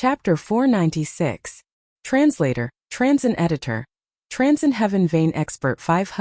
Chapter 496. Translator, Transin Editor, Transin Heaven Vein Expert 5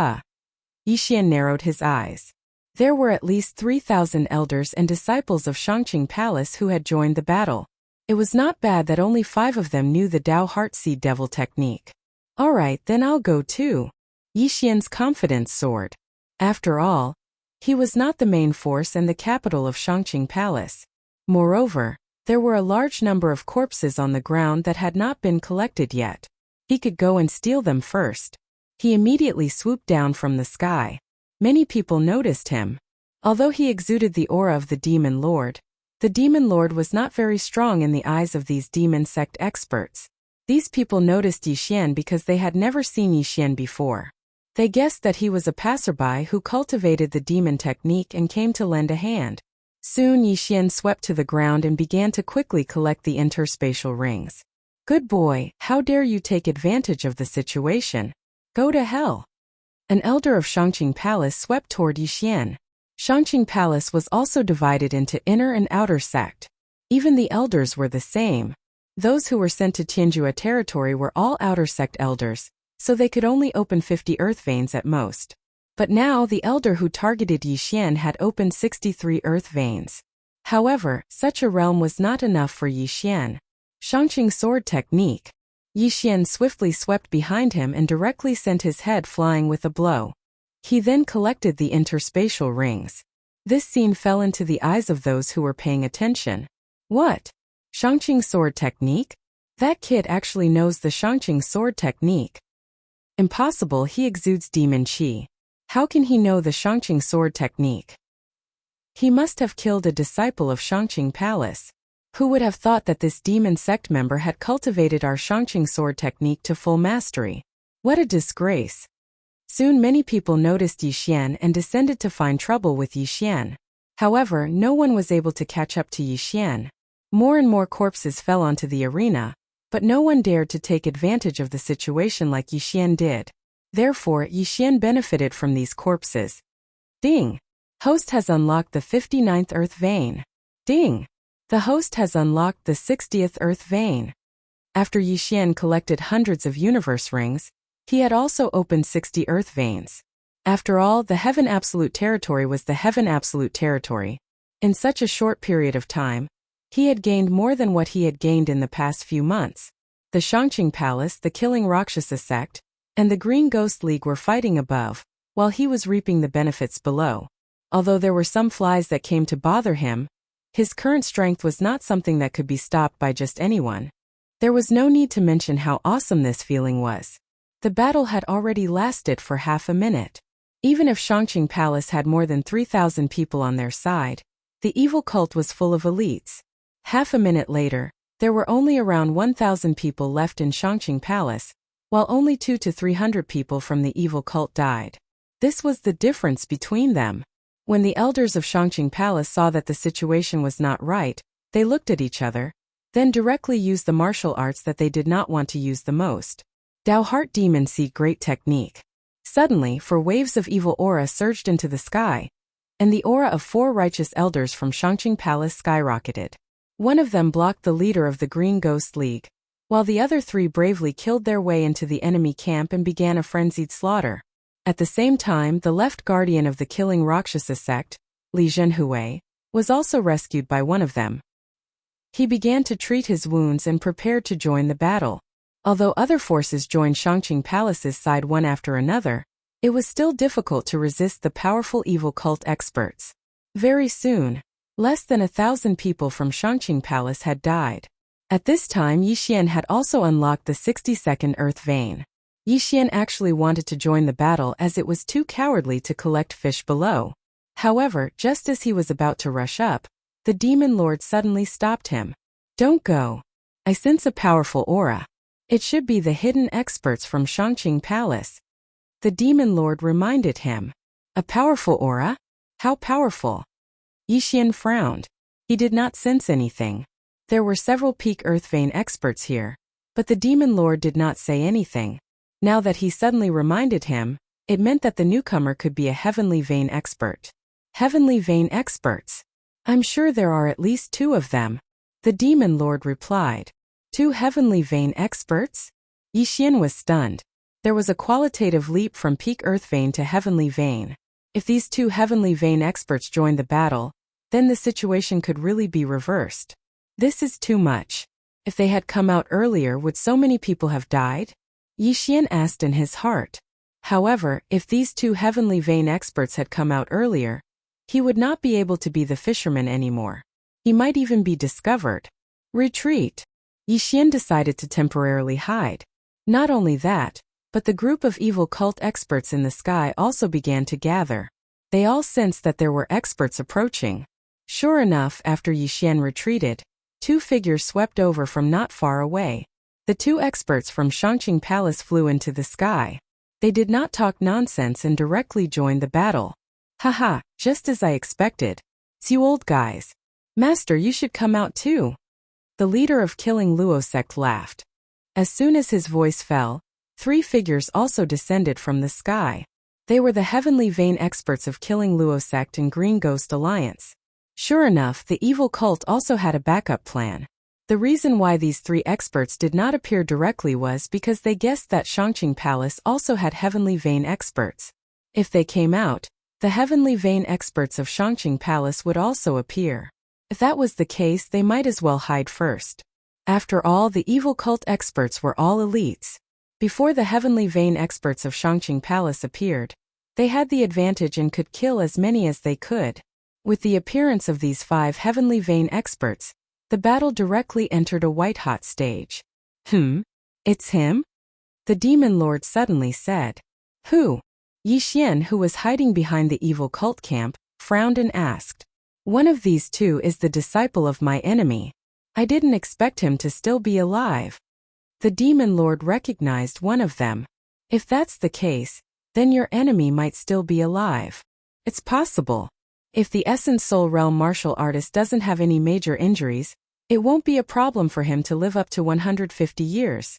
Yixian narrowed his eyes. There were at least 3,000 elders and disciples of Shangqing Palace who had joined the battle. It was not bad that only 5 of them knew the Dao Heartseed Devil technique. Alright, then I'll go too. Yixian's confidence soared. After all, he was not the main force and the capital of Shangqing Palace. Moreover, there were a large number of corpses on the ground that had not been collected yet. He could go and steal them first. He immediately swooped down from the sky. Many people noticed him. Although he exuded the aura of the Demon Lord, the Demon Lord was not very strong in the eyes of these demon sect experts. These people noticed Yixian because they had never seen Yixian before. They guessed that he was a passerby who cultivated the demon technique and came to lend a hand. Soon Yixian swept to the ground and began to quickly collect the interspatial rings. Good boy, how dare you take advantage of the situation? Go to hell. An elder of Shangqing Palace swept toward Yixian. Shangqing Palace was also divided into inner and outer sect. Even the elders were the same. Those who were sent to Tianjua territory were all outer sect elders, so they could only open 50 earth veins at most. But now the elder who targeted Yixian had opened 63 earth veins. However, such a realm was not enough for Yixian. Shangqing sword technique. Yixian swiftly swept behind him and directly sent his head flying with a blow. He then collected the interspatial rings. This scene fell into the eyes of those who were paying attention. What? Shangqing sword technique? That kid actually knows the Shangqing sword technique. Impossible, he exudes demon qi. How can he know the Shangqing sword technique? He must have killed a disciple of Shangqing Palace. Who would have thought that this demon sect member had cultivated our Shangqing sword technique to full mastery? What a disgrace. Soon many people noticed Yixian and descended to find trouble with Yixian. However, no one was able to catch up to Yixian. More and more corpses fell onto the arena, but no one dared to take advantage of the situation like Yixian did. Therefore, Yixian benefited from these corpses. Ding! Host has unlocked the 59th earth vein. Ding! The host has unlocked the 60th earth vein. After Yixian collected hundreds of universe rings, he had also opened 60 earth veins. After all, the Heaven Absolute Territory was the Heaven Absolute Territory. In such a short period of time, he had gained more than what he had gained in the past few months. The Shangqing Palace, the Killing Rakshasa sect, and the Green Ghost League were fighting above, while he was reaping the benefits below. Although there were some flies that came to bother him, his current strength was not something that could be stopped by just anyone. There was no need to mention how awesome this feeling was. The battle had already lasted for half a minute. Even if Shangqing Palace had more than 3,000 people on their side, the evil cult was full of elites. Half a minute later, there were only around 1,000 people left in Shangqing Palace, while only 200 to 300 people from the evil cult died. This was the difference between them. When the elders of Shangqing Palace saw that the situation was not right, they looked at each other, then directly used the martial arts that they did not want to use the most. Dao Heart Demon Seed Great Technique. Suddenly, 4 waves of evil aura surged into the sky, and the aura of 4 righteous elders from Shangqing Palace skyrocketed. One of them blocked the leader of the Green Ghost League, while the other 3 bravely killed their way into the enemy camp and began a frenzied slaughter. At the same time, the left guardian of the Killing Rakshasa sect, Li Zhenhui, was also rescued by one of them. He began to treat his wounds and prepared to join the battle. Although other forces joined Shangqing Palace's side one after another, it was still difficult to resist the powerful evil cult experts. Very soon, less than 1,000 people from Shangqing Palace had died. At this time, Yixian had also unlocked the 62nd earth vein. Yixian actually wanted to join the battle as it was too cowardly to collect fish below. However, just as he was about to rush up, the Demon Lord suddenly stopped him. Don't go. I sense a powerful aura. It should be the hidden experts from Shangqing Palace. The Demon Lord reminded him. A powerful aura? How powerful? Yixian frowned. He did not sense anything. There were several peak earth vein experts here, but the Demon Lord did not say anything. Now that he suddenly reminded him, it meant that the newcomer could be a heavenly vein expert. Heavenly vein experts? I'm sure there are at least 2 of them. The Demon Lord replied. 2 heavenly vein experts? Yixian was stunned. There was a qualitative leap from peak earth vein to heavenly vein. If these 2 heavenly vein experts joined the battle, then the situation could really be reversed. This is too much. If they had come out earlier, would so many people have died? Yixian asked in his heart. However, if these 2 heavenly vein experts had come out earlier, he would not be able to be the fisherman anymore. He might even be discovered. Retreat. Yixian decided to temporarily hide. Not only that, but the group of evil cult experts in the sky also began to gather. They all sensed that there were experts approaching. Sure enough, after Yixian retreated, 2 figures swept over from not far away. The 2 experts from Shangqing Palace flew into the sky. They did not talk nonsense and directly joined the battle. Haha, just as I expected. You old guys. Master, you should come out too. The leader of Killing Luo sect laughed. As soon as his voice fell, 3 figures also descended from the sky. They were the heavenly vein experts of Killing Luo sect and Green Ghost Alliance. Sure enough, the evil cult also had a backup plan. The reason why these 3 experts did not appear directly was because they guessed that Shangqing Palace also had heavenly vein experts. If they came out, the heavenly vein experts of Shangqing Palace would also appear. If that was the case, they might as well hide first. After all, the evil cult experts were all elites. Before the heavenly vein experts of Shangqing Palace appeared, they had the advantage and could kill as many as they could. With the appearance of these 5 heavenly vein experts, the battle directly entered a white-hot stage. It's him? The demon lord suddenly said. Who? Yixian, who was hiding behind the evil cult camp, frowned and asked. One of these 2 is the disciple of my enemy. I didn't expect him to still be alive. The demon lord recognized one of them. If that's the case, then your enemy might still be alive. It's possible. If the Essence Soul Realm martial artist doesn't have any major injuries, it won't be a problem for him to live up to 150 years.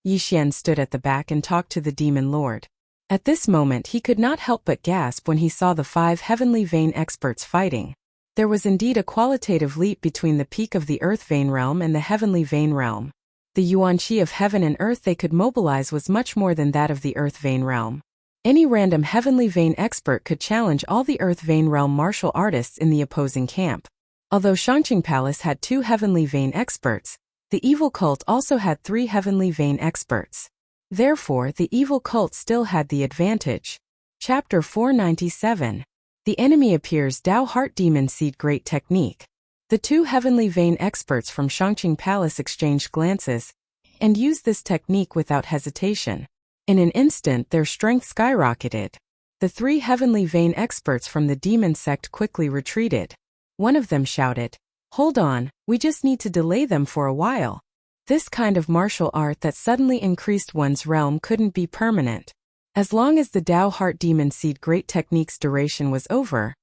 Yixian stood at the back and talked to the demon lord. At this moment he could not help but gasp when he saw the 5 heavenly vein experts fighting. There was indeed a qualitative leap between the peak of the earth vein realm and the heavenly vein realm. The yuanqi of heaven and earth they could mobilize was much more than that of the earth vein realm. Any random heavenly vein expert could challenge all the earth vein realm martial artists in the opposing camp. Although Shangqing Palace had 2 heavenly vein experts, the evil cult also had 3 heavenly vein experts. Therefore, the evil cult still had the advantage. Chapter 497. The enemy appears. Dao Heart Demon Seed Great Technique. The 2 heavenly vein experts from Shangqing Palace exchanged glances and used this technique without hesitation. In an instant, their strength skyrocketed. The 3 heavenly vein experts from the demon sect quickly retreated. One of them shouted, "Hold on, we just need to delay them for a while." This kind of martial art that suddenly increased one's realm couldn't be permanent. As long as the Dao Heart Demon Seed Great Technique's duration was over,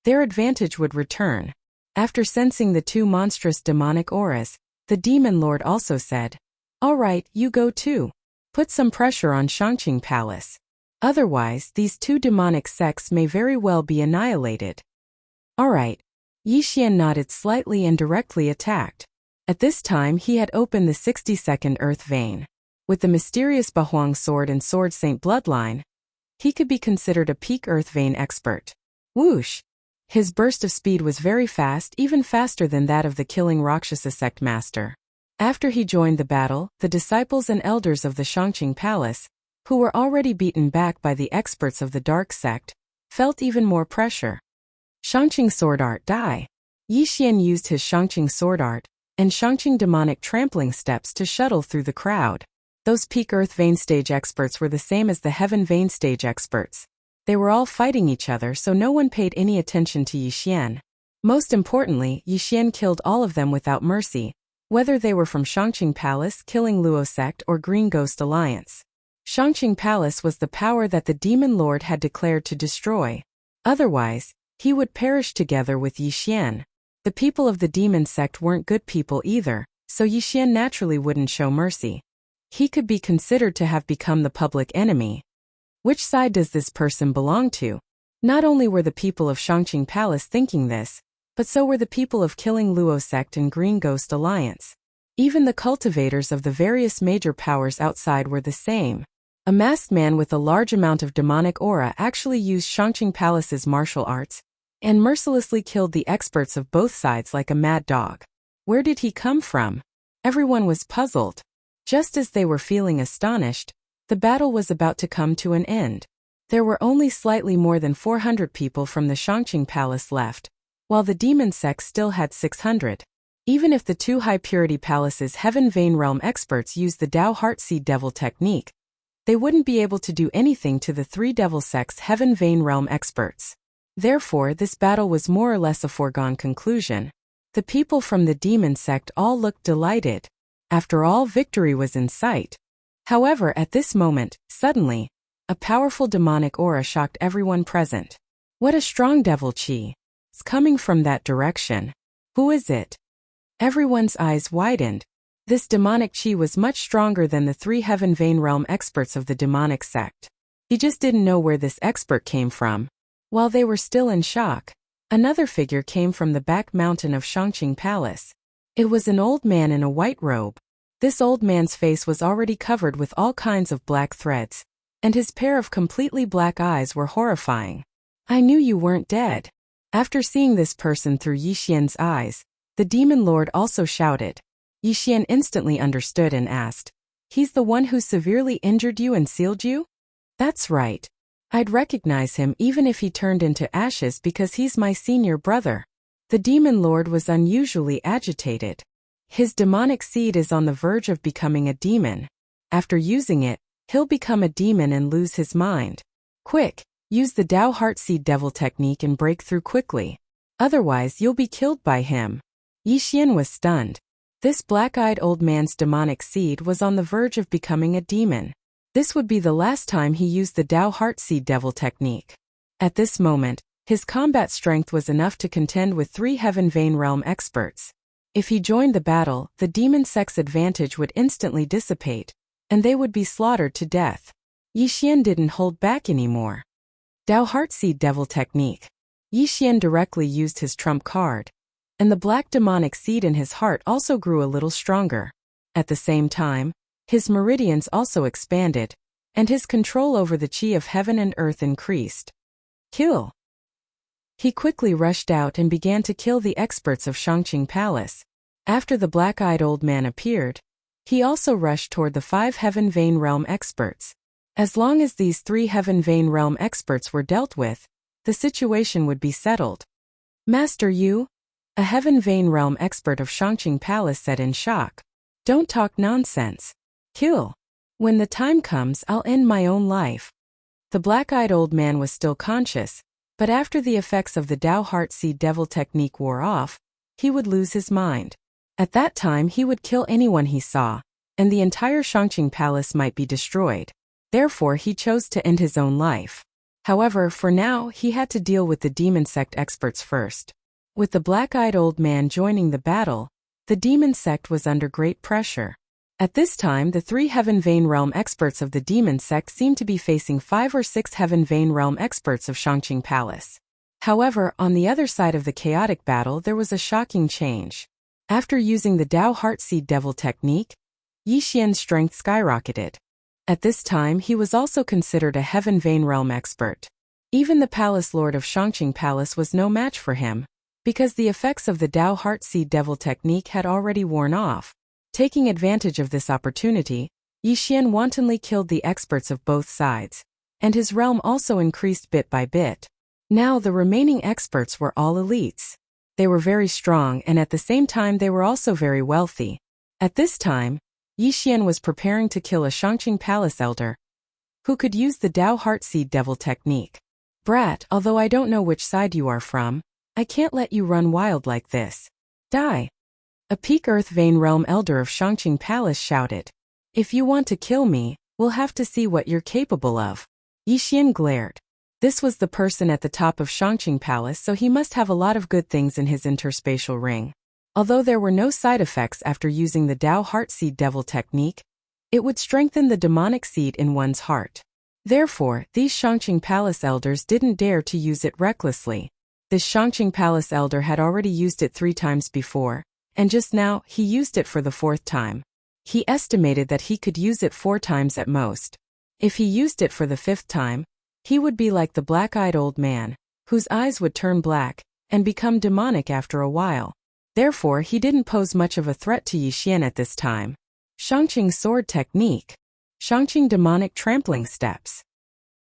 their advantage would return. After sensing the 2 monstrous demonic auras, the demon lord also said, "All right, you go too. Put some pressure on Shangqing Palace. Otherwise, these 2 demonic sects may very well be annihilated." All right. Yixian nodded slightly and directly attacked. At this time he had opened the 62nd Earth Vein. With the mysterious Bahuang sword and Sword Saint bloodline, he could be considered a peak Earth Vein expert. Whoosh! His burst of speed was very fast, even faster than that of the Killing Rakshasa sect master. After he joined the battle, the disciples and elders of the Shangqing Palace, who were already beaten back by the experts of the Dark Sect, felt even more pressure. Shangqing Sword Art Die. Yixian used his Shangqing Sword Art and Shangqing Demonic Trampling Steps to shuttle through the crowd. Those peak Earth Vein stage experts were the same as the Heaven Vein stage experts. They were all fighting each other, so no one paid any attention to Yixian. Most importantly, Yixian killed all of them without mercy, whether they were from Shangqing Palace, Killing Luo sect, or Green Ghost Alliance. Shangqing Palace was the power that the Demon Lord had declared to destroy. Otherwise, he would perish together with Yixian. The people of the demon sect weren't good people either, so Yixian naturally wouldn't show mercy. He could be considered to have become the public enemy. Which side does this person belong to? Not only were the people of Shangqing Palace thinking this, but so were the people of Killing Luo sect and Green Ghost Alliance. Even the cultivators of the various major powers outside were the same. A masked man with a large amount of demonic aura actually used Shangqing Palace's martial arts and mercilessly killed the experts of both sides like a mad dog. Where did he come from? Everyone was puzzled. Just as they were feeling astonished, the battle was about to come to an end. There were only slightly more than 400 people from the Shangqing Palace left, while the demon sect still had 600. Even if the two high-purity palaces' Heaven Vein Realm experts used the Dao Heartseed Devil technique, they wouldn't be able to do anything to the three devil sects' Heaven Vein Realm experts. Therefore, this battle was more or less a foregone conclusion. The people from the demon sect all looked delighted. After all, victory was in sight. However, at this moment, suddenly, a powerful demonic aura shocked everyone present. What a strong devil chi! It's coming from that direction. Who is it? Everyone's eyes widened. This demonic chi was much stronger than the three Heaven Vein Realm experts of the demonic sect. He just didn't know where this expert came from. While they were still in shock, another figure came from the back mountain of Shangqing Palace. It was an old man in a white robe. This old man's face was already covered with all kinds of black threads, and his pair of completely black eyes were horrifying. I knew you weren't dead. After seeing this person through Yixian's eyes, the demon lord also shouted. Yixian instantly understood and asked, "He's the one who severely injured you and sealed you?" "That's right. I'd recognize him even if he turned into ashes because he's my senior brother." The demon lord was unusually agitated. His demonic seed is on the verge of becoming a demon. After using it, he'll become a demon and lose his mind. Quick, use the Dao Heartseed Devil technique and break through quickly. Otherwise, you'll be killed by him. Yixian was stunned. This black-eyed old man's demonic seed was on the verge of becoming a demon. This would be the last time he used the Dao Heartseed Devil technique. At this moment, his combat strength was enough to contend with three Heaven Vein Realm experts. If he joined the battle, the demon sect's advantage would instantly dissipate, and they would be slaughtered to death. Yixian didn't hold back anymore. Dao Heartseed Devil technique. Yixian directly used his trump card, and the black demonic seed in his heart also grew a little stronger. At the same time, his meridians also expanded, and his control over the chi of heaven and earth increased. Kill! He quickly rushed out and began to kill the experts of Shangqing Palace. After the black-eyed old man appeared, he also rushed toward the 5 Heaven Vein Realm experts. As long as these 3 Heaven Vein Realm experts were dealt with, the situation would be settled. "Master Yu," a Heaven Vein Realm expert of Shangqing Palace said in shock. "Don't talk nonsense. Kill. When the time comes, I'll end my own life." The black-eyed old man was still conscious, but after the effects of the Dao Heartseed Devil technique wore off, he would lose his mind. At that time he would kill anyone he saw, and the entire Shangqing Palace might be destroyed. Therefore he chose to end his own life. However, for now he had to deal with the demon sect experts first. With the black-eyed old man joining the battle, the demon sect was under great pressure. At this time the 3 Heaven Vein Realm experts of the demon sect seemed to be facing 5 or 6 Heaven Vein Realm experts of Shangqing Palace. However, on the other side of the chaotic battle there was a shocking change. After using the Dao Heartseed Devil technique, Yixian's strength skyrocketed. At this time he was also considered a Heaven Vein Realm expert. Even the Palace Lord of Shangqing Palace was no match for him, because the effects of the Dao Heartseed Devil technique had already worn off. Taking advantage of this opportunity, Yixian wantonly killed the experts of both sides, and his realm also increased bit by bit. Now the remaining experts were all elites. They were very strong and at the same time they were also very wealthy. At this time, Yixian was preparing to kill a Shangqing Palace elder who could use the Dao Heartseed Devil technique. "Brat, although I don't know which side you are from, I can't let you run wild like this. Die!" A Peak Earth Vein Realm elder of Shangqing Palace shouted. "If you want to kill me, we'll have to see what you're capable of." Yixian glared. This was the person at the top of Shangqing Palace, so he must have a lot of good things in his interspatial ring. Although there were no side effects after using the Dao Heartseed Devil technique, it would strengthen the demonic seed in one's heart. Therefore, these Shangqing Palace elders didn't dare to use it recklessly. This Shangqing Palace elder had already used it 3 times before, and just now, he used it for the 4th time. He estimated that he could use it 4 times at most. If he used it for the 5th time, he would be like the black-eyed old man, whose eyes would turn black and become demonic after a while. Therefore, he didn't pose much of a threat to Yixian at this time. Shangqing Sword Technique. Shangqing Demonic Trampling Steps.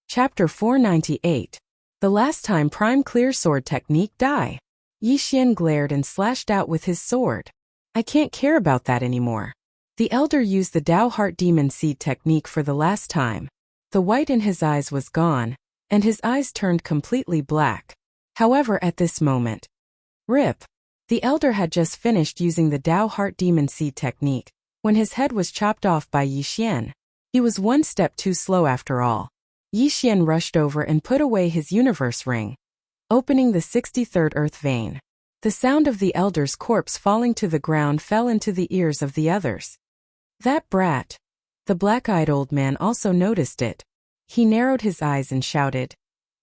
Chapter 498. The last time Prime Clear Sword Technique die. Yixian glared and slashed out with his sword. I can't care about that anymore. The elder used the Dao Heart Demon Seed technique for the last time. The white in his eyes was gone, and his eyes turned completely black. However, at this moment, RIP. The elder had just finished using the Dao Heart Demon Seed technique when his head was chopped off by Yixian. He was one step too slow after all. Yixian rushed over and put away his universe ring, opening the 63rd earth vein. The sound of the elder's corpse falling to the ground fell into the ears of the others. That brat. The black-eyed old man also noticed it. He narrowed his eyes and shouted,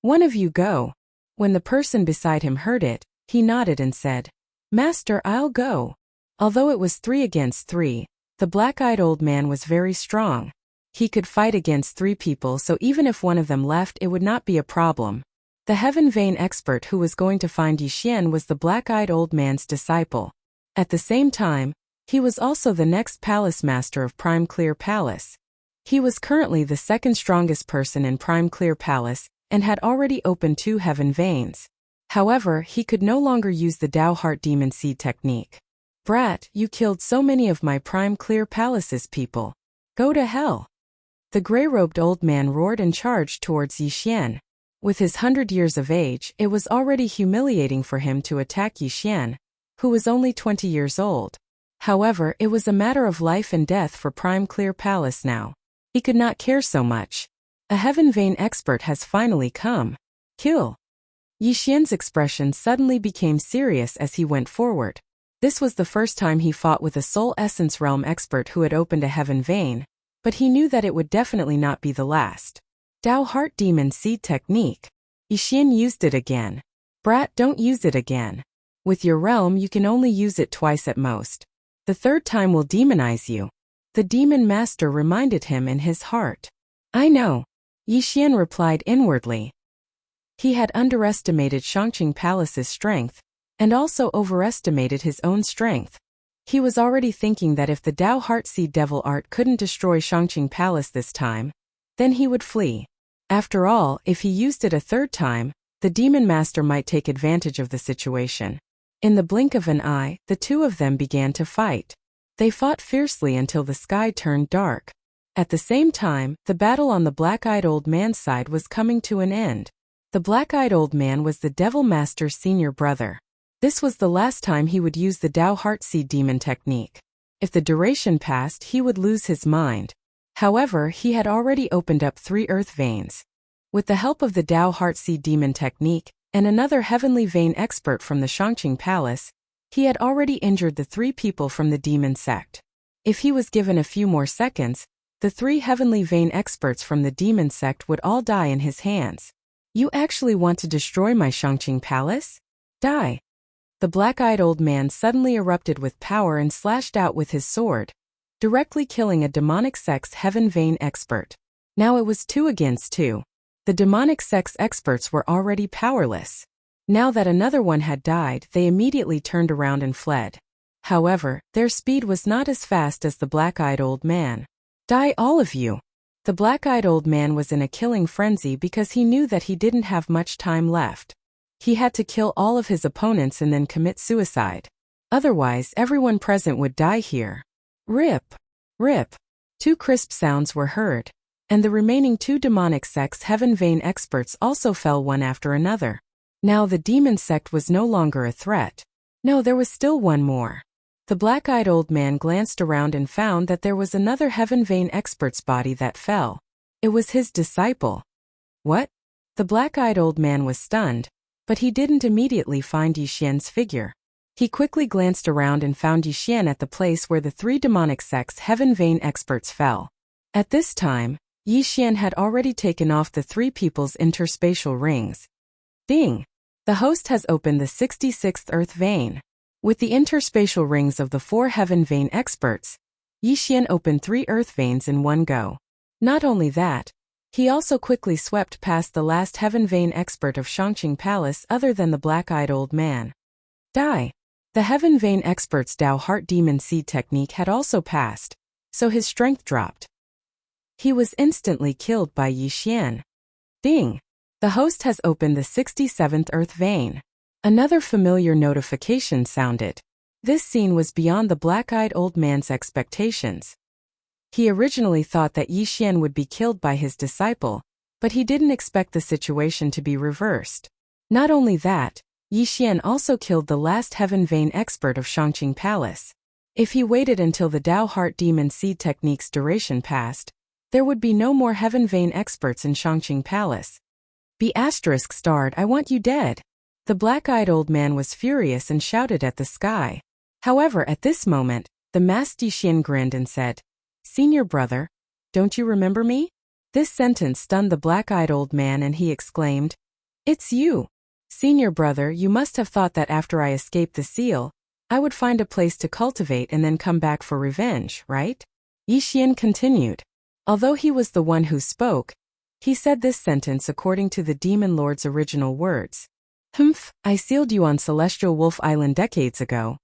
"One of you go." When the person beside him heard it, he nodded and said, "Master, I'll go." Although it was 3 against 3, the black-eyed old man was very strong. He could fight against 3 people, so even if one of them left, it would not be a problem. The Heaven Vein expert who was going to find Yixian was the black-eyed old man's disciple. At the same time, he was also the next palace master of Prime Clear Palace. He was currently the 2nd strongest person in Prime Clear Palace and had already opened 2 heaven veins. However, he could no longer use the Dao Heart Demon Seed technique. Brat, you killed so many of my Prime Clear Palace's people. Go to hell. The gray-robed old man roared and charged towards Yixian. With his 100 years of age, it was already humiliating for him to attack Yixian, who was only 20 years old. However, it was a matter of life and death for Prime Clear Palace now. He could not care so much. A Heaven Vein expert has finally come. Kill. Yixian's expression suddenly became serious as he went forward. This was the first time he fought with a Soul Essence Realm expert who had opened a Heaven Vein, but he knew that it would definitely not be the last. Dao Heart Demon Seed technique. Yixian used it again. Brat, don't use it again. With your realm, you can only use it twice at most. The 3rd time will demonize you. The demon master reminded him in his heart. I know. Yixian replied inwardly. He had underestimated Shangqing Palace's strength, and also overestimated his own strength. He was already thinking that if the Dao Heart Seed Devil Art couldn't destroy Shangqing Palace this time, then he would flee. After all, if he used it a 3rd time, the demon master might take advantage of the situation. In the blink of an eye, the 2 of them began to fight. They fought fiercely until the sky turned dark. At the same time, the battle on the black-eyed old man's side was coming to an end. The black-eyed old man was the Devil Master's senior brother. This was the last time he would use the Dao Heart Seed Demon technique. If the duration passed, he would lose his mind. However, he had already opened up 3 earth veins. With the help of the Dao Heart Seed Demon technique, and another Heavenly Vein expert from the Shangqing Palace, he had already injured the 3 people from the demon sect. If he was given a few more seconds, the 3 Heavenly Vein experts from the demon sect would all die in his hands. You actually want to destroy my Shangqing Palace? Die. The black-eyed old man suddenly erupted with power and slashed out with his sword, directly killing a demonic sect's Heaven Vein expert. Now it was 2 against 2. The demonic sect's experts were already powerless. Now that another one had died, they immediately turned around and fled. However, their speed was not as fast as the black-eyed old man. Die all of you! The black-eyed old man was in a killing frenzy because he knew that he didn't have much time left. He had to kill all of his opponents and then commit suicide. Otherwise, everyone present would die here. Rip! Rip! 2 crisp sounds were heard, and the remaining 2 demonic sect's Heaven Vein experts also fell one after another. Now the demon sect was no longer a threat. No, there was still one more. The black-eyed old man glanced around and found that there was another Heaven Vein expert's body that fell. It was his disciple. What? The black-eyed old man was stunned, but he didn't immediately find Yixian's figure. He quickly glanced around and found Yixian at the place where the 3 demonic sect's Heaven Vein experts fell. At this time, Yixian had already taken off the 3 people's interspatial rings. Ding! The host has opened the 66th earth vein. With the interspatial rings of the 4 heaven vein experts, Yixian opened 3 earth veins in one go. Not only that, he also quickly swept past the last heaven vein expert of Shangqing Palace other than the black-eyed old man. Die. The heaven vein expert's Dao Heart Demon Seed technique had also passed, so his strength dropped. He was instantly killed by Yixian. Ding! The host has opened the 67th earth vein. Another familiar notification sounded. This scene was beyond the black-eyed old man's expectations. He originally thought that Yixian would be killed by his disciple, but he didn't expect the situation to be reversed. Not only that, Yixian also killed the last heaven vein expert of Shangqing Palace. If he waited until the Dao Heart Demon Seed technique's duration passed, there would be no more heaven vein experts in Shangqing Palace. Be ****, I want you dead. The black-eyed old man was furious and shouted at the sky. However, at this moment, the masked Yixian grinned and said, "Senior brother, don't you remember me?" This sentence stunned the black-eyed old man and he exclaimed, "It's you. Senior brother, you must have thought that after I escaped the seal, I would find a place to cultivate and then come back for revenge, right?" Yixian continued. Although he was the one who spoke, he said this sentence according to the Demon Lord's original words. I sealed you on Celestial Wolf Island decades ago.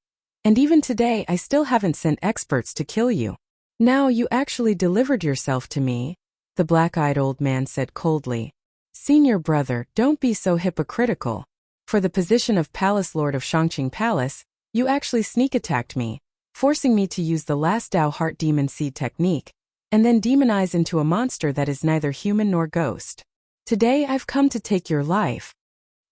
And even today I still haven't sent experts to kill you. Now you actually delivered yourself to me," the black-eyed old man said coldly. "Senior brother, don't be so hypocritical. For the position of Palace Lord of Shangqing Palace, you actually sneak-attacked me, forcing me to use the last Dao Heart Demon Seed technique, and then demonize into a monster that is neither human nor ghost. Today I've come to take your life."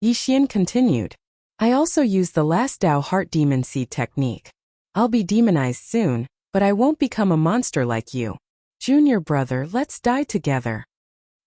Yixian continued. "I also used the last Dao Heart Demon Seed technique. I'll be demonized soon, but I won't become a monster like you. Junior brother, let's die together."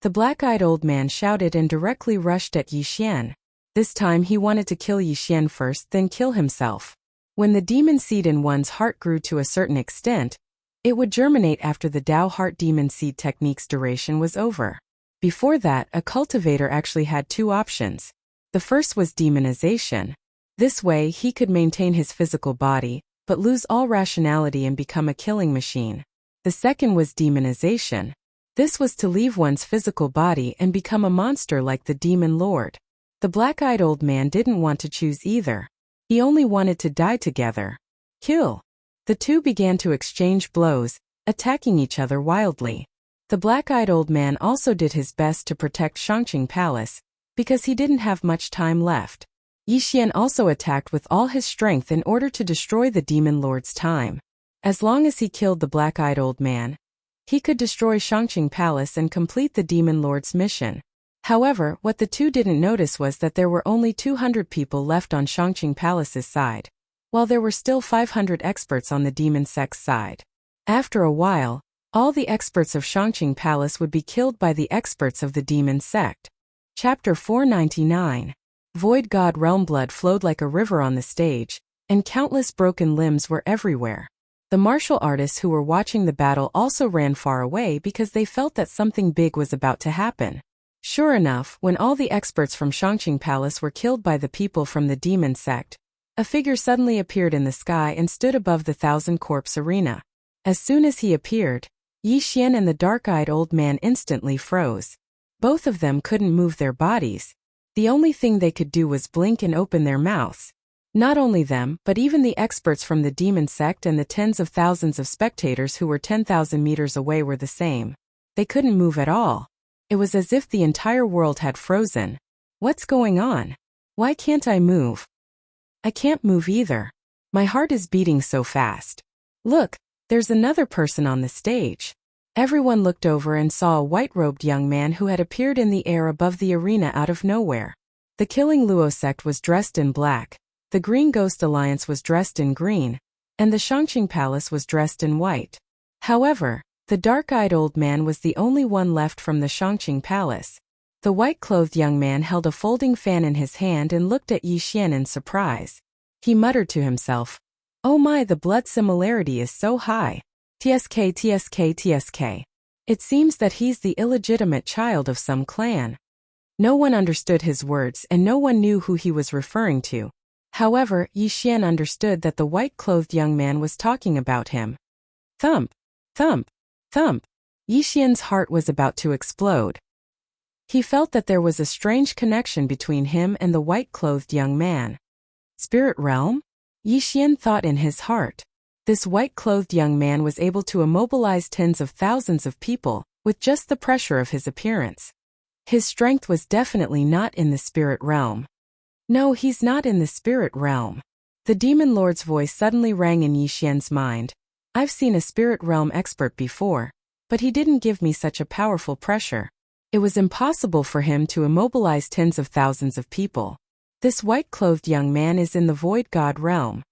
The black-eyed old man shouted and directly rushed at Yixian. This time he wanted to kill Yixian first, then kill himself. When the demon seed in one's heart grew to a certain extent, it would germinate after the Dao Heart Demon Seed technique's duration was over. Before that, a cultivator actually had 2 options. The first was demonization. This way he could maintain his physical body, but lose all rationality and become a killing machine. The second was demonization. This was to leave one's physical body and become a monster like the Demon Lord. The black-eyed old man didn't want to choose either. He only wanted to die together. Kill. The two began to exchange blows, attacking each other wildly. The black-eyed old man also did his best to protect Shangqing Palace, because he didn't have much time left. Yixian also attacked with all his strength in order to destroy the Demon Lord's time. As long as he killed the black-eyed old man, he could destroy Shangqing Palace and complete the Demon Lord's mission. However, what the two didn't notice was that there were only 200 people left on Shangqing Palace's side, while there were still 500 experts on the demon sect's side. After a while, all the experts of Shangqing Palace would be killed by the experts of the demon sect. Chapter 499. Void God Realm. Blood flowed like a river on the stage, and countless broken limbs were everywhere. The martial artists who were watching the battle also ran far away because they felt that something big was about to happen. Sure enough, when all the experts from Shangqing Palace were killed by the people from the demon sect, a figure suddenly appeared in the sky and stood above the thousand-corpse arena. As soon as he appeared, Yixian and the dark-eyed old man instantly froze. Both of them couldn't move their bodies. The only thing they could do was blink and open their mouths. Not only them, but even the experts from the demon sect and the tens of thousands of spectators who were 10,000 meters away were the same. They couldn't move at all. It was as if the entire world had frozen. What's going on? Why can't I move? I can't move either. My heart is beating so fast. Look, there's another person on the stage. Everyone looked over and saw a white-robed young man who had appeared in the air above the arena out of nowhere. The Killing Luo sect was dressed in black, the Green Ghost Alliance was dressed in green, and the Shangqing Palace was dressed in white. However, the dark-eyed old man was the only one left from the Shangqing Palace. The white-clothed young man held a folding fan in his hand and looked at Yixian in surprise. He muttered to himself, "Oh my, the blood similarity is so high. TSK TSK TSK. It seems that he's the illegitimate child of some clan." No one understood his words and no one knew who he was referring to. However, Yixian understood that the white-clothed young man was talking about him. Thump, thump, thump. Yixian's heart was about to explode. He felt that there was a strange connection between him and the white-clothed young man. Spirit realm? Yixian thought in his heart. This white-clothed young man was able to immobilize tens of thousands of people with just the pressure of his appearance. His strength was definitely not in the spirit realm. No, he's not in the spirit realm. The demon lord's voice suddenly rang in Yixian's mind. I've seen a spirit realm expert before, but he didn't give me such a powerful pressure. It was impossible for him to immobilize tens of thousands of people. This white-clothed young man is in the void god realm.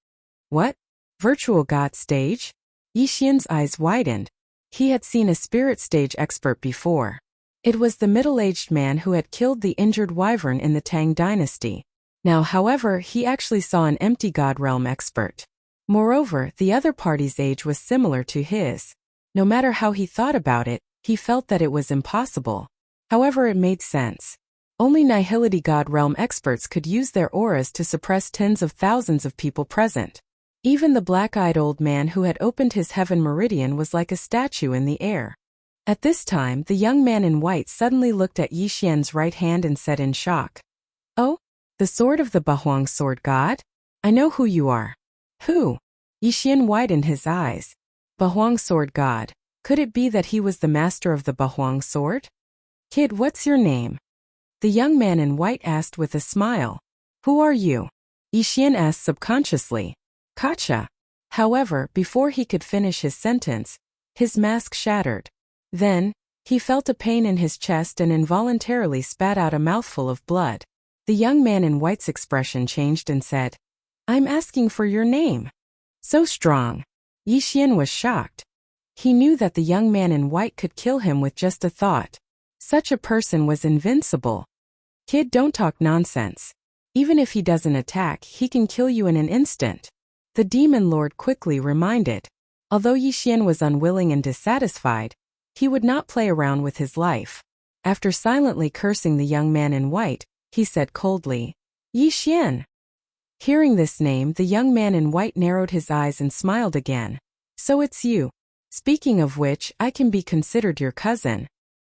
What? Virtual god stage? Yixian's eyes widened. He had seen a spirit stage expert before. It was the middle-aged man who had killed the injured wyvern in the Tang dynasty. Now, however, he actually saw an empty god realm expert. Moreover, the other party's age was similar to his. No matter how he thought about it, he felt that it was impossible. However, it made sense. Only Nihility God Realm experts could use their auras to suppress tens of thousands of people present. Even the black-eyed old man who had opened his heaven meridian was like a statue in the air. At this time, the young man in white suddenly looked at Yixian's right hand and said in shock, "Oh? The sword of the Bahuang sword god? I know who you are." "Who?" Yixian widened his eyes. Bahuang sword god. Could it be that he was the master of the Bahuang sword? "Kid, what's your name?" The young man in white asked with a smile. "Who are you?" Yixian asked subconsciously. "Kacha." However, before he could finish his sentence, his mask shattered. Then, he felt a pain in his chest and involuntarily spat out a mouthful of blood. The young man in white's expression changed and said, "I'm asking for your name." "So strong." Yixian was shocked. He knew that the young man in white could kill him with just a thought. Such a person was invincible. "Kid, don't talk nonsense. Even if he doesn't attack, he can kill you in an instant," the demon lord quickly reminded. Although Yixian was unwilling and dissatisfied, he would not play around with his life. After silently cursing the young man in white, he said coldly, "Yixian." Hearing this name, the young man in white narrowed his eyes and smiled again. "So it's you. Speaking of which, I can be considered your cousin."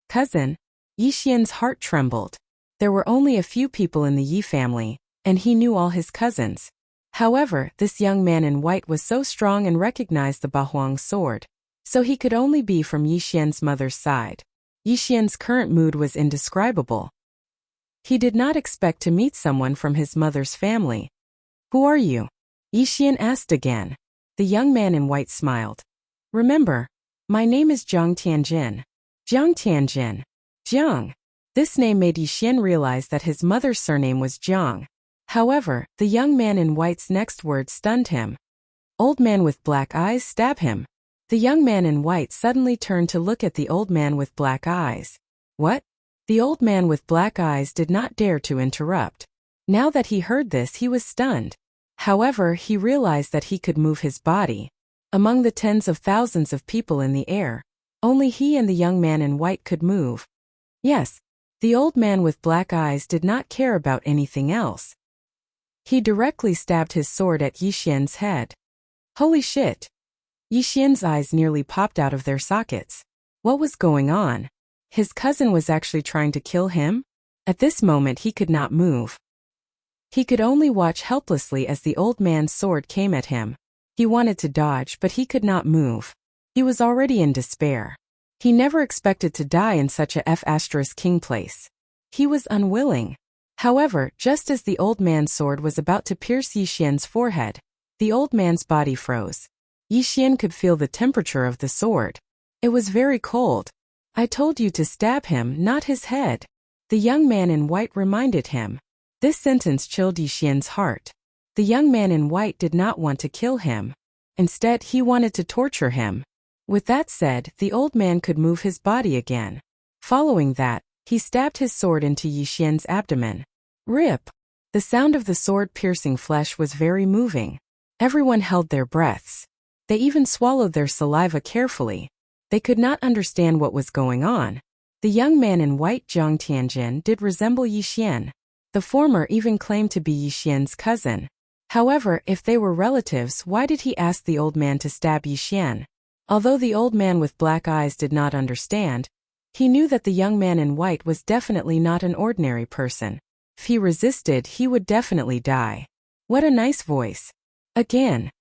"Cousin?" Yixian's heart trembled. There were only a few people in the Yi family, and he knew all his cousins. However, this young man in white was so strong and recognized the Bahuang sword, so he could only be from Yixian's mother's side. Yixian's current mood was indescribable. He did not expect to meet someone from his mother's family. "Who are you?" Yixian asked again. The young man in white smiled. "Remember, my name is Jiang Tianjin." Jiang Tianjin. Jiang. This name made Yixian realize that his mother's surname was Jiang. However, the young man in white's next word stunned him. "Old man with black eyes, stab him." The young man in white suddenly turned to look at the old man with black eyes. "What?" The old man with black eyes did not dare to interrupt. Now that he heard this, he was stunned. However, he realized that he could move his body. Among the tens of thousands of people in the air, only he and the young man in white could move. Yes, the old man with black eyes did not care about anything else. He directly stabbed his sword at Yixian's head. Holy shit! Yixian's eyes nearly popped out of their sockets. What was going on? His cousin was actually trying to kill him? At this moment he could not move. He could only watch helplessly as the old man's sword came at him. He wanted to dodge, but he could not move. He was already in despair. He never expected to die in such a F***king place. He was unwilling. However, just as the old man's sword was about to pierce Yixian's forehead, the old man's body froze. Yixian could feel the temperature of the sword. It was very cold. "I told you to stab him, not his head," the young man in white reminded him. This sentence chilled Yixian's heart. The young man in white did not want to kill him. Instead, he wanted to torture him. With that said, the old man could move his body again. Following that, he stabbed his sword into Yixian's abdomen. Rip! The sound of the sword piercing flesh was very moving. Everyone held their breaths. They even swallowed their saliva carefully. They could not understand what was going on. The young man in white, Jiang Tianjin, did resemble Yixian. The former even claimed to be Yixian's cousin. However, if they were relatives, why did he ask the old man to stab Yixian? Although the old man with black eyes did not understand, he knew that the young man in white was definitely not an ordinary person. If he resisted, he would definitely die. What a nice voice. Again.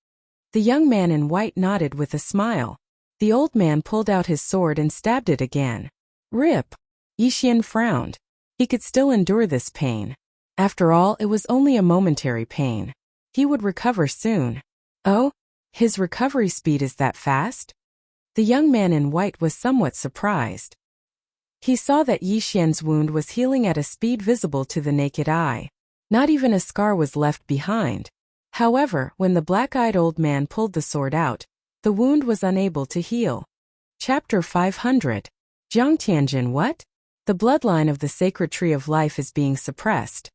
The young man in white nodded with a smile. The old man pulled out his sword and stabbed it again. Rip. Yixian frowned. He could still endure this pain. After all, it was only a momentary pain. He would recover soon. Oh? His recovery speed is that fast? The young man in white was somewhat surprised. He saw that Yixian's wound was healing at a speed visible to the naked eye. Not even a scar was left behind. However, when the black-eyed old man pulled the sword out, the wound was unable to heal. Chapter 500. Zhangtianjin. What? The bloodline of the sacred tree of life is being suppressed.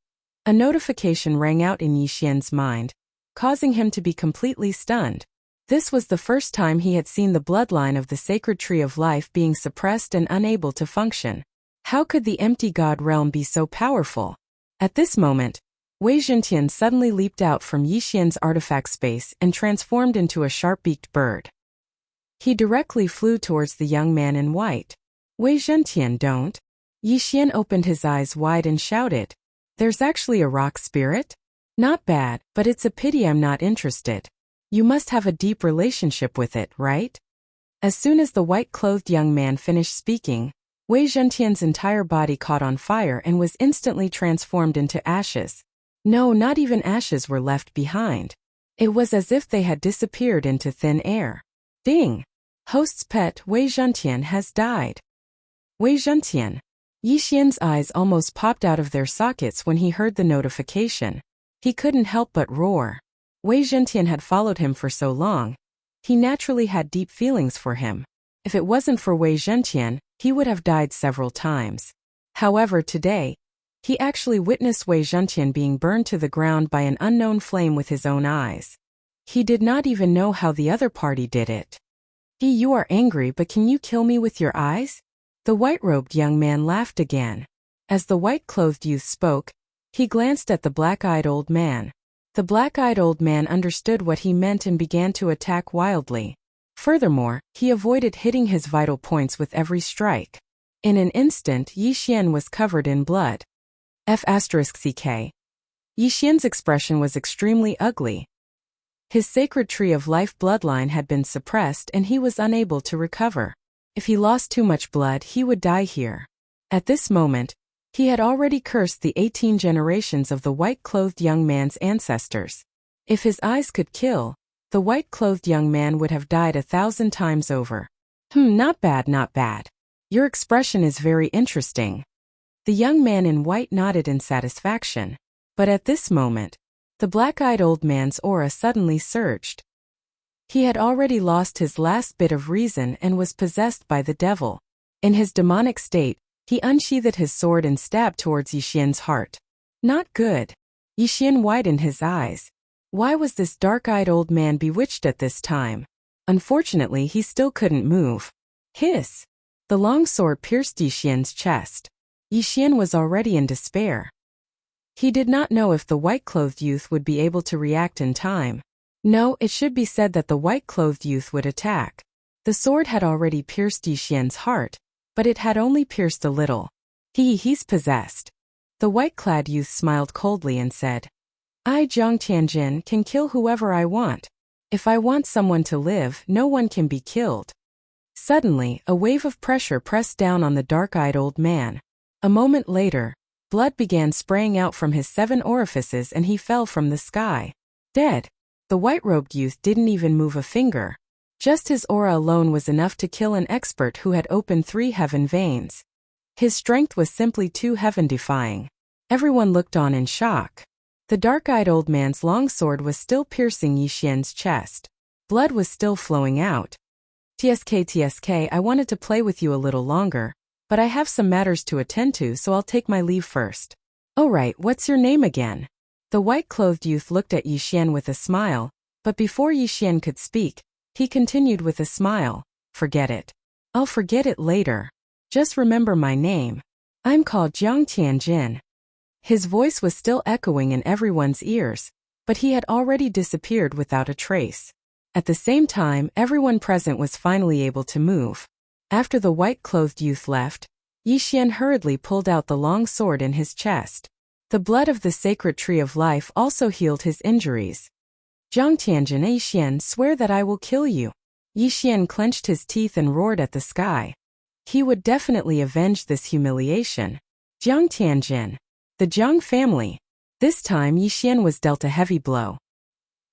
A notification rang out in Yixian's mind, causing him to be completely stunned. This was the first time he had seen the bloodline of the sacred tree of life being suppressed and unable to function. How could the empty god realm be so powerful? At this moment, Wei Zhentian suddenly leaped out from Yixian's artifact space and transformed into a sharp-beaked bird. He directly flew towards the young man in white. Wei Zhentian, don't. Yixian opened his eyes wide and shouted. There's actually a rock spirit? Not bad, but it's a pity I'm not interested. You must have a deep relationship with it, right? As soon as the white-clothed young man finished speaking, Wei Zhentian's entire body caught on fire and was instantly transformed into ashes. No, not even ashes were left behind. It was as if they had disappeared into thin air. Ding! Host's pet, Wei Zhentian, has died. Wei Zhentian. Yixian's eyes almost popped out of their sockets when he heard the notification. He couldn't help but roar. Wei Zhentian had followed him for so long. He naturally had deep feelings for him. If it wasn't for Wei Zhentian, he would have died several times. However, today, he actually witnessed Wei Zhentian being burned to the ground by an unknown flame with his own eyes. He did not even know how the other party did it. You are angry, but can you kill me with your eyes? The white-robed young man laughed again. As the white-clothed youth spoke, he glanced at the black-eyed old man. The black-eyed old man understood what he meant and began to attack wildly. Furthermore, he avoided hitting his vital points with every strike. In an instant, Yixian was covered in blood. F***ck. Yixian's expression was extremely ugly. His sacred tree of life bloodline had been suppressed and he was unable to recover. If he lost too much blood, he would die here. At this moment, he had already cursed the 18 generations of the white-clothed young man's ancestors. If his eyes could kill, the white-clothed young man would have died 1,000 times over. Not bad, not bad. Your expression is very interesting. The young man in white nodded in satisfaction. But at this moment, the black-eyed old man's aura suddenly surged. He had already lost his last bit of reason and was possessed by the devil. In his demonic state, he unsheathed his sword and stabbed towards Yixian's heart. Not good. Yixian widened his eyes. Why was this dark-eyed old man bewitched at this time? Unfortunately, he still couldn't move. Hiss! The long sword pierced Yixian's chest. Yixian was already in despair. He did not know if the white-clothed youth would be able to react in time. No, it should be said that the white-clothed youth would attack. The sword had already pierced Yixian's heart, but it had only pierced a little. He's possessed. The white-clad youth smiled coldly and said, I, Zhang Tianjin, can kill whoever I want. If I want someone to live, no one can be killed. Suddenly, a wave of pressure pressed down on the dark-eyed old man. A moment later, blood began spraying out from his 7 orifices and he fell from the sky. Dead. The white-robed youth didn't even move a finger. Just his aura alone was enough to kill an expert who had opened 3 heaven veins. His strength was simply too heaven-defying. Everyone looked on in shock. The dark-eyed old man's long sword was still piercing Yixian's chest. Blood was still flowing out. TSK, I wanted to play with you a little longer, but I have some matters to attend to, so I'll take my leave first. Oh right, what's your name again? The white-clothed youth looked at Yixian with a smile, but before Yixian could speak, he continued with a smile. Forget it. I'll forget it later. Just remember my name. I'm called Zhang Tianjin. His voice was still echoing in everyone's ears. but he had already disappeared without a trace. At the same time, everyone present was finally able to move. After the white-clothed youth left, Yixian hurriedly pulled out the long sword in his chest. The blood of the sacred tree of life also healed his injuries. Jiang Tianjin, Yixian, swear that I will kill you. Yixian clenched his teeth and roared at the sky. He would definitely avenge this humiliation. Jiang Tianjin. The Jiang family. This time Yixian was dealt a heavy blow.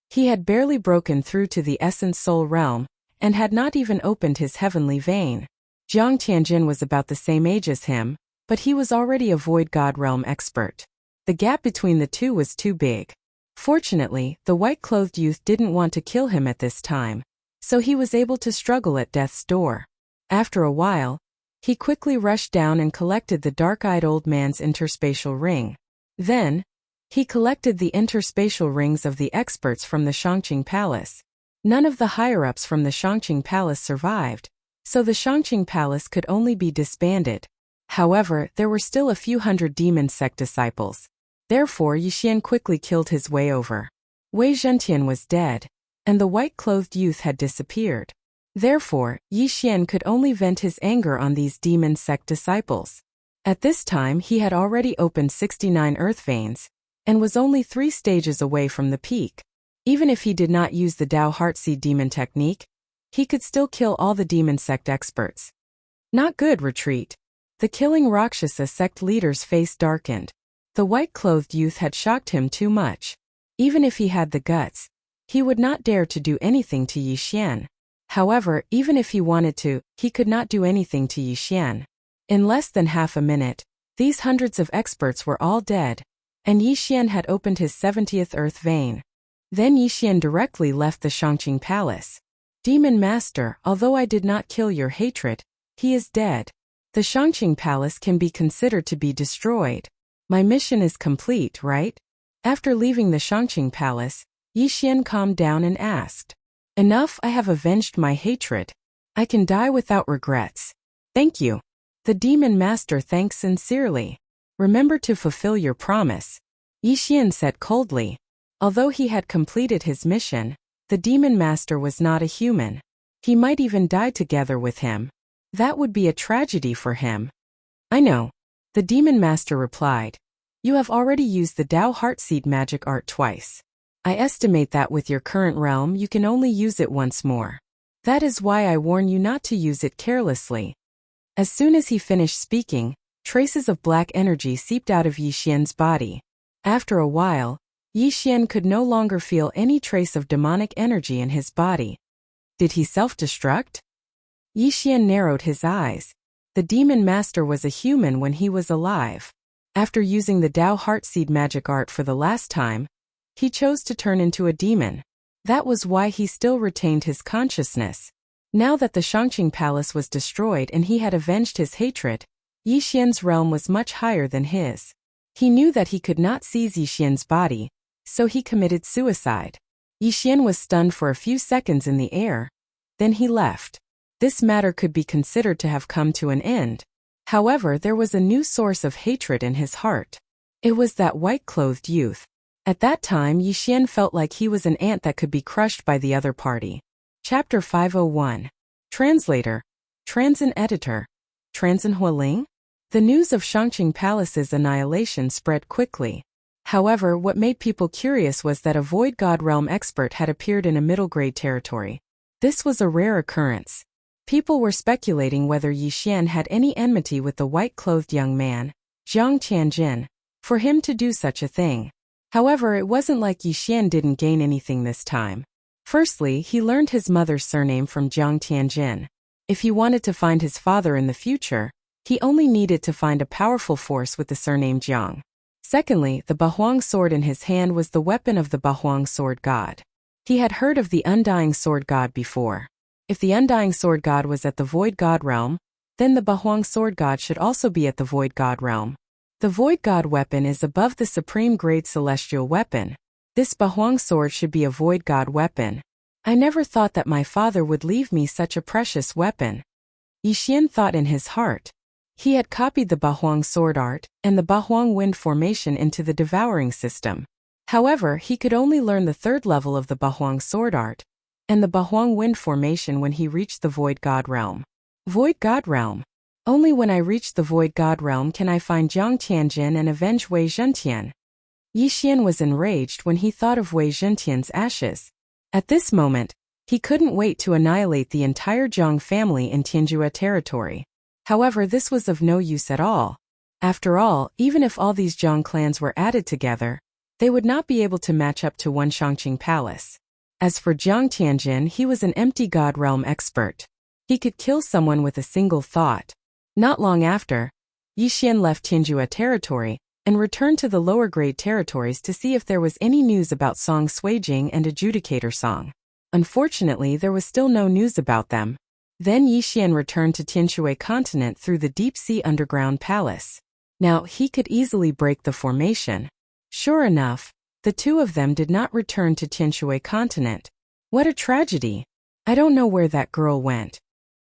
He had barely broken through to the essence soul realm, and had not even opened his heavenly vein. Jiang Tianjin was about the same age as him, but he was already a void god realm expert. The gap between the two was too big. Fortunately, the white-clothed youth didn't want to kill him at this time, so he was able to struggle at death's door. After a while, he quickly rushed down and collected the dark-eyed old man's interspatial ring. Then, he collected the interspatial rings of the experts from the Shangqing Palace. None of the higher-ups from the Shangqing Palace survived, so the Shangqing Palace could only be disbanded. However, there were still a few hundred demon sect disciples. Therefore, Yixian quickly killed his way over. Wei Zhentian was dead, and the white-clothed youth had disappeared. Therefore, Yixian could only vent his anger on these demon sect disciples. At this time he had already opened 69 earth veins, and was only 3 stages away from the peak. Even if he did not use the Dao Heartseed demon technique, he could still kill all the demon sect experts. Not good. Retreat. The killing Rakshasa sect leader's face darkened. The white-clothed youth had shocked him too much. Even if he had the guts, he would not dare to do anything to Yixian. However, even if he wanted to, he could not do anything to Yixian. In less than half a minute, these hundreds of experts were all dead, and Yixian had opened his 70th earth vein. Then Yixian directly left the Shangqing Palace. Demon Master, although I did not kill your hatred, he is dead. The Shangqing Palace can be considered to be destroyed. My mission is complete, right? After leaving the Shangqing Palace, Yixian calmed down and asked, Enough, I have avenged my hatred. I can die without regrets. Thank you. The Demon Master thanks sincerely. Remember to fulfill your promise. Yixian said coldly. Although he had completed his mission, the Demon Master was not a human. He might even die together with him. That would be a tragedy for him. I know. The Demon Master replied. You have already used the Dao Heartseed magic art twice. I estimate that with your current realm you can only use it once more. That is why I warn you not to use it carelessly. As soon as he finished speaking, traces of black energy seeped out of Yixian's body. After a while, Yixian could no longer feel any trace of demonic energy in his body. Did he self-destruct? Yixian narrowed his eyes. The Demon Master was a human when he was alive. After using the Dao Heartseed magic art for the last time, he chose to turn into a demon. That was why he still retained his consciousness. Now that the Shangqing Palace was destroyed and he had avenged his hatred, Yixian's realm was much higher than his. He knew that he could not seize Yixian's body, so he committed suicide. Yixian was stunned for a few seconds in the air. Then he left. This matter could be considered to have come to an end. However, there was a new source of hatred in his heart. It was that white-clothed youth. At that time, Yixian felt like he was an ant that could be crushed by the other party. Chapter 501. Translator. Transin Editor. Transin Hualing? The news of Shangqing Palace's annihilation spread quickly. However, what made people curious was that a Void God Realm expert had appeared in a middle-grade territory. This was a rare occurrence. People were speculating whether Yixian had any enmity with the white-clothed young man, Jiang Tianjin, for him to do such a thing. However, it wasn't like Yixian didn't gain anything this time. Firstly, he learned his mother's surname from Jiang Tianjin. If he wanted to find his father in the future, he only needed to find a powerful force with the surname Jiang. Secondly, the Bahuang sword in his hand was the weapon of the Bahuang sword god. He had heard of the Undying Sword God before. If the Undying Sword God was at the Void God Realm, then the Bahuang Sword God should also be at the Void God Realm. The Void God weapon is above the Supreme Grade Celestial weapon. This Bahuang sword should be a Void God weapon. I never thought that my father would leave me such a precious weapon. Yixian thought in his heart. He had copied the Bahuang sword art and the Bahuang wind formation into the Devouring system. However, he could only learn the third level of the Bahuang sword art and the Bahuang wind formation when he reached the Void God realm. Void God realm. Only when I reach the Void God realm can I find Jiang Tianjin and avenge Wei Zhentian. Yi Xian was enraged when he thought of Wei Zhentian's ashes. At this moment, he couldn't wait to annihilate the entire Jiang family in Tianjua territory. However, this was of no use at all. After all, even if all these Jiang clans were added together, they would not be able to match up to one Shangqing palace. As for Jiang Tianjin, he was an empty god realm expert. He could kill someone with a single thought. Not long after, Yi Xian left Tianjua territory and returned to the lower grade territories to see if there was any news about Song Suijing and Adjudicator Song. Unfortunately, there was still no news about them. Then Yi Xian returned to Tianshui continent through the deep-sea underground palace. Now, he could easily break the formation. Sure enough, the two of them did not return to Tianshui continent. What a tragedy! I don't know where that girl went.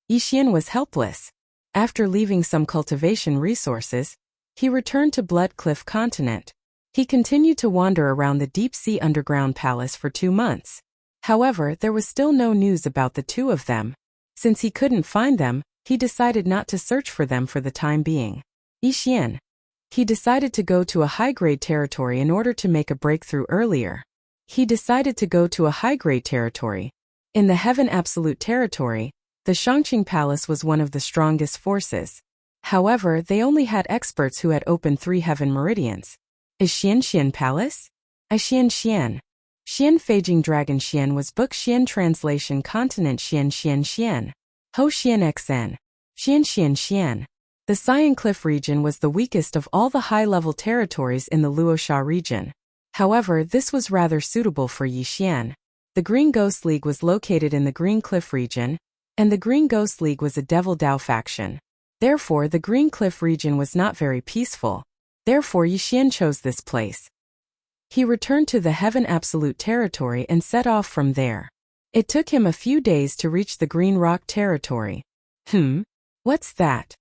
Yi Xian was helpless. After leaving some cultivation resources, he returned to Blood Cliff continent. He continued to wander around the deep-sea underground palace for 2 months. However, there was still no news about the two of them. Since he couldn't find them, he decided not to search for them for the time being. Yi Xian. He decided to go to a high-grade territory in order to make a breakthrough earlier. In the Heaven Absolute territory, the Shangqing Palace was one of the strongest forces. However, they only had experts who had opened 3 heaven meridians. Is Xian Palace? Xian. Xian Feijing Dragon Xian was Book Xian Translation Continent Xian. Ho Xian XN. Xian. The Cyan Cliff region was the weakest of all the high-level territories in the Luosha region. However, this was rather suitable for Yi Xian. The Green Ghost League was located in the Green Cliff region, and the Green Ghost League was a Devil Dao faction. Therefore, the Green Cliff region was not very peaceful. Therefore, Yi Xian chose this place. He returned to the Heaven Absolute territory and set off from there. It took him a few days to reach the Green Rock territory. What's that?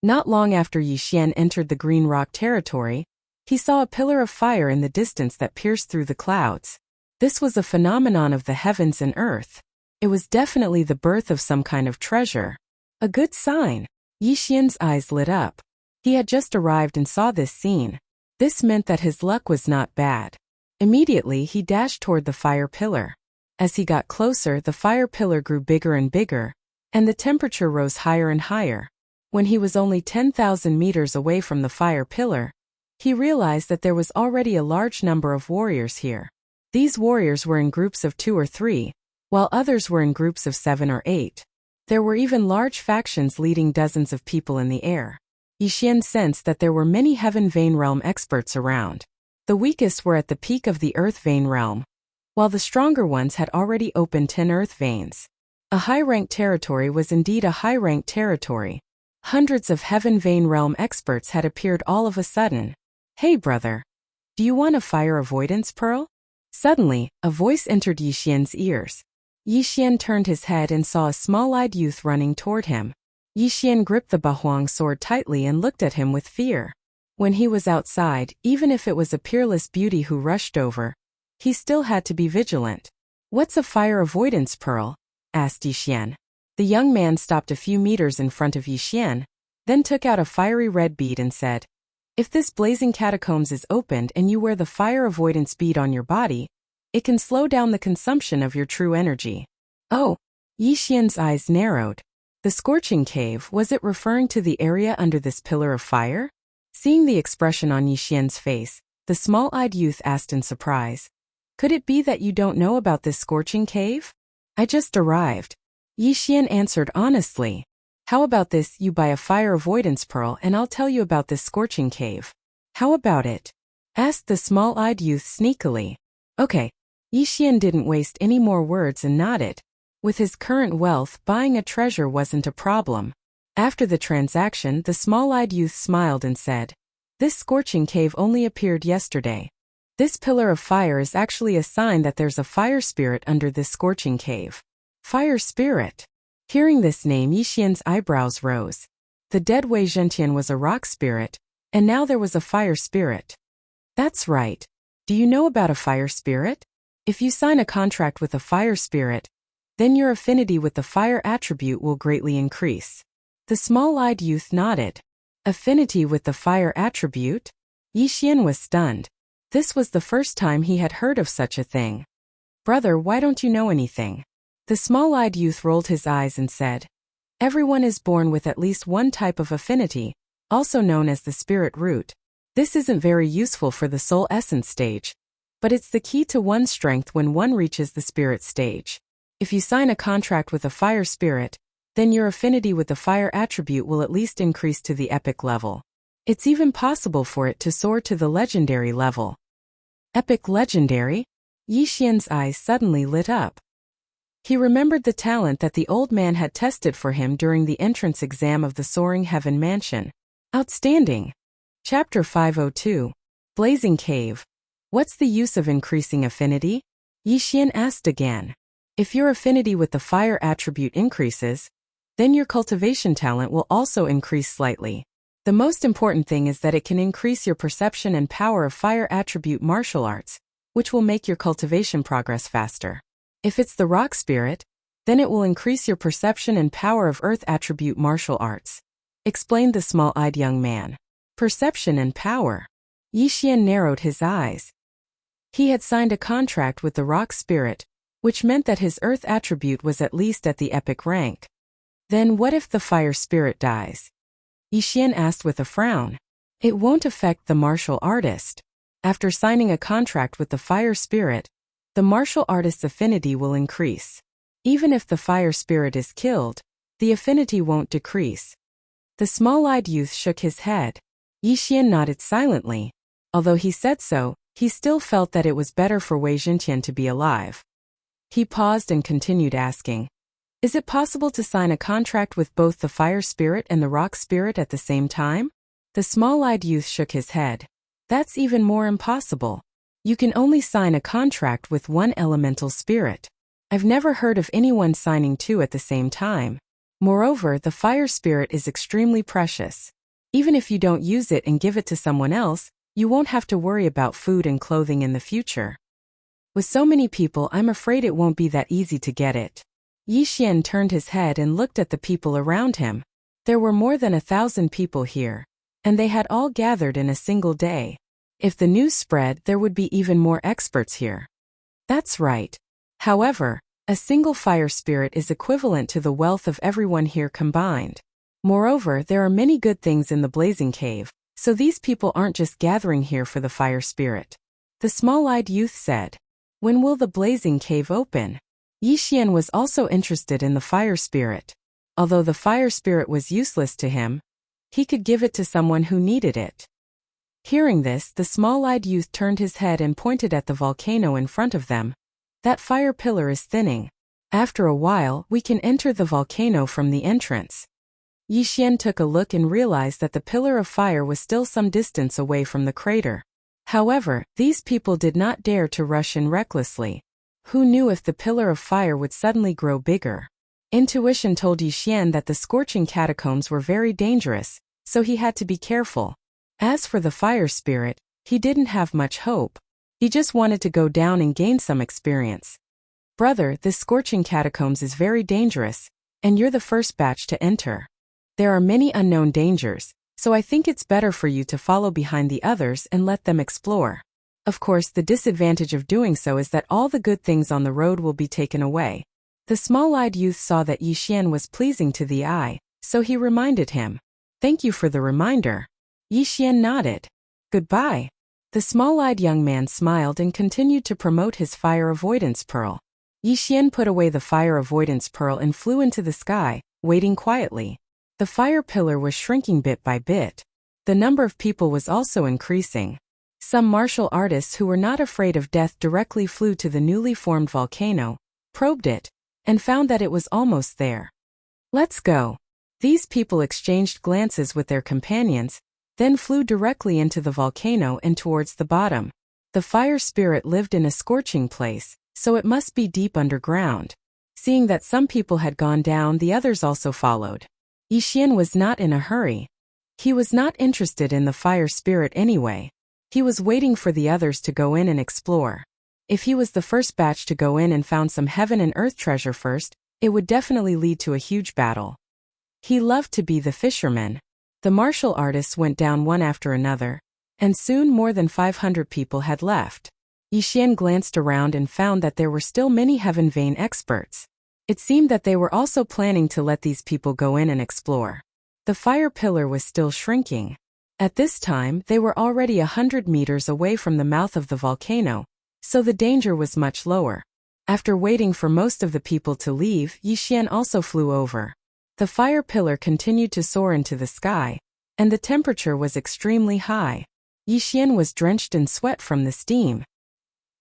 Not long after Yi Xian entered the Green Rock territory, he saw a pillar of fire in the distance that pierced through the clouds. This was a phenomenon of the heavens and earth. It was definitely the birth of some kind of treasure. A good sign. Yi Xian's eyes lit up. He had just arrived and saw this scene. This meant that his luck was not bad. Immediately, he dashed toward the fire pillar. As he got closer, the fire pillar grew bigger and bigger, and the temperature rose higher and higher. When he was only 10,000 meters away from the fire pillar, he realized that there was already a large number of warriors here. These warriors were in groups of 2 or 3, while others were in groups of 7 or 8. There were even large factions leading dozens of people in the air. Yi Xian sensed that there were many Heaven Vein Realm experts around. The weakest were at the peak of the Earth Vein Realm, while the stronger ones had already opened 10 Earth Veins. A high-ranked territory was indeed a high-ranked territory. Hundreds of Heaven Vein Realm experts had appeared all of a sudden. Hey brother. Do you want a fire avoidance pearl? Suddenly, a voice entered Yi Xian's ears. Yi Xian turned his head and saw a small-eyed youth running toward him. Yi Xian gripped the Bahuang sword tightly and looked at him with fear. When he was outside, even if it was a peerless beauty who rushed over, he still had to be vigilant. What's a fire avoidance pearl? Asked Yi Xian. The young man stopped a few meters in front of Yi Xian, then took out a fiery red bead and said, "If this blazing catacombs is opened and you wear the fire avoidance bead on your body, it can slow down the consumption of your true energy." Oh! Yi Xian's eyes narrowed. The scorching cave, was it referring to the area under this pillar of fire? Seeing the expression on Yi Xian's face, the small-eyed youth asked in surprise, "Could it be that you don't know about this scorching cave?" "I just arrived." Yi Xian answered honestly. "How about this, you buy a fire avoidance pearl and I'll tell you about this scorching cave." "How about it?" asked the small-eyed youth sneakily. Okay. Yi Xian didn't waste any more words and nodded. With his current wealth, buying a treasure wasn't a problem. After the transaction, the small-eyed youth smiled and said, "This scorching cave only appeared yesterday. This pillar of fire is actually a sign that there's a fire spirit under this scorching cave." Fire spirit. Hearing this name, Yi Xian's eyebrows rose. The dead Wei Zhentian was a rock spirit, and now there was a fire spirit. That's right. Do you know about a fire spirit? If you sign a contract with a fire spirit, then your affinity with the fire attribute will greatly increase. The small-eyed youth nodded. Affinity with the fire attribute? Yixian was stunned. This was the first time he had heard of such a thing. Brother, why don't you know anything? The small-eyed youth rolled his eyes and said, Everyone is born with at least one type of affinity, also known as the spirit root. This isn't very useful for the soul essence stage, but it's the key to one's strength when one reaches the spirit stage. If you sign a contract with a fire spirit, then your affinity with the fire attribute will at least increase to the epic level. It's even possible for it to soar to the legendary level. Epic legendary? Yixian's eyes suddenly lit up. He remembered the talent that the old man had tested for him during the entrance exam of the Soaring Heaven Mansion. Outstanding! Chapter 502. Blazing Cave. What's the use of increasing affinity? Yixian asked again. If your affinity with the fire attribute increases, then your cultivation talent will also increase slightly. The most important thing is that it can increase your perception and power of fire attribute martial arts, which will make your cultivation progress faster. If it's the rock spirit, then it will increase your perception and power of earth attribute martial arts, explained the small-eyed young man. Perception and power. Yixian narrowed his eyes. He had signed a contract with the rock spirit, which meant that his earth attribute was at least at the epic rank. Then what if the fire spirit dies? Yixian asked with a frown. It won't affect the martial artist. After signing a contract with the fire spirit, the martial artist's affinity will increase. Even if the fire spirit is killed, the affinity won't decrease. The small-eyed youth shook his head. Yixian nodded silently. Although he said so, he still felt that it was better for Wei Zhenqian to be alive. He paused and continued asking, Is it possible to sign a contract with both the fire spirit and the rock spirit at the same time? The small-eyed youth shook his head. That's even more impossible. You can only sign a contract with one elemental spirit. I've never heard of anyone signing two at the same time. Moreover, the fire spirit is extremely precious. Even if you don't use it and give it to someone else, you won't have to worry about food and clothing in the future. With so many people, I'm afraid it won't be that easy to get it. Yixian turned his head and looked at the people around him. There were more than 1,000 people here, and they had all gathered in a single day. If the news spread, there would be even more experts here. That's right. However, a single fire spirit is equivalent to the wealth of everyone here combined. Moreover, there are many good things in the Blazing Cave, so these people aren't just gathering here for the fire spirit. The small-eyed youth said, When will the Blazing Cave open? Yixian was also interested in the fire spirit. Although the fire spirit was useless to him, he could give it to someone who needed it. Hearing this, the small-eyed youth turned his head and pointed at the volcano in front of them. That fire pillar is thinning. After a while, we can enter the volcano from the entrance. Yixian took a look and realized that the pillar of fire was still some distance away from the crater. However, these people did not dare to rush in recklessly. Who knew if the pillar of fire would suddenly grow bigger? Intuition told Yixian that the scorching catacombs were very dangerous, so he had to be careful. As for the fire spirit, he didn't have much hope. He just wanted to go down and gain some experience. Brother, this scorching catacombs is very dangerous, and you're the first batch to enter. There are many unknown dangers, so I think it's better for you to follow behind the others and let them explore. Of course, the disadvantage of doing so is that all the good things on the road will be taken away. The small-eyed youth saw that Yixian was pleasing to the eye, so he reminded him. Thank you for the reminder. Yixian nodded. Goodbye. The small-eyed young man smiled and continued to promote his fire avoidance pearl. Yixian put away the fire avoidance pearl and flew into the sky, waiting quietly. The fire pillar was shrinking bit by bit. The number of people was also increasing. Some martial artists who were not afraid of death directly flew to the newly formed volcano, probed it, and found that it was almost there. Let's go. These people exchanged glances with their companions, then flew directly into the volcano and towards the bottom. The fire spirit lived in a scorching place, so it must be deep underground. Seeing that some people had gone down, the others also followed. Yixian was not in a hurry. He was not interested in the fire spirit anyway. He was waiting for the others to go in and explore. If he was the first batch to go in and found some heaven and earth treasure first, it would definitely lead to a huge battle. He loved to be the fisherman. The martial artists went down one after another, and soon more than 500 people had left. Yixian glanced around and found that there were still many heaven vein experts. It seemed that they were also planning to let these people go in and explore. The fire pillar was still shrinking. At this time, they were already 100 meters away from the mouth of the volcano, so the danger was much lower. After waiting for most of the people to leave, Yixian also flew over. The fire pillar continued to soar into the sky, and the temperature was extremely high. Yixian was drenched in sweat from the steam.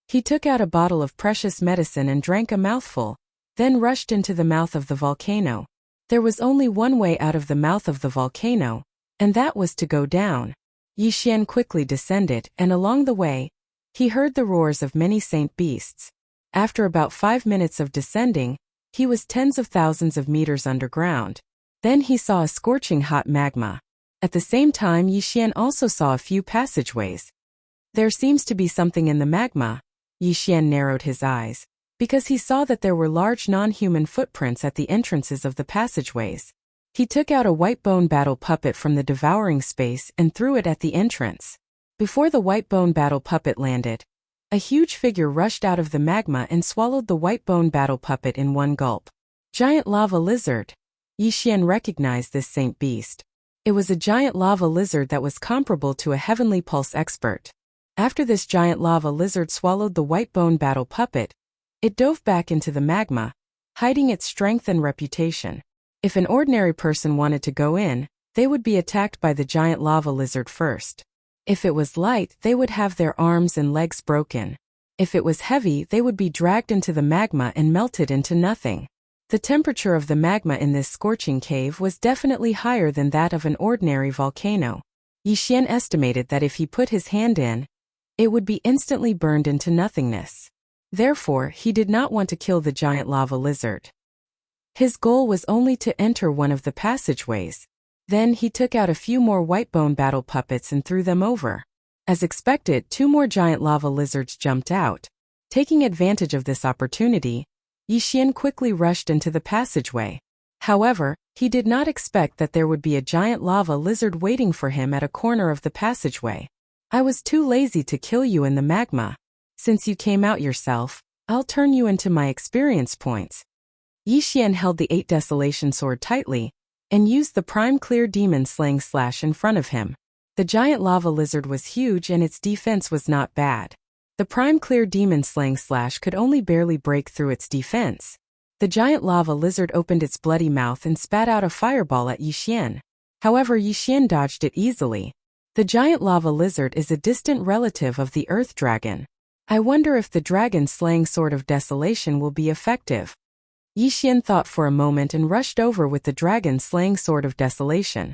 He took out a bottle of precious medicine and drank a mouthful, then rushed into the mouth of the volcano. There was only one way out of the mouth of the volcano, and that was to go down. Yixian quickly descended, and along the way, he heard the roars of many saint beasts. After about 5 minutes of descending, he was tens of thousands of meters underground. Then he saw a scorching hot magma. At the same time, Yixian also saw a few passageways. There seems to be something in the magma. Yixian narrowed his eyes, because he saw that there were large non-human footprints at the entrances of the passageways. He took out a white bone battle puppet from the devouring space and threw it at the entrance. Before the white bone battle puppet landed, a huge figure rushed out of the magma and swallowed the white bone battle puppet in one gulp. Giant lava lizard. Yixian recognized this saint beast. It was a giant lava lizard that was comparable to a heavenly pulse expert. After this giant lava lizard swallowed the white bone battle puppet, it dove back into the magma, hiding its strength and reputation. If an ordinary person wanted to go in, they would be attacked by the giant lava lizard first. If it was light, they would have their arms and legs broken. If it was heavy, they would be dragged into the magma and melted into nothing. The temperature of the magma in this scorching cave was definitely higher than that of an ordinary volcano. Yixian estimated that if he put his hand in, it would be instantly burned into nothingness. Therefore, he did not want to kill the giant lava lizard. His goal was only to enter one of the passageways. Then he took out a few more white bone battle puppets and threw them over. As expected, 2 more giant lava lizards jumped out. Taking advantage of this opportunity, Yixian quickly rushed into the passageway. However, he did not expect that there would be a giant lava lizard waiting for him at a corner of the passageway. I was too lazy to kill you in the magma. Since you came out yourself, I'll turn you into my experience points. Yixian held the 8 Desolation sword tightly, and used the prime clear demon slaying slash in front of him. The giant lava lizard was huge and its defense was not bad. The prime clear demon slaying slash could only barely break through its defense. The giant lava lizard opened its bloody mouth and spat out a fireball at Yixian. However, Yixian dodged it easily. The giant lava lizard is a distant relative of the earth dragon. I wonder if the dragon slaying sword of desolation will be effective. Yixian thought for a moment and rushed over with the dragon-slaying sword of desolation.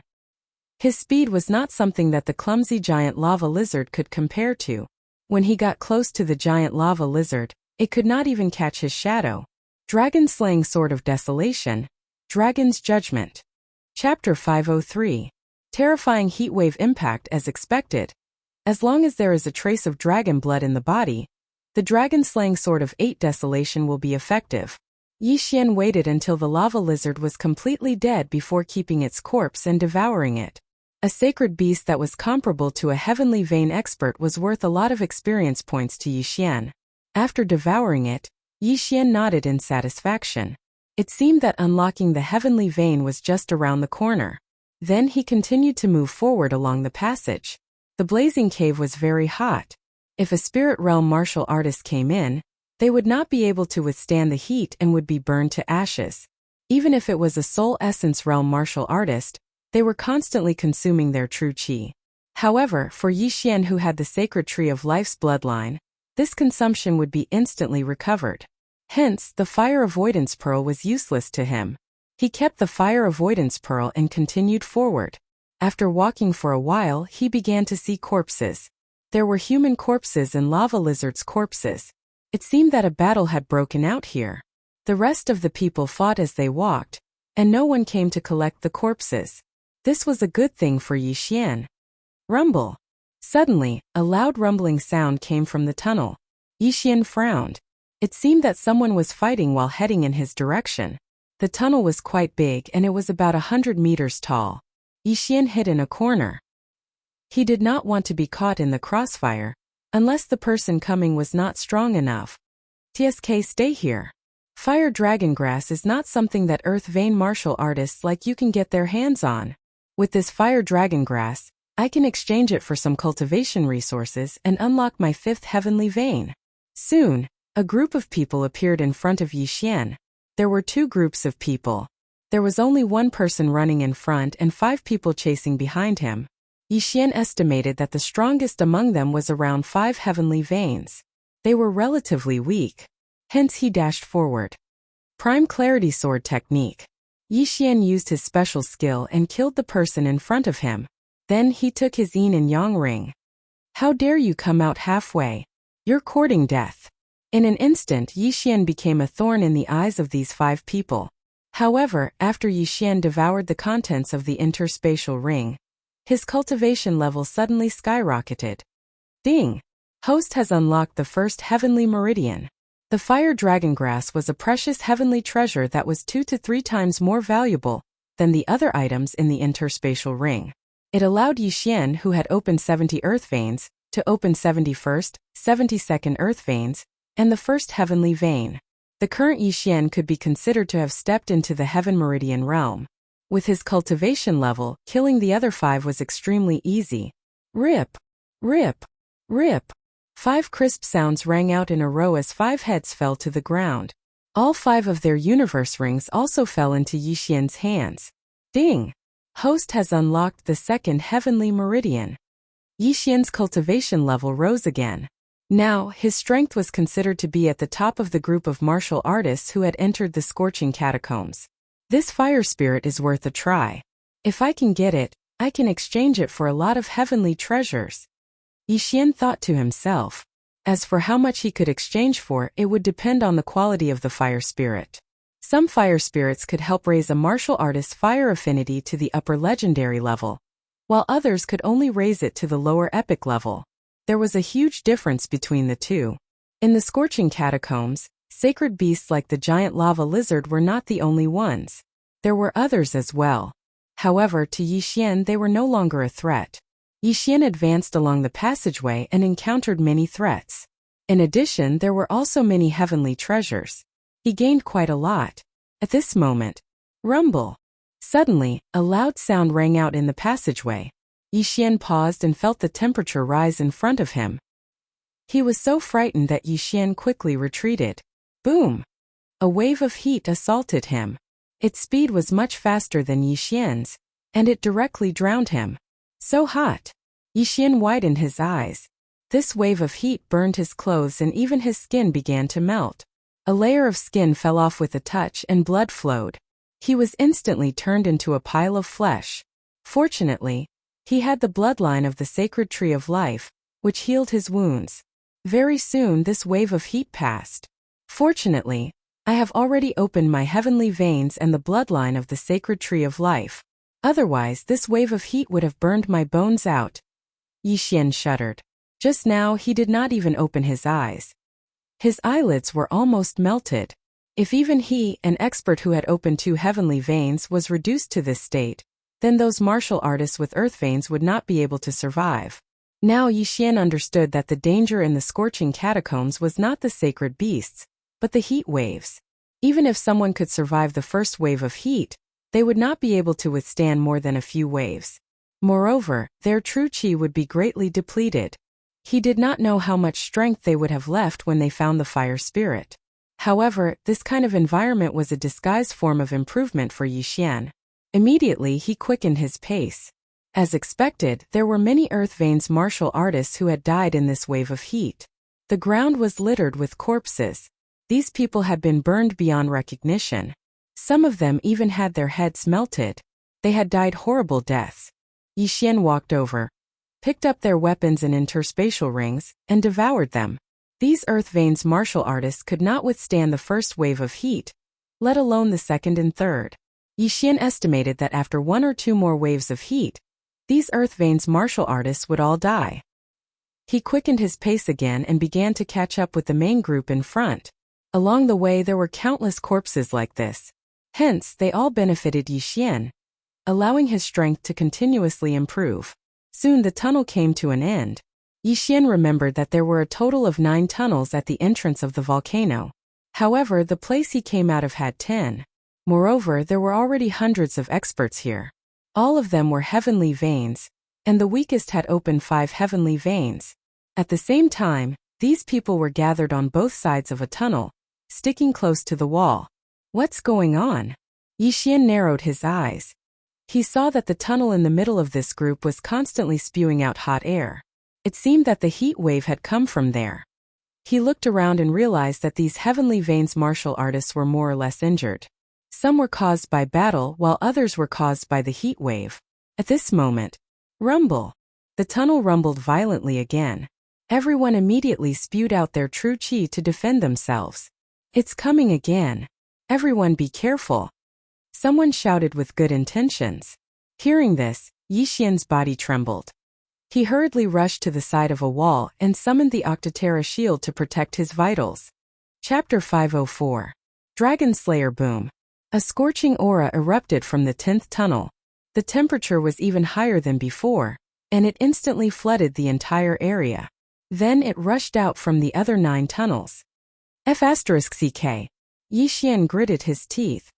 His speed was not something that the clumsy giant lava lizard could compare to. When he got close to the giant lava lizard, it could not even catch his shadow. Dragon-slaying sword of desolation. Dragon's Judgment. Chapter 503. Terrifying heatwave impact as expected. As long as there is a trace of dragon blood in the body, the dragon-slaying sword of 8 desolation will be effective. Yixian waited until the lava lizard was completely dead before keeping its corpse and devouring it. A sacred beast that was comparable to a heavenly vein expert was worth a lot of experience points to Yixian. After devouring it, Yixian nodded in satisfaction. It seemed that unlocking the heavenly vein was just around the corner. Then he continued to move forward along the passage. The blazing cave was very hot. If a spirit realm martial artist came in, they would not be able to withstand the heat and would be burned to ashes. Even if it was a soul essence realm martial artist, they were constantly consuming their true qi. However, for Yixian, who had the sacred tree of life's bloodline, this consumption would be instantly recovered. Hence, the fire avoidance pearl was useless to him. He kept the fire avoidance pearl and continued forward. After walking for a while, he began to see corpses. There were human corpses and lava lizards' corpses. It seemed that a battle had broken out here. The rest of the people fought as they walked, and no one came to collect the corpses. This was a good thing for Yixian. Rumble. Suddenly, a loud rumbling sound came from the tunnel. Yixian frowned. It seemed that someone was fighting while heading in his direction. The tunnel was quite big and it was about 100 meters tall. Yixian hid in a corner. He did not want to be caught in the crossfire, unless the person coming was not strong enough. TSK, stay here. Fire dragon grass is not something that earth vein martial artists like you can get their hands on. With this fire dragon grass, I can exchange it for some cultivation resources and unlock my 5th heavenly vein. Soon, a group of people appeared in front of Yixian. There were 2 groups of people. There was only one person running in front and 5 people chasing behind him. Yixian estimated that the strongest among them was around 5 heavenly veins. They were relatively weak. Hence he dashed forward. Prime Clarity Sword Technique. Yixian used his special skill and killed the person in front of him. Then he took his yin and yang ring. How dare you come out halfway? You're courting death. In an instant, Yixian became a thorn in the eyes of these 5 people. However, after Yixian devoured the contents of the interspatial ring, his cultivation level suddenly skyrocketed. Ding! Host has unlocked the 1st heavenly meridian. The fire dragon grass was a precious heavenly treasure that was 2 to 3 times more valuable than the other items in the interspatial ring. It allowed Yixian, who had opened 70 earth veins, to open 71st, 72nd earth veins, and the 1st heavenly vein. The current Yixian could be considered to have stepped into the heaven meridian realm. With his cultivation level, killing the other 5 was extremely easy. Rip! Rip! Rip! 5 crisp sounds rang out in a row as 5 heads fell to the ground. All 5 of their universe rings also fell into Yixian's hands. Ding! Host has unlocked the 2nd heavenly meridian. Yixian's cultivation level rose again. Now, his strength was considered to be at the top of the group of martial artists who had entered the scorching catacombs. This fire spirit is worth a try. If I can get it, I can exchange it for a lot of heavenly treasures. Yixian thought to himself. As for how much he could exchange for, it would depend on the quality of the fire spirit. Some fire spirits could help raise a martial artist's fire affinity to the upper legendary level, while others could only raise it to the lower epic level. There was a huge difference between the two. In the scorching catacombs, sacred beasts like the giant lava lizard were not the only ones. There were others as well. However, to Yixian they were no longer a threat. Yixian advanced along the passageway and encountered many threats. In addition, there were also many heavenly treasures. He gained quite a lot. At this moment, rumble! Suddenly, a loud sound rang out in the passageway. Yixian paused and felt the temperature rise in front of him. He was so frightened that Yixian quickly retreated. Boom! A wave of heat assaulted him. Its speed was much faster than Yixian's, and it directly drowned him. So hot! Yixian widened his eyes. This wave of heat burned his clothes and even his skin began to melt. A layer of skin fell off with a touch and blood flowed. He was instantly turned into a pile of flesh. Fortunately, he had the bloodline of the sacred tree of life, which healed his wounds. Very soon this wave of heat passed. Fortunately, I have already opened my heavenly veins and the bloodline of the sacred tree of life. Otherwise, this wave of heat would have burned my bones out. Yixian shuddered. Just now, he did not even open his eyes. His eyelids were almost melted. If even he, an expert who had opened 2 heavenly veins, was reduced to this state, then those martial artists with earth veins would not be able to survive. Now Yixian understood that the danger in the scorching catacombs was not the sacred beasts, but the heat waves. Even if someone could survive the first wave of heat, they would not be able to withstand more than a few waves. Moreover, their true chi would be greatly depleted. He did not know how much strength they would have left when they found the fire spirit. However, this kind of environment was a disguised form of improvement for Yixian. Immediately he quickened his pace. As expected, there were many earth veins martial artists who had died in this wave of heat. The ground was littered with corpses. These people had been burned beyond recognition. Some of them even had their heads melted. They had died horrible deaths. Yixian walked over, picked up their weapons and interspatial rings, and devoured them. These earth veins martial artists could not withstand the first wave of heat, let alone the second and third. Yixian estimated that after 1 or 2 more waves of heat, these earth veins martial artists would all die. He quickened his pace again and began to catch up with the main group in front. Along the way there were countless corpses like this. Hence, they all benefited Yixian, allowing his strength to continuously improve. Soon the tunnel came to an end. Yixian remembered that there were a total of 9 tunnels at the entrance of the volcano. However, the place he came out of had 10. Moreover, there were already hundreds of experts here. All of them were heavenly veins, and the weakest had opened 5 heavenly veins. At the same time, these people were gathered on both sides of a tunnel, sticking close to the wall. What's going on? Yixian narrowed his eyes. He saw that the tunnel in the middle of this group was constantly spewing out hot air. It seemed that the heat wave had come from there. He looked around and realized that these heavenly veins martial artists were more or less injured. Some were caused by battle while others were caused by the heat wave. At this moment, rumble! The tunnel rumbled violently again. Everyone immediately spewed out their true chi to defend themselves. It's coming again. Everyone be careful. Someone shouted with good intentions. Hearing this, Yixian's body trembled. He hurriedly rushed to the side of a wall and summoned the Octotera shield to protect his vitals. Chapter 504. Dragon Slayer Boom. A scorching aura erupted from the 10th tunnel. The temperature was even higher than before, and it instantly flooded the entire area. Then it rushed out from the other 9 tunnels. F***ck. Yixian gritted his teeth.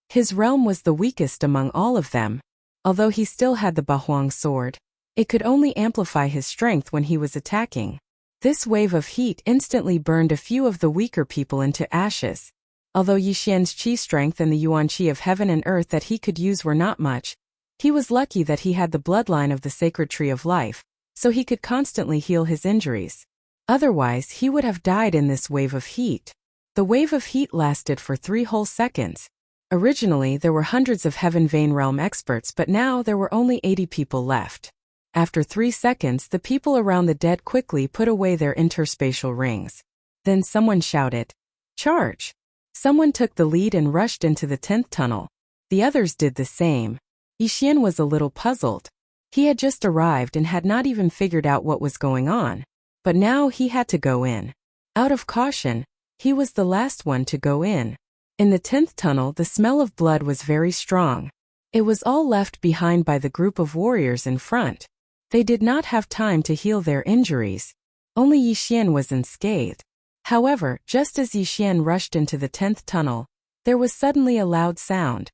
His realm was the weakest among all of them. Although he still had the Bahuang sword, it could only amplify his strength when he was attacking. This wave of heat instantly burned a few of the weaker people into ashes. Although Yixian's chi strength and the yuan chi of heaven and earth that he could use were not much, he was lucky that he had the bloodline of the sacred tree of life, so he could constantly heal his injuries. Otherwise, he would have died in this wave of heat. The wave of heat lasted for 3 whole seconds. Originally, there were hundreds of Heaven Vein Realm experts, but now there were only 80 people left. After 3 seconds, the people around the dead quickly put away their interspatial rings. Then someone shouted, "Charge!" Someone took the lead and rushed into the 10th tunnel. The others did the same. Yixian was a little puzzled. He had just arrived and had not even figured out what was going on. But now he had to go in. Out of caution, he was the last one to go in. In the 10th tunnel, the smell of blood was very strong. It was all left behind by the group of warriors in front. They did not have time to heal their injuries. Only Yixian was unscathed. However, just as Yixian rushed into the 10th tunnel, there was suddenly a loud sound.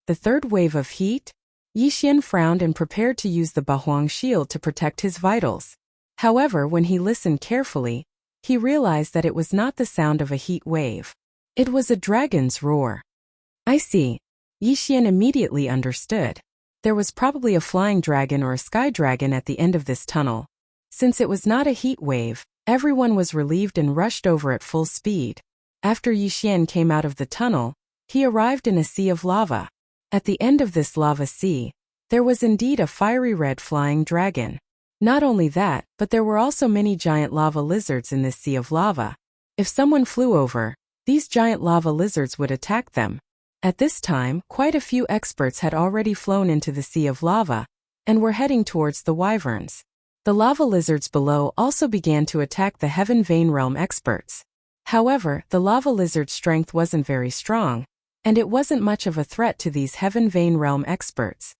The third wave of heat? Yixian frowned and prepared to use the Bahuang shield to protect his vitals. However, when he listened carefully, he realized that it was not the sound of a heat wave. It was a dragon's roar. I see. Yixian immediately understood. There was probably a flying dragon or a sky dragon at the end of this tunnel. Since it was not a heat wave, everyone was relieved and rushed over at full speed. After Yixian came out of the tunnel, he arrived in a sea of lava. At the end of this lava sea, there was indeed a fiery red flying dragon. Not only that, but there were also many giant lava lizards in this sea of lava. If someone flew over, these giant lava lizards would attack them. At this time, quite a few experts had already flown into the sea of lava and were heading towards the wyverns. The lava lizards below also began to attack the Heaven Vein Realm experts. However, the lava lizard's strength wasn't very strong, and it wasn't much of a threat to these Heaven Vein Realm experts.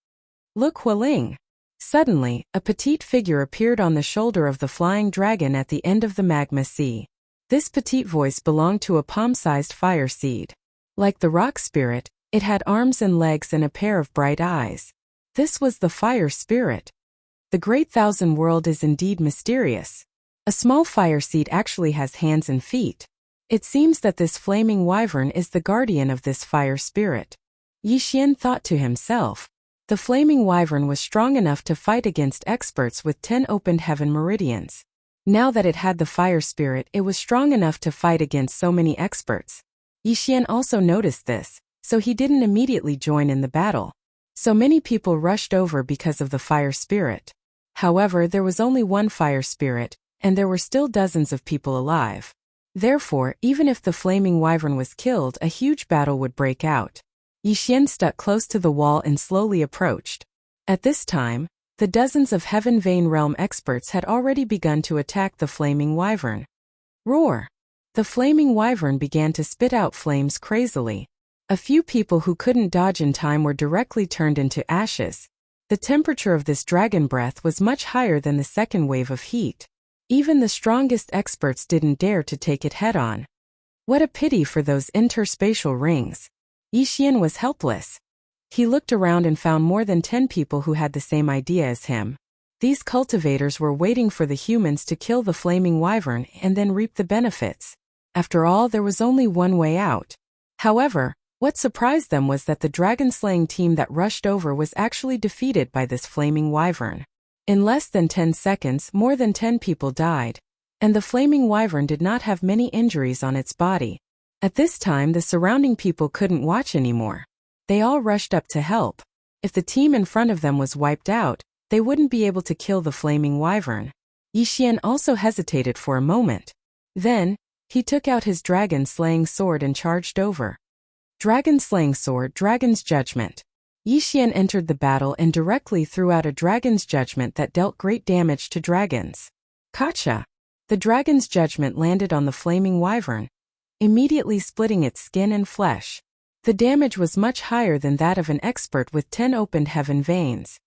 Look, Hualing! Suddenly, a petite figure appeared on the shoulder of the flying dragon at the end of the magma sea. This petite voice belonged to a palm-sized fire seed. Like the rock spirit, it had arms and legs and a pair of bright eyes. This was the fire spirit. The Great Thousand World is indeed mysterious. A small fire seed actually has hands and feet. It seems that this flaming wyvern is the guardian of this fire spirit. Yixian thought to himself. The flaming wyvern was strong enough to fight against experts with 10 opened heaven meridians. Now that it had the fire spirit, it was strong enough to fight against so many experts. Yixian also noticed this, so he didn't immediately join in the battle. So many people rushed over because of the fire spirit. However, there was only one fire spirit, and there were still dozens of people alive. Therefore, even if the flaming wyvern was killed, a huge battle would break out. Yixian stuck close to the wall and slowly approached. At this time, The dozens of Heaven Vein Realm experts had already begun to attack the flaming wyvern. Roar! The flaming wyvern began to spit out flames crazily. A few people who couldn't dodge in time were directly turned into ashes. The temperature of this dragon breath was much higher than the second wave of heat. Even the strongest experts didn't dare to take it head-on. What a pity for those interspatial rings. Yixian was helpless. He looked around and found more than 10 people who had the same idea as him. These cultivators were waiting for the humans to kill the flaming wyvern and then reap the benefits. After all, there was only one way out. However, what surprised them was that the dragon-slaying team that rushed over was actually defeated by this flaming wyvern. In less than 10 seconds, more than 10 people died. And the flaming wyvern did not have many injuries on its body. At this time, the surrounding people couldn't watch anymore. They all rushed up to help. If the team in front of them was wiped out, they wouldn't be able to kill the flaming wyvern. Yixian also hesitated for a moment. Then, he took out his dragon-slaying sword and charged over. Dragon-slaying sword, Dragon's Judgment. Yixian entered the battle and directly threw out a Dragon's Judgment that dealt great damage to dragons. Gotcha! The Dragon's Judgment landed on the flaming wyvern, immediately splitting its skin and flesh. The damage was much higher than that of an expert with 10 opened heaven veins.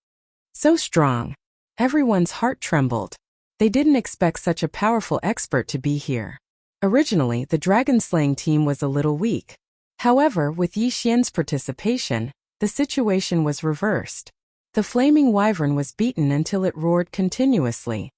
So strong. Everyone's heart trembled. They didn't expect such a powerful expert to be here. Originally, the dragon-slaying team was a little weak. However, with Yixian's participation, the situation was reversed. The flaming wyvern was beaten until it roared continuously.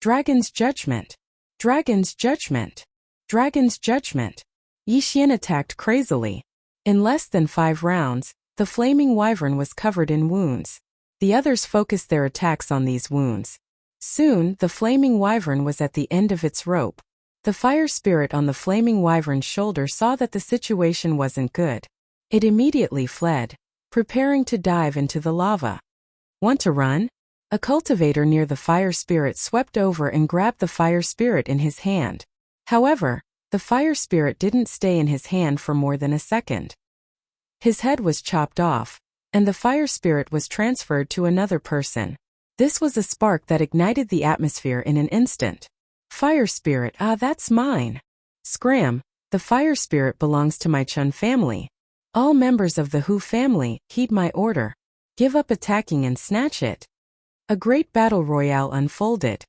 Dragon's Judgment! Dragon's Judgment! Dragon's Judgment! Yixian attacked crazily. In less than 5 rounds, the flaming wyvern was covered in wounds. The others focused their attacks on these wounds. Soon, the flaming wyvern was at the end of its rope. The fire spirit on the flaming wyvern's shoulder saw that the situation wasn't good. It immediately fled, preparing to dive into the lava. Want to run? A cultivator near the fire spirit swept over and grabbed the fire spirit in his hand. However, the fire spirit didn't stay in his hand for more than a second. His head was chopped off, and the fire spirit was transferred to another person. This was a spark that ignited the atmosphere in an instant. Fire spirit, that's mine. Scram, the fire spirit belongs to my Chun family. All members of the Hu family, heed my order. Give up attacking and snatch it. A great battle royale unfolded.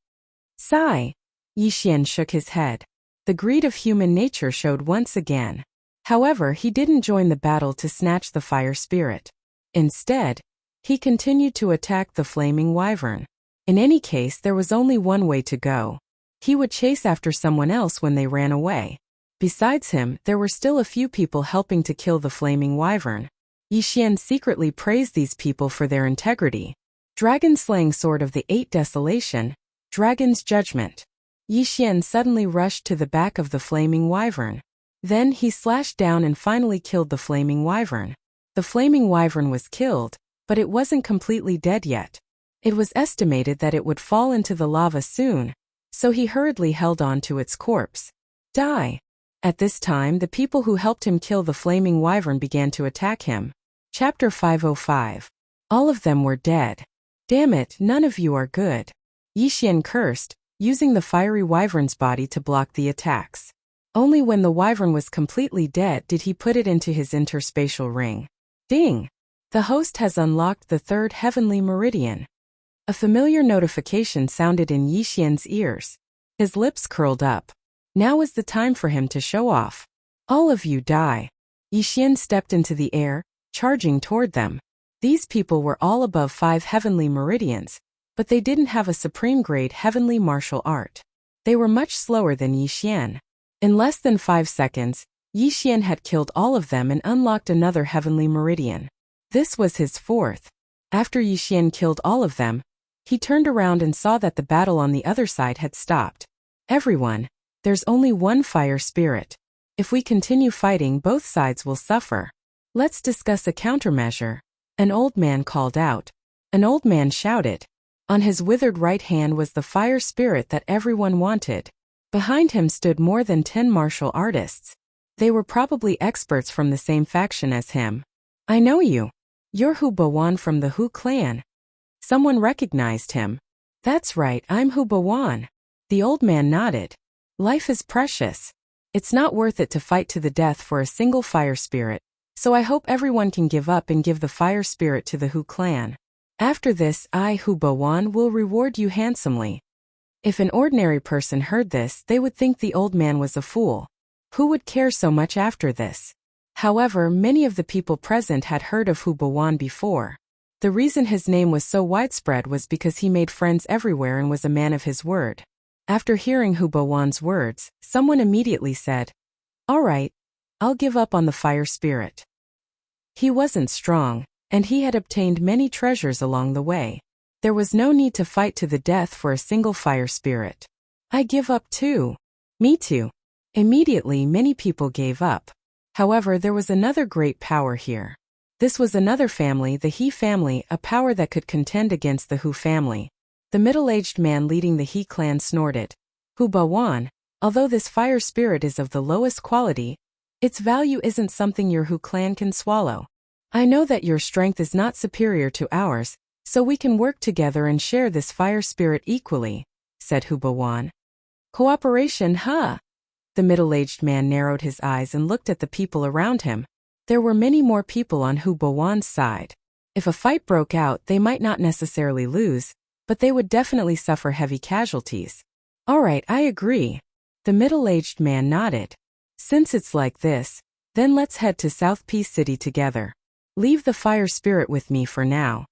Sigh. Yixian shook his head. The greed of human nature showed once again. However, he didn't join the battle to snatch the fire spirit. Instead, he continued to attack the flaming wyvern. In any case, there was only one way to go. He would chase after someone else when they ran away. Besides him, there were still a few people helping to kill the flaming wyvern. Yixian secretly praised these people for their integrity. Dragon-slaying sword of the 8 Desolation, Dragon's Judgment. Yixian suddenly rushed to the back of the flaming wyvern. Then he slashed down and finally killed the flaming wyvern. The flaming wyvern was killed, but it wasn't completely dead yet. It was estimated that it would fall into the lava soon, so he hurriedly held on to its corpse. Die! At this time, the people who helped him kill the flaming wyvern began to attack him. Chapter 505. All of them were dead. Damn it, none of you are good. Yixian cursed, using the fiery wyvern's body to block the attacks. Only when the wyvern was completely dead did he put it into his interspatial ring. Ding! The host has unlocked the 3rd heavenly meridian. A familiar notification sounded in Yixian's ears. His lips curled up. Now was the time for him to show off. All of you die. Yixian stepped into the air, charging toward them. These people were all above 5 heavenly meridians, but they didn't have a supreme grade heavenly martial art. They were much slower than Yixian. In less than 5 seconds, Yixian had killed all of them and unlocked another heavenly meridian. This was his 4th. After Yixian killed all of them, he turned around and saw that the battle on the other side had stopped. Everyone, there's only one fire spirit. If we continue fighting, both sides will suffer. Let's discuss a countermeasure. An old man called out. An old man shouted. On his withered right hand was the fire spirit that everyone wanted. Behind him stood more than 10 martial artists. They were probably experts from the same faction as him. I know you. You're Hu Bawan from the Hu clan. Someone recognized him. That's right, I'm Hu Bawan. The old man nodded. Life is precious. It's not worth it to fight to the death for a single fire spirit, so I hope everyone can give up and give the fire spirit to the Hu clan. After this, I, Hu Bawan, will reward you handsomely. If an ordinary person heard this, they would think the old man was a fool. Who would care so much after this? However, many of the people present had heard of Hu Bawan before. The reason his name was so widespread was because he made friends everywhere and was a man of his word. After hearing Hu Bawan's words, someone immediately said, "All right, I'll give up on the fire spirit." He wasn't strong, and he had obtained many treasures along the way. There was no need to fight to the death for a single fire spirit. I give up too. Me too. Immediately, many people gave up. However, there was another great power here. This was another family, the He family, a power that could contend against the Hu family. The middle-aged man leading the He clan snorted. Hu Bawan, although this fire spirit is of the lowest quality, its value isn't something your Hu clan can swallow. I know that your strength is not superior to ours, so we can work together and share this fire spirit equally, said Hu Bawan. Cooperation, huh? The middle-aged man narrowed his eyes and looked at the people around him. There were many more people on Hu Bawan's side. If a fight broke out, they might not necessarily lose, but they would definitely suffer heavy casualties. All right, I agree. The middle-aged man nodded. Since it's like this, then let's head to South Peace City together. Leave the fire spirit with me for now.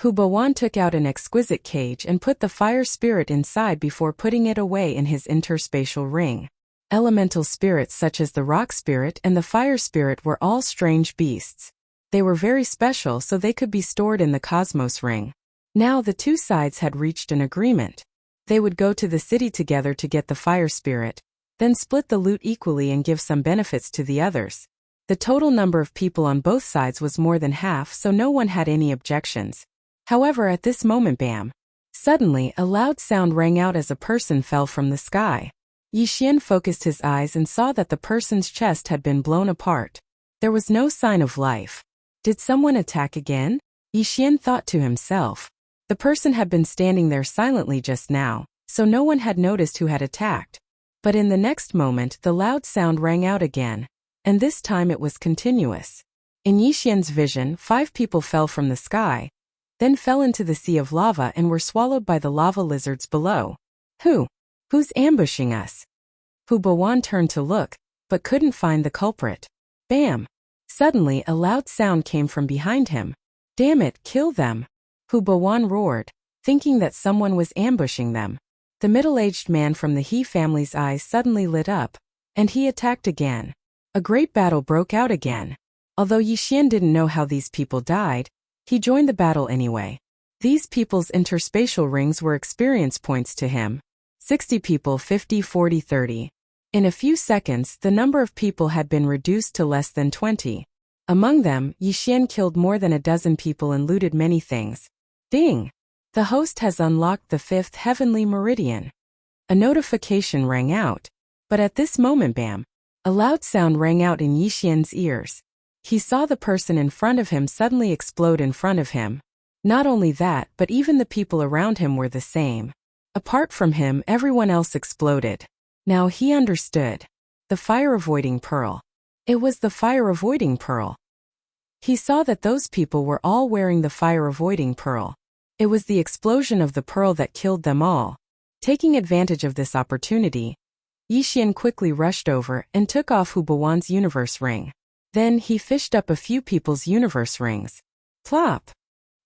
Hu Bawan took out an exquisite cage and put the fire spirit inside before putting it away in his interspatial ring. Elemental spirits such as the rock spirit and the fire spirit were all strange beasts. They were very special, so they could be stored in the cosmos ring. Now the two sides had reached an agreement. They would go to the city together to get the fire spirit, then split the loot equally and give some benefits to the others. The total number of people on both sides was more than half, so no one had any objections. However, at this moment, bam! Suddenly, a loud sound rang out as a person fell from the sky. Yi Xian focused his eyes and saw that the person's chest had been blown apart. There was no sign of life. Did someone attack again? Yi Xian thought to himself. The person had been standing there silently just now, so no one had noticed who had attacked. But in the next moment, the loud sound rang out again, and this time it was continuous. In Yi Xian's vision, 5 people fell from the sky, then fell into the sea of lava and were swallowed by the lava lizards below. Who's ambushing us? Hu Bawan turned to look, but couldn't find the culprit. Bam! Suddenly, a loud sound came from behind him. Damn it, kill them! Hu Bawan roared, thinking that someone was ambushing them. The middle-aged man from the He family's eyes suddenly lit up, and he attacked again. A great battle broke out again. Although Yi Xian didn't know how these people died, he joined the battle anyway. These people's interspatial rings were experience points to him. 60 people, 50, 40, 30. In a few seconds, the number of people had been reduced to less than 20. Among them, Yi Xian killed more than a dozen people and looted many things. Ding! The host has unlocked the 5th heavenly meridian. A notification rang out. But at this moment, bam! A loud sound rang out in Yi Xian's ears. He saw the person in front of him suddenly explode in front of him. Not only that, but even the people around him were the same. Apart from him, everyone else exploded. Now he understood. The fire-avoiding pearl. It was the fire-avoiding pearl. He saw that those people were all wearing the fire-avoiding pearl. It was the explosion of the pearl that killed them all. Taking advantage of this opportunity, Yi Xian quickly rushed over and took off Hu Bawan's universe ring. Then he fished up a few people's universe rings. Plop!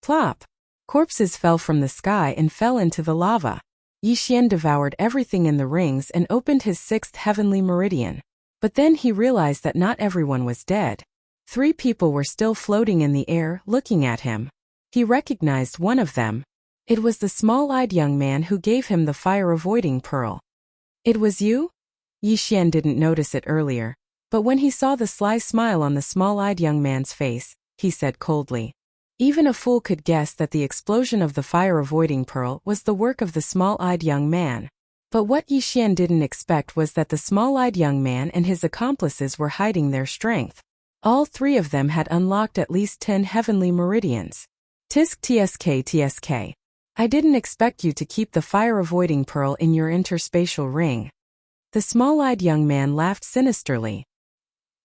Plop! Corpses fell from the sky and fell into the lava. Yi Xian devoured everything in the rings and opened his 6th heavenly meridian. But then he realized that not everyone was dead. 3 people were still floating in the air, looking at him. He recognized one of them. It was the small-eyed young man who gave him the fire-avoiding pearl. It was you? Yi Xian didn't notice it earlier, but when he saw the sly smile on the small-eyed young man's face, he said coldly. Even a fool could guess that the explosion of the fire-avoiding pearl was the work of the small-eyed young man. But what Yi Xian didn't expect was that the small-eyed young man and his accomplices were hiding their strength. All 3 of them had unlocked at least 10 heavenly meridians. Tisk tsk. I didn't expect you to keep the fire-avoiding pearl in your interspatial ring. The small-eyed young man laughed sinisterly.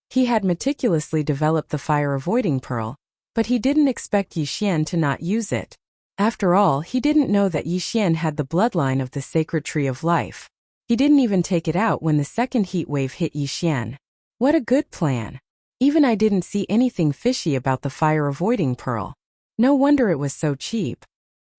He had meticulously developed the fire-avoiding pearl, but he didn't expect Yi Xian to not use it. After all, he didn't know that Yi Xian had the bloodline of the sacred tree of life. He didn't even take it out when the second heat wave hit Yi Xian. What a good plan. Even I didn't see anything fishy about the fire-avoiding pearl. No wonder it was so cheap.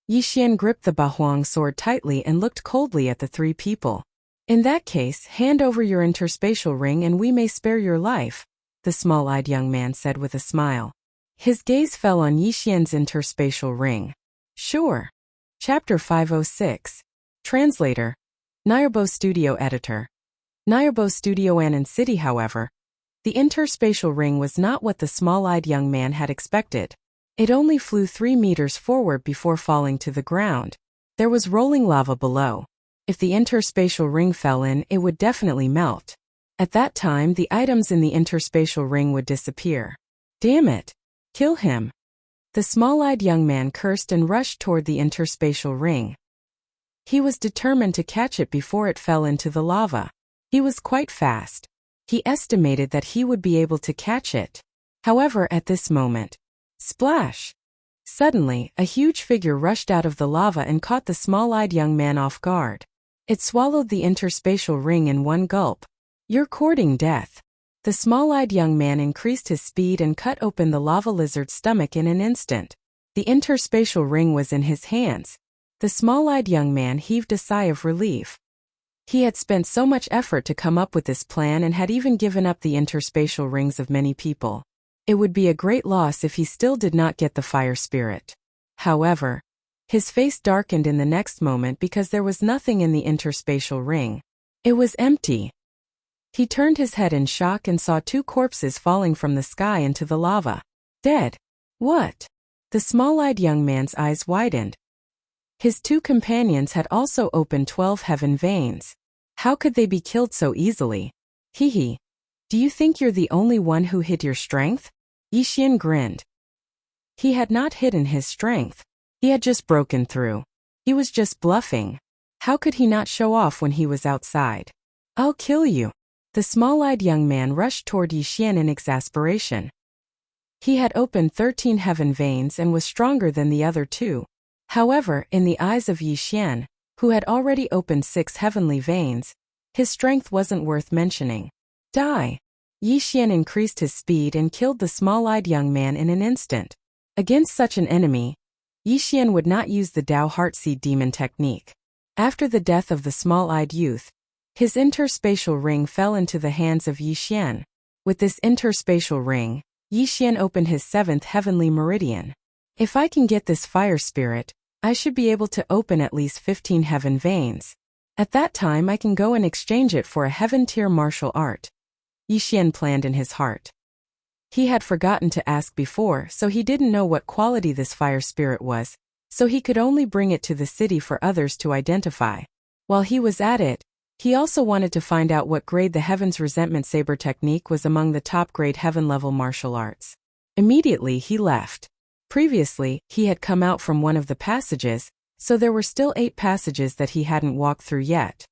Yi Xian gripped the Bahuang sword tightly and looked coldly at the three people. In that case, hand over your interspatial ring and we may spare your life, the small-eyed young man said with a smile. His gaze fell on Yi Xian's interspatial ring. Sure. Chapter 506. Translator. Narration Studio Editor. Narration Studio Annan City. However, the interspatial ring was not what the small-eyed young man had expected. It only flew 3 meters forward before falling to the ground. There was rolling lava below. If the interspatial ring fell in, it would definitely melt. At that time, the items in the interspatial ring would disappear. Damn it! Kill him! The small-eyed young man cursed and rushed toward the interspatial ring. He was determined to catch it before it fell into the lava. He was quite fast. He estimated that he would be able to catch it. However, at this moment, splash! Suddenly, a huge figure rushed out of the lava and caught the small-eyed young man off guard. It swallowed the interspatial ring in one gulp. You're courting death. The small-eyed young man increased his speed and cut open the lava lizard's stomach in an instant. The interspatial ring was in his hands. The small-eyed young man heaved a sigh of relief. He had spent so much effort to come up with this plan and had even given up the interspatial rings of many people. It would be a great loss if he still did not get the fire spirit. However, his face darkened in the next moment because there was nothing in the interspatial ring. It was empty. He turned his head in shock and saw 2 corpses falling from the sky into the lava. Dead. What? The small-eyed young man's eyes widened. His 2 companions had also opened 12 heaven veins. How could they be killed so easily? Hee. Do you think you're the only one who hid your strength? Yi Xian grinned. He had not hidden his strength. He had just broken through. He was just bluffing. How could he not show off when he was outside? I'll kill you. The small-eyed young man rushed toward Yi Xian in exasperation. He had opened 13 heaven veins and was stronger than the other 2. However, in the eyes of Yi Xian, who had already opened 6 heavenly veins, his strength wasn't worth mentioning. Die! Yi Xian increased his speed and killed the small-eyed young man in an instant. Against such an enemy, Yi Xian would not use the Dao Heartseed Demon technique. After the death of the small-eyed youth, his interspatial ring fell into the hands of Yi Xian. With this interspatial ring, Yi Xian opened his 7th heavenly meridian. If I can get this fire spirit, I should be able to open at least 15 heaven veins. At that time I can go and exchange it for a heaven-tier martial art. Yi Xian planned in his heart. He had forgotten to ask before, so he didn't know what quality this fire spirit was, so he could only bring it to the city for others to identify. While he was at it, he also wanted to find out what grade the Heaven's Resentment Saber technique was among the top-grade heaven-level martial arts. Immediately he left. Previously, he had come out from one of the passages, so there were still 8 passages that he hadn't walked through yet.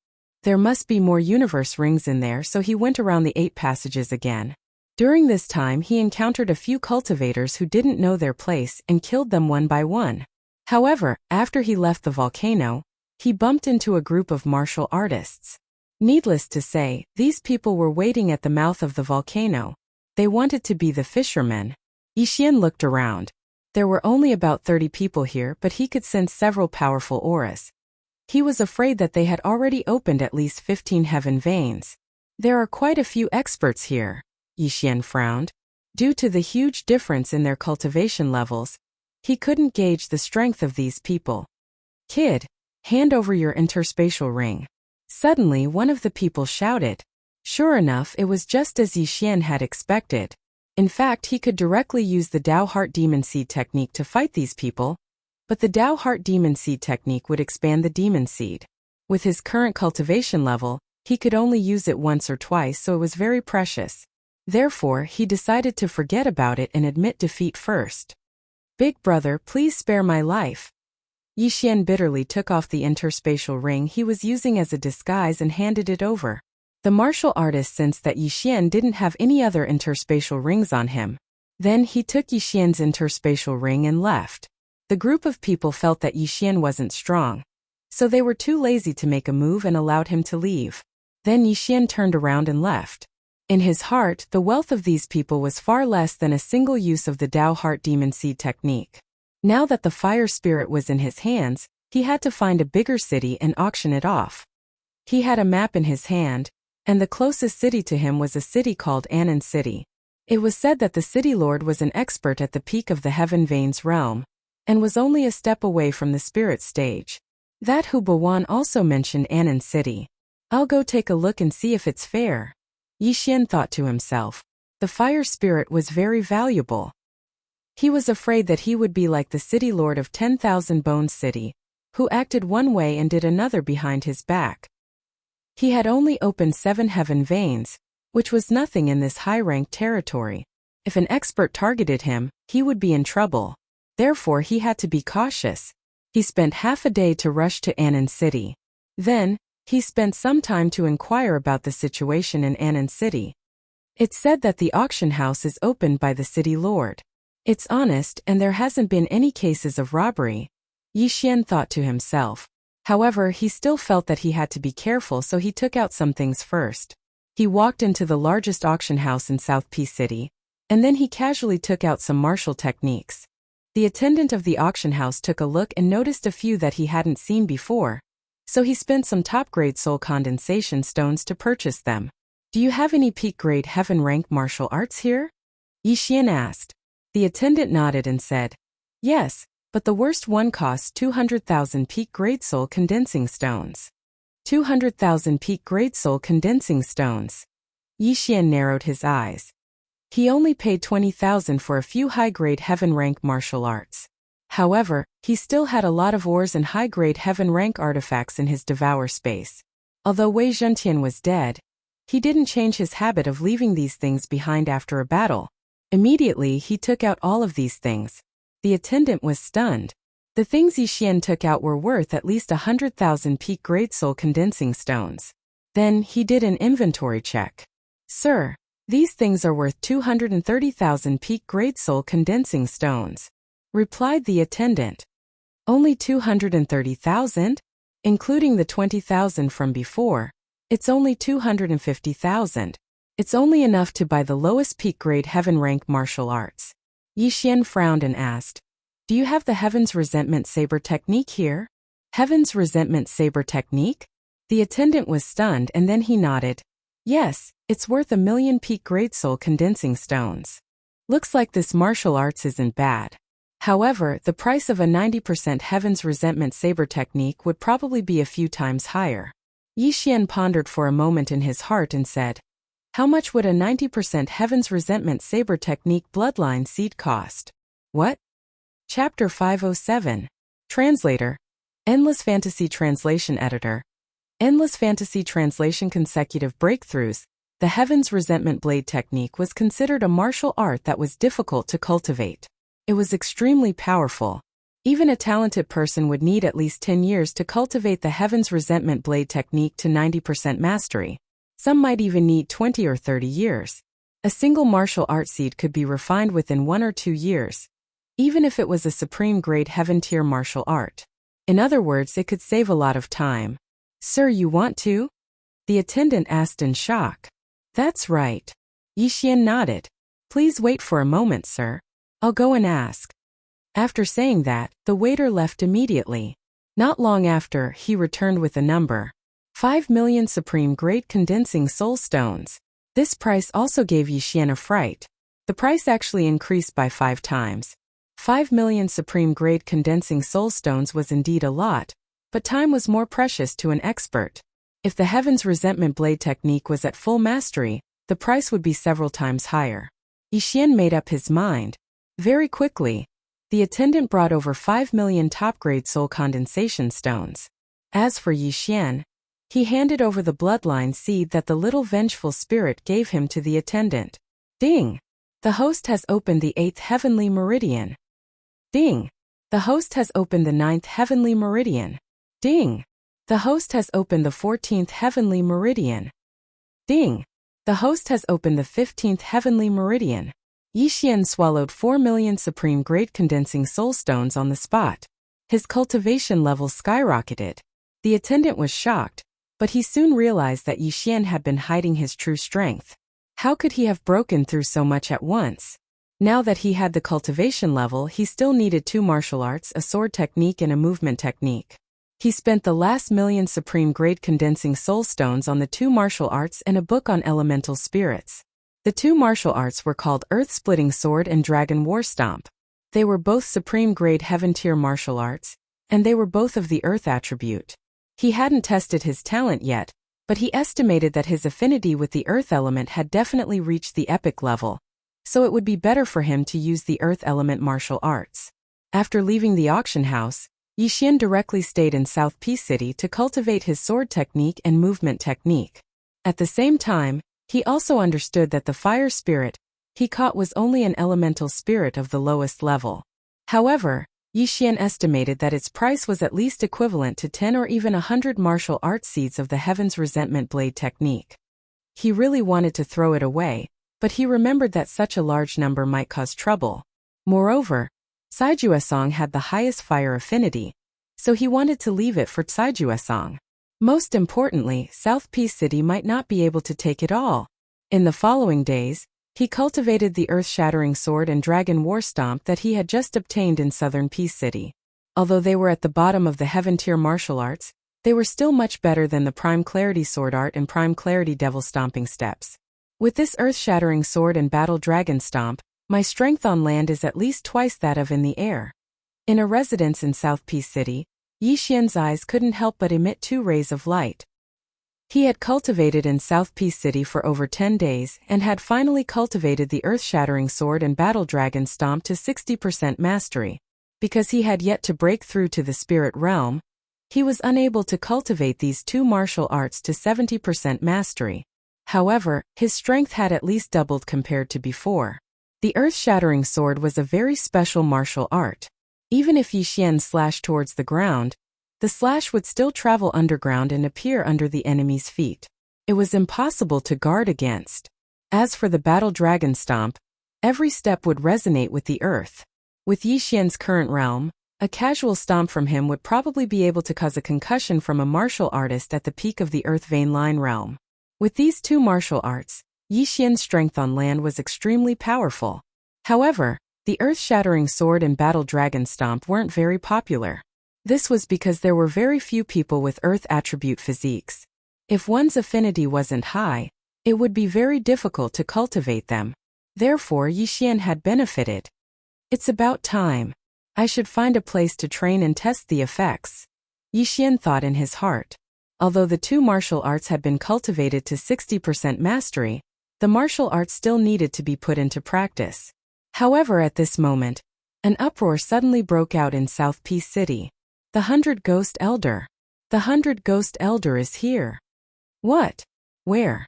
There must be more universe rings in there, so he went around the 8 passages again. During this time he encountered a few cultivators who didn't know their place and killed them one by one. However, after he left the volcano, he bumped into a group of martial artists. Needless to say, these people were waiting at the mouth of the volcano. They wanted to be the fishermen. Yi Xian looked around. There were only about 30 people here, but he could sense several powerful auras. He was afraid that they had already opened at least 15 heaven veins. There are quite a few experts here. Yi Xian frowned. Due to the huge difference in their cultivation levels, he couldn't gauge the strength of these people. Kid, hand over your interspatial ring. Suddenly one of the people shouted. Sure enough, it was just as Yi Xian had expected. In fact, he could directly use the Dao Heart Demon Seed technique to fight these people, but the Dao Heart Demon Seed technique would expand the demon seed. With his current cultivation level, he could only use it once or twice, so it was very precious. Therefore, he decided to forget about it and admit defeat first. Big brother, please spare my life. Yixian bitterly took off the interspatial ring he was using as a disguise and handed it over. The martial artist sensed that Yixian didn't have any other interspatial rings on him. Then he took Yixian's interspatial ring and left. The group of people felt that Yixian wasn't strong, so they were too lazy to make a move and allowed him to leave. Then Yixian turned around and left. In his heart, the wealth of these people was far less than a single use of the Tao Heart Demon Seed technique. Now that the fire spirit was in his hands, he had to find a bigger city and auction it off. He had a map in his hand, and the closest city to him was a city called Anan City. It was said that the city lord was an expert at the peak of the Heaven Veins realm, and was only a step away from the spirit stage. That Hu Bawan also mentioned Anan City. I'll go take a look and see if it's fair. Yixian thought to himself. The fire spirit was very valuable. He was afraid that he would be like the city lord of 10,000 Bones City, who acted one way and did another behind his back. He had only opened 7 heaven veins, which was nothing in this high-ranked territory. If an expert targeted him, he would be in trouble. Therefore he had to be cautious. He spent half a day to rush to Anan City. Then, he spent some time to inquire about the situation in Anan City. It's said that the auction house is opened by the city lord. It's honest and there hasn't been any cases of robbery. Yixian thought to himself. However, he still felt that he had to be careful, so he took out some things first. He walked into the largest auction house in South P City, and then he casually took out some martial techniques. The attendant of the auction house took a look and noticed a few that he hadn't seen before, so he spent some top-grade soul condensation stones to purchase them. Do you have any peak-grade heaven-rank martial arts here? Yixian asked. The attendant nodded and said, yes, but the worst one costs 200,000 peak-grade soul condensing stones. 200,000 peak-grade soul condensing stones. Yixian narrowed his eyes. He only paid 20,000 for a few high-grade heaven-rank martial arts. However, he still had a lot of ores and high-grade heaven-rank artifacts in his devour space. Although Wei Zhentian was dead, he didn't change his habit of leaving these things behind after a battle. Immediately, he took out all of these things. The attendant was stunned. The things Yixian took out were worth at least 100,000 peak-grade soul condensing stones. Then, he did an inventory check. Sir, these things are worth 230,000 peak-grade soul condensing stones, replied the attendant. Only 230,000? Including the 20,000 from before, it's only 250,000. It's only enough to buy the lowest peak-grade heaven-rank martial arts. Yixian frowned and asked, do you have the Heaven's Resentment Saber technique here? Heaven's Resentment Saber technique? The attendant was stunned and then he nodded. Yes, it's worth 1 million peak-grade soul condensing stones. Looks like this martial arts isn't bad. However, the price of a 90% Heaven's Resentment Saber technique would probably be a few times higher. Yixian pondered for a moment in his heart and said, how much would a 90% Heaven's Resentment Saber technique bloodline seed cost? What? Chapter 507. Translator. Endless Fantasy Translation Editor. Endless Fantasy Translation Consecutive Breakthroughs. The Heaven's Resentment Blade technique was considered a martial art that was difficult to cultivate. It was extremely powerful. Even a talented person would need at least 10 years to cultivate the Heaven's Resentment Blade technique to 90% mastery. Some might even need 20 or 30 years. A single martial art seed could be refined within 1 or 2 years, even if it was a supreme-grade heaven-tier martial art. In other words, it could save a lot of time. Sir, you want to? The attendant asked in shock. That's right. Yixian nodded. Please wait for a moment, sir. I'll go and ask. After saying that, the waiter left immediately. Not long after, he returned with a number. 5 million supreme-grade condensing soul stones. This price also gave Yixian a fright. The price actually increased by 5 times. 5 million supreme-grade condensing soul stones was indeed a lot, but time was more precious to an expert. If the Heaven's Resentment Blade technique was at full mastery, the price would be several times higher. Yixian made up his mind. Very quickly, the attendant brought over 5 million top-grade soul condensation stones. As for Yixian, he handed over the bloodline seed that the little vengeful spirit gave him to the attendant. Ding! The host has opened the 8th heavenly meridian. Ding! The host has opened the 9th heavenly meridian. Ding! The host has opened the 14th heavenly meridian. Ding! The host has opened the 15th heavenly meridian. Yixian swallowed 4 million supreme grade condensing soul stones on the spot. His cultivation level skyrocketed. The attendant was shocked, but he soon realized that Yixian had been hiding his true strength. How could he have broken through so much at once? Now that he had the cultivation level, he still needed 2 martial arts, a sword technique and a movement technique. He spent the last million supreme grade condensing soul stones on the 2 martial arts and a book on elemental spirits. The 2 martial arts were called Earth-Splitting Sword and Dragon War Stomp. They were both supreme grade heaven tier martial arts, and they were both of the earth attribute. He hadn't tested his talent yet, but he estimated that his affinity with the earth element had definitely reached the epic level, so it would be better for him to use the earth element martial arts. After leaving the auction house, Yixian directly stayed in South Peace City to cultivate his sword technique and movement technique. At the same time, he also understood that the fire spirit he caught was only an elemental spirit of the lowest level. However, Yixian estimated that its price was at least equivalent to 10 or even 100 martial arts seeds of the Heaven's Resentment Blade technique. He really wanted to throw it away, but he remembered that such a large number might cause trouble. Moreover, Saijuesong had the highest fire affinity, so he wanted to leave it for Saijuesong. Most importantly, South Peace City might not be able to take it all. In the following days, he cultivated the earth-shattering sword and dragon war stomp that he had just obtained in Southern Peace City. Although they were at the bottom of the heaven-tier martial arts, they were still much better than the Prime Clarity Sword Art and Prime Clarity Devil Stomping steps. With this earth-shattering sword and battle dragon stomp, my strength on land is at least twice that of in the air. In a residence in South Peace City, Yixian's eyes couldn't help but emit 2 rays of light. He had cultivated in South Peace City for over 10 days and had finally cultivated the earth-shattering sword and battle dragon stomp to 60% mastery. Because he had yet to break through to the spirit realm, he was unable to cultivate these 2 martial arts to 70% mastery. However, his strength had at least doubled compared to before. The earth-shattering sword was a very special martial art. Even if Yixian slashed towards the ground, the slash would still travel underground and appear under the enemy's feet. It was impossible to guard against. As for the battle dragon stomp, every step would resonate with the earth. With Yixian's current realm, a casual stomp from him would probably be able to cause a concussion from a martial artist at the peak of the earth vein line realm. With these 2 martial arts, Yixian's strength on land was extremely powerful. However, the earth-shattering sword and battle dragon stomp weren't very popular. This was because there were very few people with earth attribute physiques. If one's affinity wasn't high, it would be very difficult to cultivate them. Therefore, Yixian had benefited. It's about time. I should find a place to train and test the effects, Yixian thought in his heart. Although the 2 martial arts had been cultivated to 60% mastery, the martial arts still needed to be put into practice. However, at this moment, an uproar suddenly broke out in South Peace City. The 100 Ghost Elder. The 100 Ghost Elder is here. What? Where?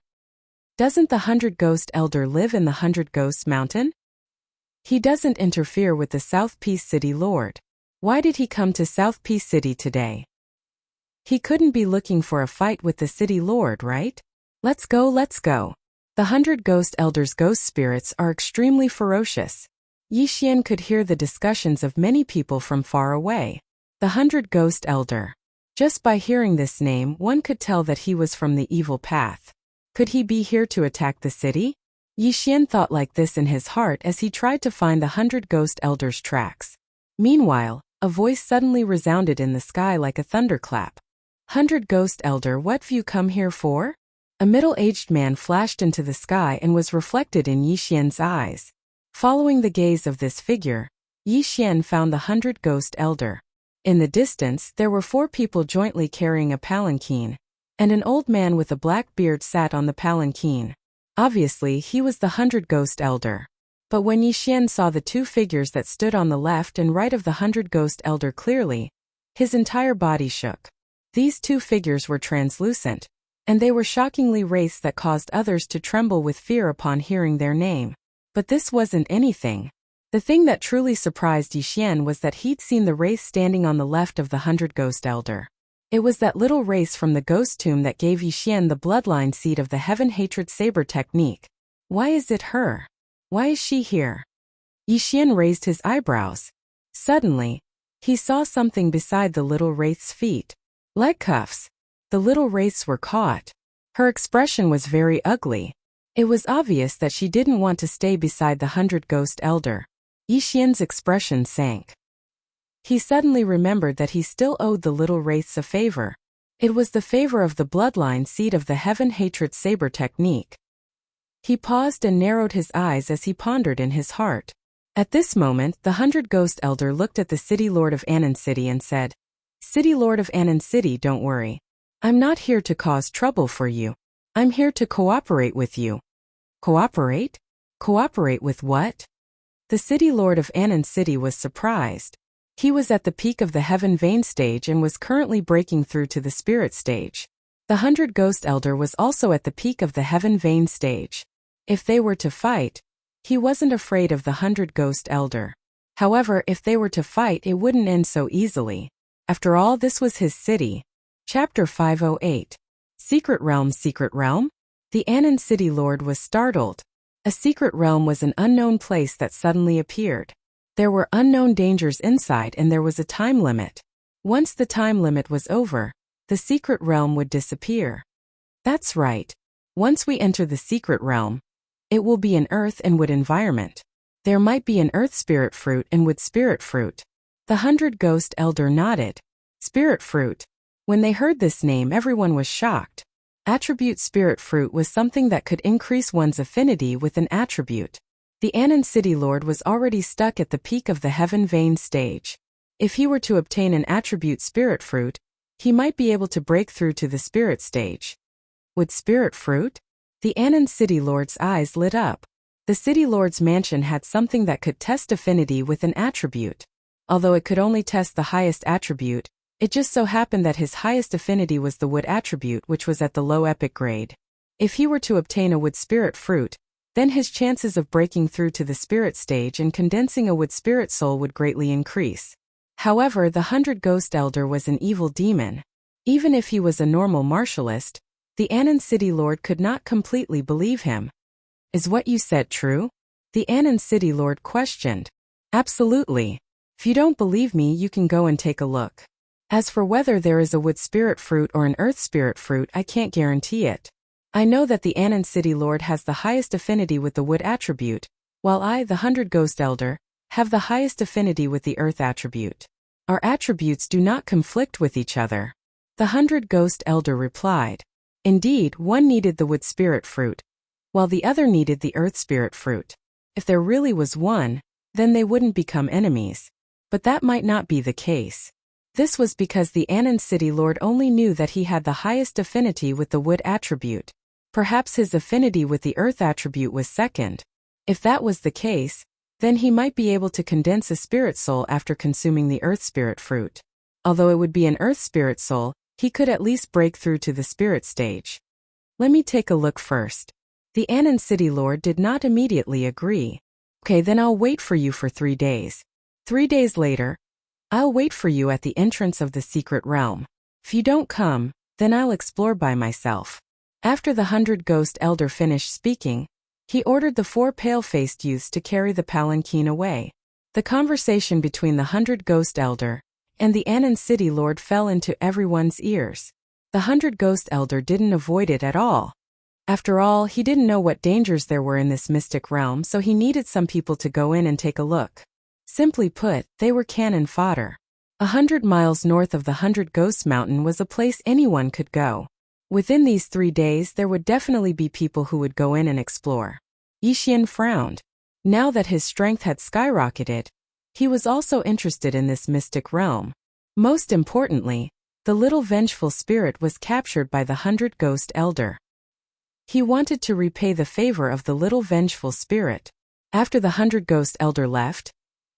Doesn't the 100 Ghost Elder live in the 100 Ghosts Mountain? He doesn't interfere with the South Peace City Lord. Why did he come to South Peace City today? He couldn't be looking for a fight with the City Lord, right? Let's go, let's go. The 100 Ghost Elders' ghost spirits are extremely ferocious. Yixian could hear the discussions of many people from far away. The 100 Ghost Elder. Just by hearing this name, one could tell that he was from the evil path. Could he be here to attack the city? Yixian thought like this in his heart as he tried to find the 100 Ghost Elders' tracks. Meanwhile, a voice suddenly resounded in the sky like a thunderclap. 100 Ghost Elder, what have you come here for? A middle-aged man flashed into the sky and was reflected in Yixian's eyes. Following the gaze of this figure, Yixian found the 100 Ghost Elder. In the distance, there were 4 people jointly carrying a palanquin, and an old man with a black beard sat on the palanquin. Obviously, he was the 100 Ghost Elder. But when Yixian saw the 2 figures that stood on the left and right of the 100 Ghost Elder clearly, his entire body shook. These 2 figures were translucent, and they were shockingly race that caused others to tremble with fear upon hearing their name. But this wasn't anything. The thing that truly surprised Yixian was that he'd seen the wraith standing on the left of the 100 Ghost Elder. It was that little wraith from the ghost tomb that gave Yixian the bloodline seed of the Heaven Hatred Saber technique. Why is it her? Why is she here? Yixian raised his eyebrows. Suddenly, he saw something beside the little wraith's feet. Leg cuffs. The little wraiths were caught. Her expression was very ugly. It was obvious that she didn't want to stay beside the 100 Ghost Elder. Yixian's expression sank. He suddenly remembered that he still owed the little wraiths a favor. It was the favor of the bloodline seed of the Heaven Hatred Saber technique. He paused and narrowed his eyes as he pondered in his heart. At this moment, the 100 Ghost Elder looked at the City Lord of Anon City and said, "City Lord of Anon City, don't worry. I'm not here to cause trouble for you. I'm here to cooperate with you." Cooperate? Cooperate with what? The City Lord of Anon City was surprised. He was at the peak of the Heaven Vein stage and was currently breaking through to the Spirit stage. The 100 Ghost Elder was also at the peak of the Heaven Vein stage. If they were to fight, he wasn't afraid of the 100 Ghost Elder. However, if they were to fight, it wouldn't end so easily. After all, this was his city. Chapter 508. Secret Realm. Secret Realm? The Anon City Lord was startled. A secret realm was an unknown place that suddenly appeared. There were unknown dangers inside and there was a time limit. Once the time limit was over, the secret realm would disappear. That's right. Once we enter the secret realm, it will be an earth and wood environment. There might be an earth spirit fruit and wood spirit fruit. The 100 Ghost Elder nodded. Spirit fruit. When they heard this name, everyone was shocked. Attribute spirit fruit was something that could increase one's affinity with an attribute. The Anon City Lord was already stuck at the peak of the Heaven Vein stage. If he were to obtain an attribute spirit fruit, he might be able to break through to the spirit stage. Would spirit fruit? The Anon City Lord's eyes lit up. The City Lord's mansion had something that could test affinity with an attribute. Although it could only test the highest attribute, it just so happened that his highest affinity was the wood attribute, which was at the low epic grade. If he were to obtain a wood spirit fruit, then his chances of breaking through to the spirit stage and condensing a wood spirit soul would greatly increase. However, the 100 Ghost Elder was an evil demon. Even if he was a normal martialist, the Anon City Lord could not completely believe him. Is what you said true? The Anon City Lord questioned. Absolutely. If you don't believe me, you can go and take a look. As for whether there is a wood spirit fruit or an earth spirit fruit, I can't guarantee it. I know that the Anon City Lord has the highest affinity with the wood attribute, while I, the 100 Ghost Elder, have the highest affinity with the earth attribute. Our attributes do not conflict with each other. The 100 Ghost Elder replied. Indeed, one needed the wood spirit fruit, while the other needed the earth spirit fruit. If there really was one, then they wouldn't become enemies. But that might not be the case. This was because the Anon City Lord only knew that he had the highest affinity with the wood attribute. Perhaps his affinity with the earth attribute was second. If that was the case, then he might be able to condense a spirit soul after consuming the earth spirit fruit. Although it would be an earth spirit soul, he could at least break through to the spirit stage. Let me take a look first. The Anon City Lord did not immediately agree. Okay, then I'll wait for you for 3 days. 3 days later, I'll wait for you at the entrance of the secret realm. If you don't come, then I'll explore by myself. After the 100 Ghost Elder finished speaking, he ordered the 4 pale-faced youths to carry the palanquin away. The conversation between the 100 Ghost Elder and the Anon City Lord fell into everyone's ears. The 100 Ghost Elder didn't avoid it at all. After all, he didn't know what dangers there were in this mystic realm, so he needed some people to go in and take a look. Simply put, they were cannon fodder. 100 miles north of the 100 Ghost Mountain was a place anyone could go. Within these 3 days, there would definitely be people who would go in and explore. Yixian frowned. Now that his strength had skyrocketed, he was also interested in this mystic realm. Most importantly, the little vengeful spirit was captured by the 100 Ghost Elder. He wanted to repay the favor of the little vengeful spirit. After the 100 Ghost Elder left,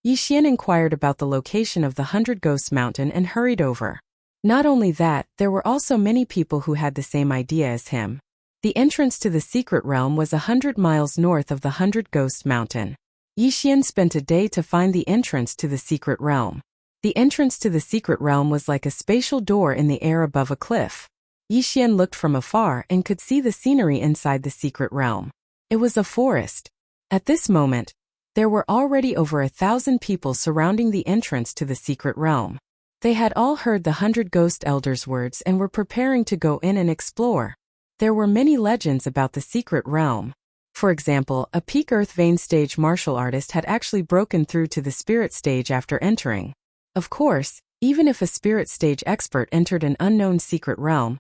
Yixian inquired about the location of the 100 Ghost Mountain and hurried over. Not only that, there were also many people who had the same idea as him. The entrance to the secret realm was 100 miles north of the 100 Ghost Mountain. Yixian spent a day to find the entrance to the secret realm. The entrance to the secret realm was like a spatial door in the air above a cliff. Yixian looked from afar and could see the scenery inside the secret realm. It was a forest. At this moment, there were already over 1,000 people surrounding the entrance to the secret realm. They had all heard the 100 Ghost Elders' words and were preparing to go in and explore. There were many legends about the secret realm. For example, a peak Earth Vein stage martial artist had actually broken through to the spirit stage after entering. Of course, even if a spirit stage expert entered an unknown secret realm,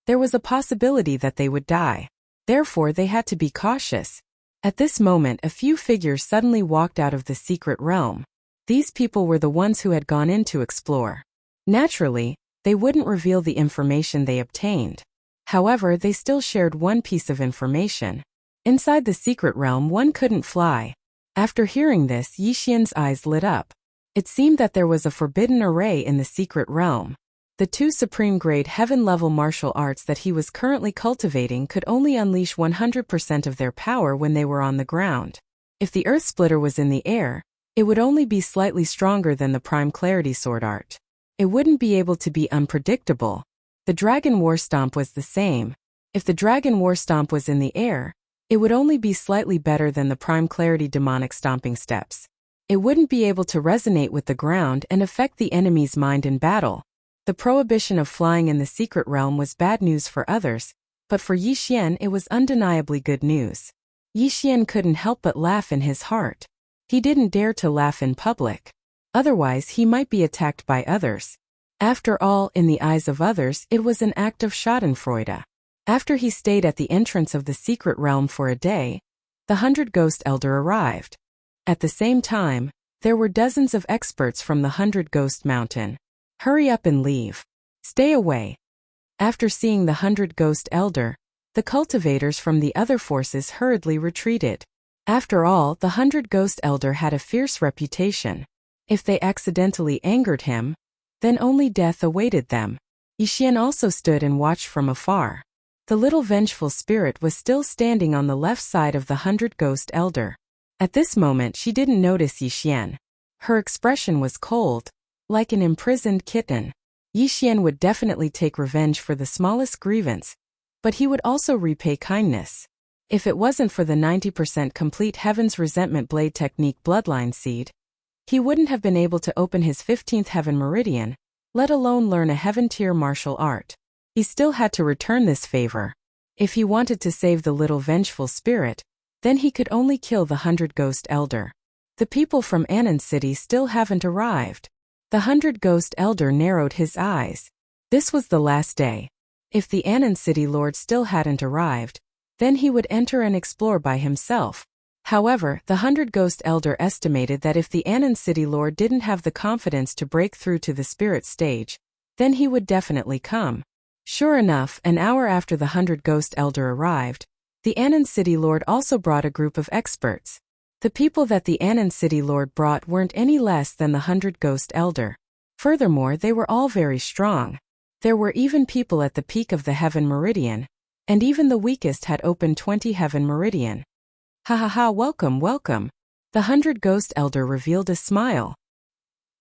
there was a possibility that they would die. Therefore, they had to be cautious. At this moment, a few figures suddenly walked out of the secret realm. These people were the ones who had gone in to explore. Naturally, they wouldn't reveal the information they obtained. However, they still shared one piece of information. Inside the secret realm, one couldn't fly. After hearing this, Yixian's eyes lit up. It seemed that there was a forbidden array in the secret realm. The 2 supreme-grade heaven-level martial arts that he was currently cultivating could only unleash 100% of their power when they were on the ground. If the Earth Splitter was in the air, it would only be slightly stronger than the Prime Clarity Sword Art. It wouldn't be able to be unpredictable. The Dragon War Stomp was the same. If the Dragon War Stomp was in the air, it would only be slightly better than the Prime Clarity Demonic Stomping Steps. It wouldn't be able to resonate with the ground and affect the enemy's mind in battle. The prohibition of flying in the secret realm was bad news for others, but for Yixian it was undeniably good news. Yixian couldn't help but laugh in his heart. He didn't dare to laugh in public. Otherwise he might be attacked by others. After all, in the eyes of others, it was an act of schadenfreude. After he stayed at the entrance of the secret realm for a day, the 100 Ghost Elder arrived. At the same time, there were dozens of experts from the 100 Ghost Mountain. Hurry up and leave. Stay away. After seeing the 100 Ghost Elder, the cultivators from the other forces hurriedly retreated. After all, the 100 Ghost Elder had a fierce reputation. If they accidentally angered him, then only death awaited them. Yixian also stood and watched from afar. The little vengeful spirit was still standing on the left side of the 100 Ghost Elder. At this moment she didn't notice Yixian. Her expression was cold, like an imprisoned kitten. Yixian would definitely take revenge for the smallest grievance, but he would also repay kindness. If it wasn't for the 90% complete Heaven's Resentment Blade Technique Bloodline Seed, he wouldn't have been able to open his 15th Heaven Meridian, let alone learn a Heaven tier martial art. He still had to return this favor. If he wanted to save the little vengeful spirit, then he could only kill the 100 Ghost Elder. The people from Anon City still haven't arrived. The 100 Ghost Elder narrowed his eyes. This was the last day. If the Anon City Lord still hadn't arrived, then he would enter and explore by himself. However, the 100 Ghost Elder estimated that if the Anon City Lord didn't have the confidence to break through to the spirit stage, then he would definitely come. Sure enough, an hour after the 100 Ghost Elder arrived, the Anon City Lord also brought a group of experts. The people that the Anon City Lord brought weren't any less than the 100 Ghost Elder. Furthermore, they were all very strong. There were even people at the peak of the Heaven Meridian, and even the weakest had opened 20 Heaven Meridian. Ha ha ha, welcome, welcome. The 100 Ghost Elder revealed a smile.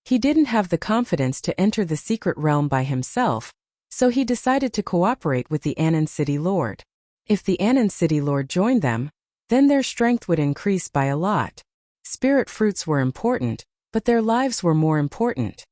He didn't have the confidence to enter the secret realm by himself, so he decided to cooperate with the Anon City Lord. If the Anon City Lord joined them, then their strength would increase by a lot. Spirit fruits were important, but their lives were more important.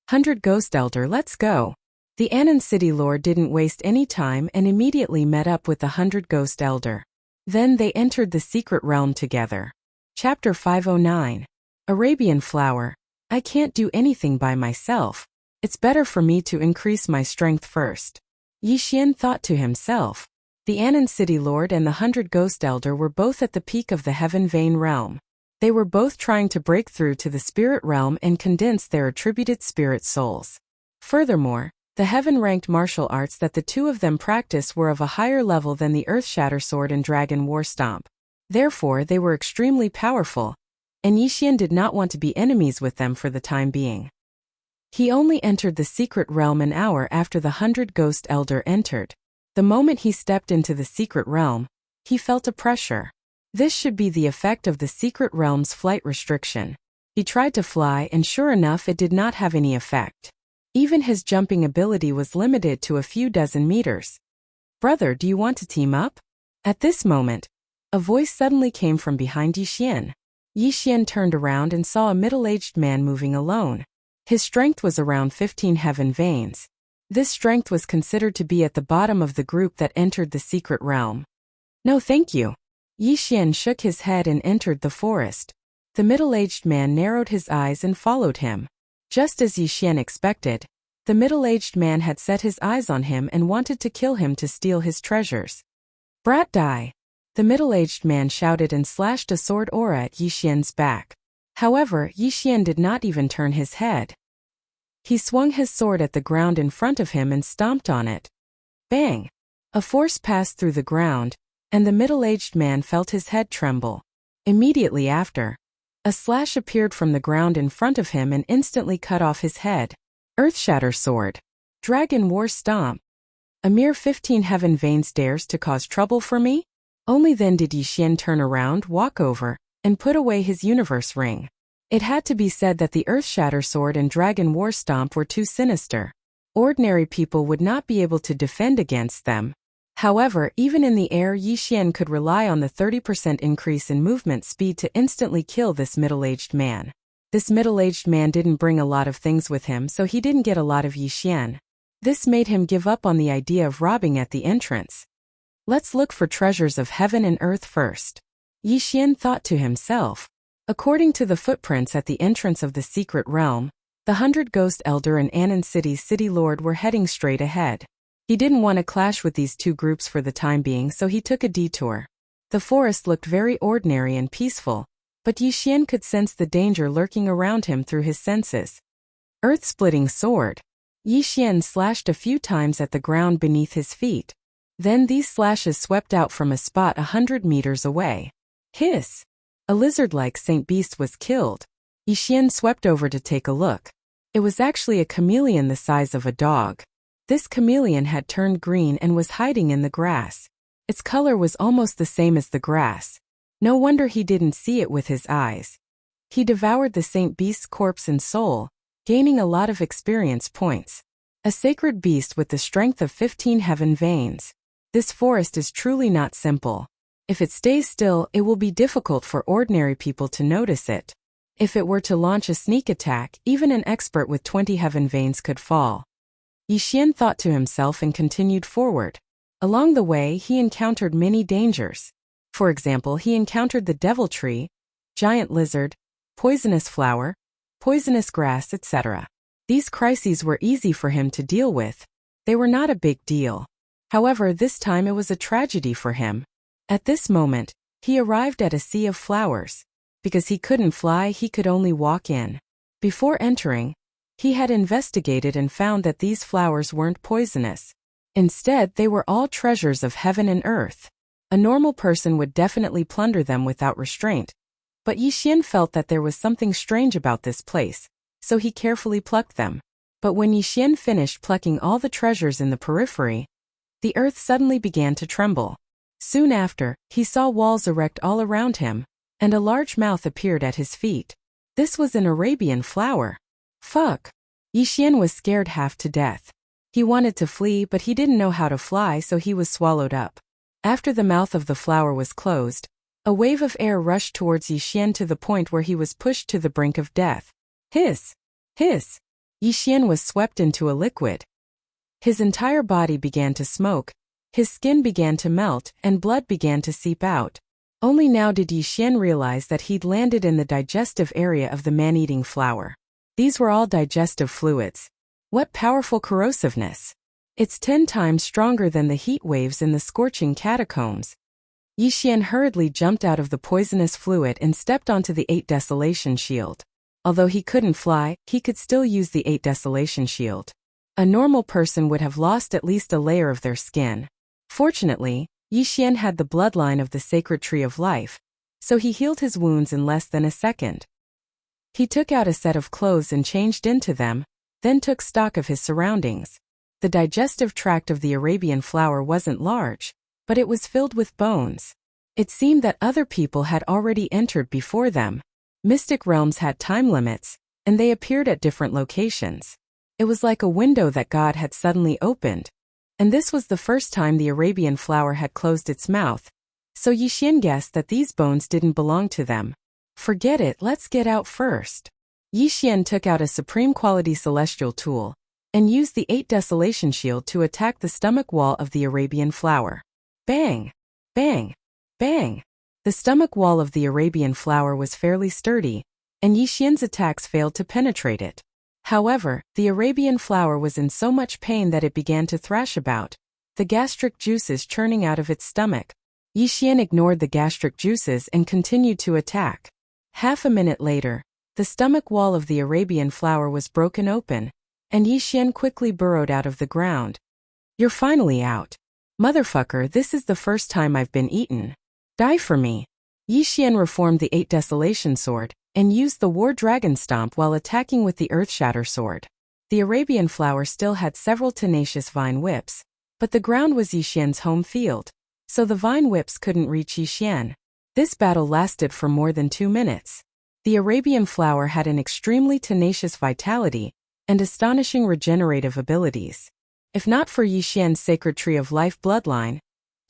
100 Ghost Elder, let's go. The Anon City Lord didn't waste any time and immediately met up with the 100 Ghost Elder. Then they entered the secret realm together. Chapter 509. Arabian Flower. I can't do anything by myself. It's better for me to increase my strength first. Yixian thought to himself. The Anon City Lord and the 100 Ghost Elder were both at the peak of the Heaven Vein realm. They were both trying to break through to the spirit realm and condense their attributed spirit souls. Furthermore, the heaven-ranked martial arts that the two of them practiced were of a higher level than the Earth-Shatter Sword and Dragon War Stomp. Therefore, they were extremely powerful, and Yixian did not want to be enemies with them for the time being. He only entered the secret realm an hour after the 100 Ghost Elder entered. The moment he stepped into the secret realm, he felt a pressure. This should be the effect of the secret realm's flight restriction. He tried to fly and sure enough it did not have any effect. Even his jumping ability was limited to a few dozen meters. "Brother, do you want to team up?" At this moment, a voice suddenly came from behind Yixian. Yixian turned around and saw a middle-aged man moving alone. His strength was around 15 heaven veins. This strength was considered to be at the bottom of the group that entered the secret realm. "No thank you." Yixian shook his head and entered the forest. The middle-aged man narrowed his eyes and followed him. Just as Yixian expected, the middle-aged man had set his eyes on him and wanted to kill him to steal his treasures. "Brat, die!" The middle-aged man shouted and slashed a sword aura at Yixian's back. However, Yixian did not even turn his head. He swung his sword at the ground in front of him and stomped on it. Bang! A force passed through the ground, and the middle-aged man felt his head tremble. Immediately after, a slash appeared from the ground in front of him and instantly cut off his head. Earthshatter Sword. Dragon War Stomp. A mere 15 heaven veins dares to cause trouble for me? Only then did Yixian turn around, walk over, and put away his universe ring. It had to be said that the Earthshatter Sword and Dragon War Stomp were too sinister. Ordinary people would not be able to defend against them. However, even in the air, Yixian could rely on the 30% increase in movement speed to instantly kill this middle-aged man. This middle-aged man didn't bring a lot of things with him, so he didn't get a lot of Yixian. This made him give up on the idea of robbing at the entrance. "Let's look for treasures of heaven and earth first," Yixian thought to himself. According to the footprints at the entrance of the secret realm, the 100 Ghost Elder and Anon City's City Lord were heading straight ahead. He didn't want to clash with these two groups for the time being, so he took a detour. The forest looked very ordinary and peaceful, but Yixian could sense the danger lurking around him through his senses. Earth-splitting sword. Yixian slashed a few times at the ground beneath his feet. Then these slashes swept out from a spot 100 meters away. Hiss! A lizard-like saint beast was killed. Yixian swept over to take a look. It was actually a chameleon the size of a dog. This chameleon had turned green and was hiding in the grass. Its color was almost the same as the grass. No wonder he didn't see it with his eyes. He devoured the saint beast's corpse and soul, gaining a lot of experience points. A sacred beast with the strength of 15 heaven veins. This forest is truly not simple. If it stays still, it will be difficult for ordinary people to notice it. If it were to launch a sneak attack, even an expert with 20 heaven veins could fall. Yixian thought to himself and continued forward. Along the way, he encountered many dangers. For example, he encountered the devil tree, giant lizard, poisonous flower, poisonous grass, etc. These crises were easy for him to deal with. They were not a big deal. However, this time it was a tragedy for him. At this moment, he arrived at a sea of flowers. Because he couldn't fly, he could only walk in. Before entering, he had investigated and found that these flowers weren't poisonous. Instead, they were all treasures of heaven and earth. A normal person would definitely plunder them without restraint. But Yixian felt that there was something strange about this place, so he carefully plucked them. But when Yixian finished plucking all the treasures in the periphery, the earth suddenly began to tremble. Soon after, he saw walls erect all around him, and a large mouth appeared at his feet. This was an Arabian flower. Fuck! Yixian was scared half to death. He wanted to flee, but he didn't know how to fly, so he was swallowed up. After the mouth of the flower was closed, a wave of air rushed towards Yixian to the point where he was pushed to the brink of death. Hiss! Hiss! Yixian was swept into a liquid. His entire body began to smoke, his skin began to melt, and blood began to seep out. Only now did Yixian realize that he'd landed in the digestive area of the man-eating flower. These were all digestive fluids. What powerful corrosiveness! It's 10 times stronger than the heat waves in the scorching catacombs. Yixian hurriedly jumped out of the poisonous fluid and stepped onto the 8 Desolation Shield. Although he couldn't fly, he could still use the 8 Desolation Shield. A normal person would have lost at least a layer of their skin. Fortunately, Yixian had the bloodline of the sacred tree of life, so he healed his wounds in less than a second. He took out a set of clothes and changed into them, then took stock of his surroundings. The digestive tract of the Arabian flower wasn't large, but it was filled with bones. It seemed that other people had already entered before them. Mystic realms had time limits, and they appeared at different locations. It was like a window that God had suddenly opened. And this was the first time the Arabian flower had closed its mouth. So Yixian guessed that these bones didn't belong to them. Forget it, let's get out first. Yixian took out a supreme quality celestial tool and used the 8 Desolation Shield to attack the stomach wall of the Arabian flower. Bang! Bang! Bang! The stomach wall of the Arabian flower was fairly sturdy, and Yixian's attacks failed to penetrate it. However, the Arabian flower was in so much pain that it began to thrash about, the gastric juices churning out of its stomach. Yixian ignored the gastric juices and continued to attack. Half a minute later, the stomach wall of the Arabian flower was broken open, and Yixian quickly burrowed out of the ground. You're finally out. Motherfucker, this is the first time I've been eaten. Die for me. Yixian reformed the 8 Desolation Sword and used the War Dragon Stomp while attacking with the Earthshatter Sword. The Arabian flower still had several tenacious vine whips, but the ground was Yixian's home field, so the vine whips couldn't reach Yixian. This battle lasted for more than 2 minutes. The Arabian flower had an extremely tenacious vitality and astonishing regenerative abilities. If not for Yixian's Sacred Tree of Life bloodline,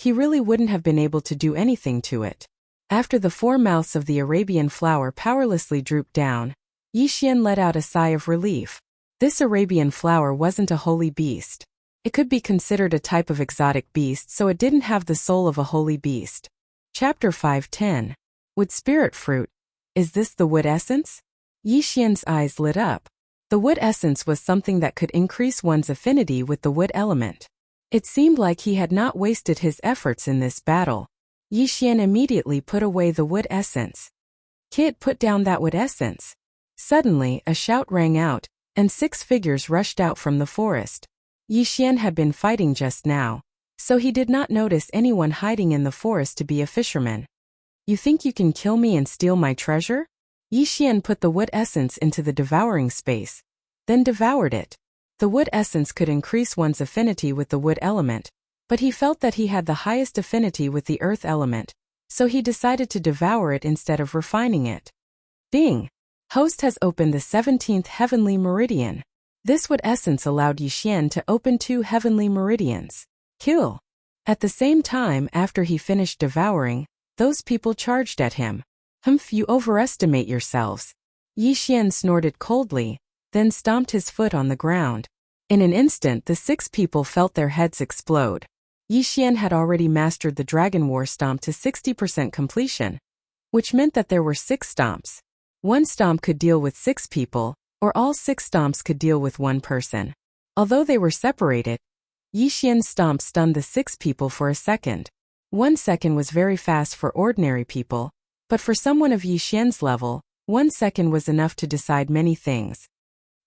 he really wouldn't have been able to do anything to it. After the 4 mouths of the Arabian flower powerlessly drooped down, Yixian let out a sigh of relief. This Arabian flower wasn't a holy beast. It could be considered a type of exotic beast, so it didn't have the soul of a holy beast. Chapter 5:10. Wood Spirit Fruit. Is this the wood essence? Yixian's eyes lit up. The wood essence was something that could increase one's affinity with the wood element. It seemed like he had not wasted his efforts in this battle. Yixian immediately put away the wood essence. Kid, put down that wood essence. Suddenly, a shout rang out, and 6 figures rushed out from the forest. Yixian had been fighting just now, so he did not notice anyone hiding in the forest to be a fisherman. You think you can kill me and steal my treasure? Yixian put the wood essence into the devouring space, then devoured it. The wood essence could increase one's affinity with the wood element, but he felt that he had the highest affinity with the earth element, so he decided to devour it instead of refining it. Ding! Host has opened the 17th heavenly meridian. This wood essence allowed Yixian to open 2 heavenly meridians. Kill! At the same time, after he finished devouring, those people charged at him. Humph, you overestimate yourselves. Yixian snorted coldly, then stomped his foot on the ground. In an instant, the 6 people felt their heads explode. Yixian had already mastered the Dragon War Stomp to 60% completion, which meant that there were 6 stomps. One stomp could deal with 6 people, or all 6 stomps could deal with 1 person. Although they were separated, Yixian's stomp stunned the 6 people for a second. 1 second was very fast for ordinary people, but for someone of Yixian's level, 1 second was enough to decide many things.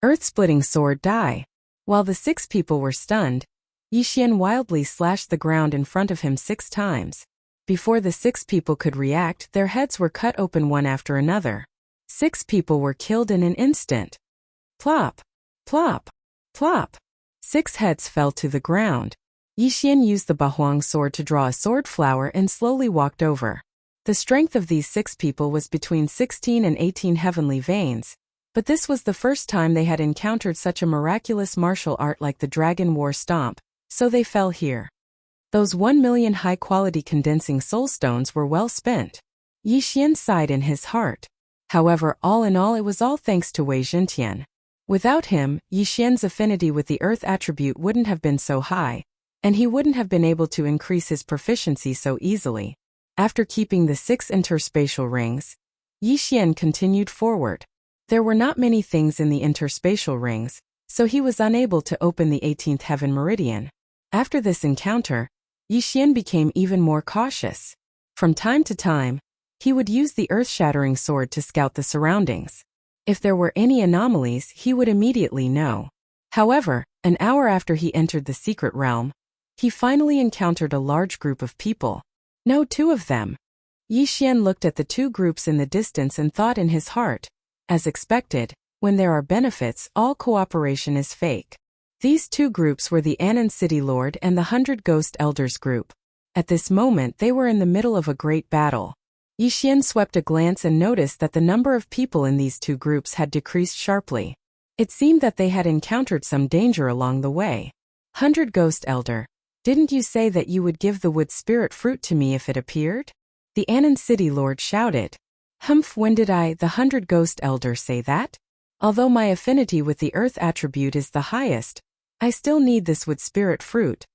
Earth-splitting sword die. While the 6 people were stunned, Yixian wildly slashed the ground in front of him 6 times. Before the 6 people could react, their heads were cut open one after another. 6 people were killed in an instant. Plop! Plop! Plop! 6 heads fell to the ground. Yixian used the Bahuang sword to draw a sword flower and slowly walked over. The strength of these 6 people was between 16 and 18 heavenly veins, but this was the first time they had encountered such a miraculous martial art like the Dragon War Stomp, so they fell here. Those 1 million high-quality condensing soul stones were well spent. Yixian sighed in his heart. However, all in all, it was all thanks to Wei Zhentian. Without him, Yixian's affinity with the earth attribute wouldn't have been so high, and he wouldn't have been able to increase his proficiency so easily. After keeping the 6 interspatial rings, Yixian continued forward. There were not many things in the interspatial rings, so he was unable to open the 18th heaven meridian. After this encounter, Yixian became even more cautious. From time to time, he would use the earth-shattering sword to scout the surroundings. If there were any anomalies, he would immediately know. However, an hour after he entered the secret realm, he finally encountered a large group of people. No, 2 of them. Yixian looked at the 2 groups in the distance and thought in his heart, as expected, when there are benefits, all cooperation is fake. These 2 groups were the Anon City Lord and the 100 Ghost Elders group. At this moment they were in the middle of a great battle. Yixian swept a glance and noticed that the number of people in these two groups had decreased sharply. It seemed that they had encountered some danger along the way. 100 Ghost Elder, didn't you say that you would give the wood spirit fruit to me if it appeared? The Anon City Lord shouted. Humph, when did I, the 100 Ghost Elder, say that? Although my affinity with the earth attribute is the highest, I still need this wood spirit fruit.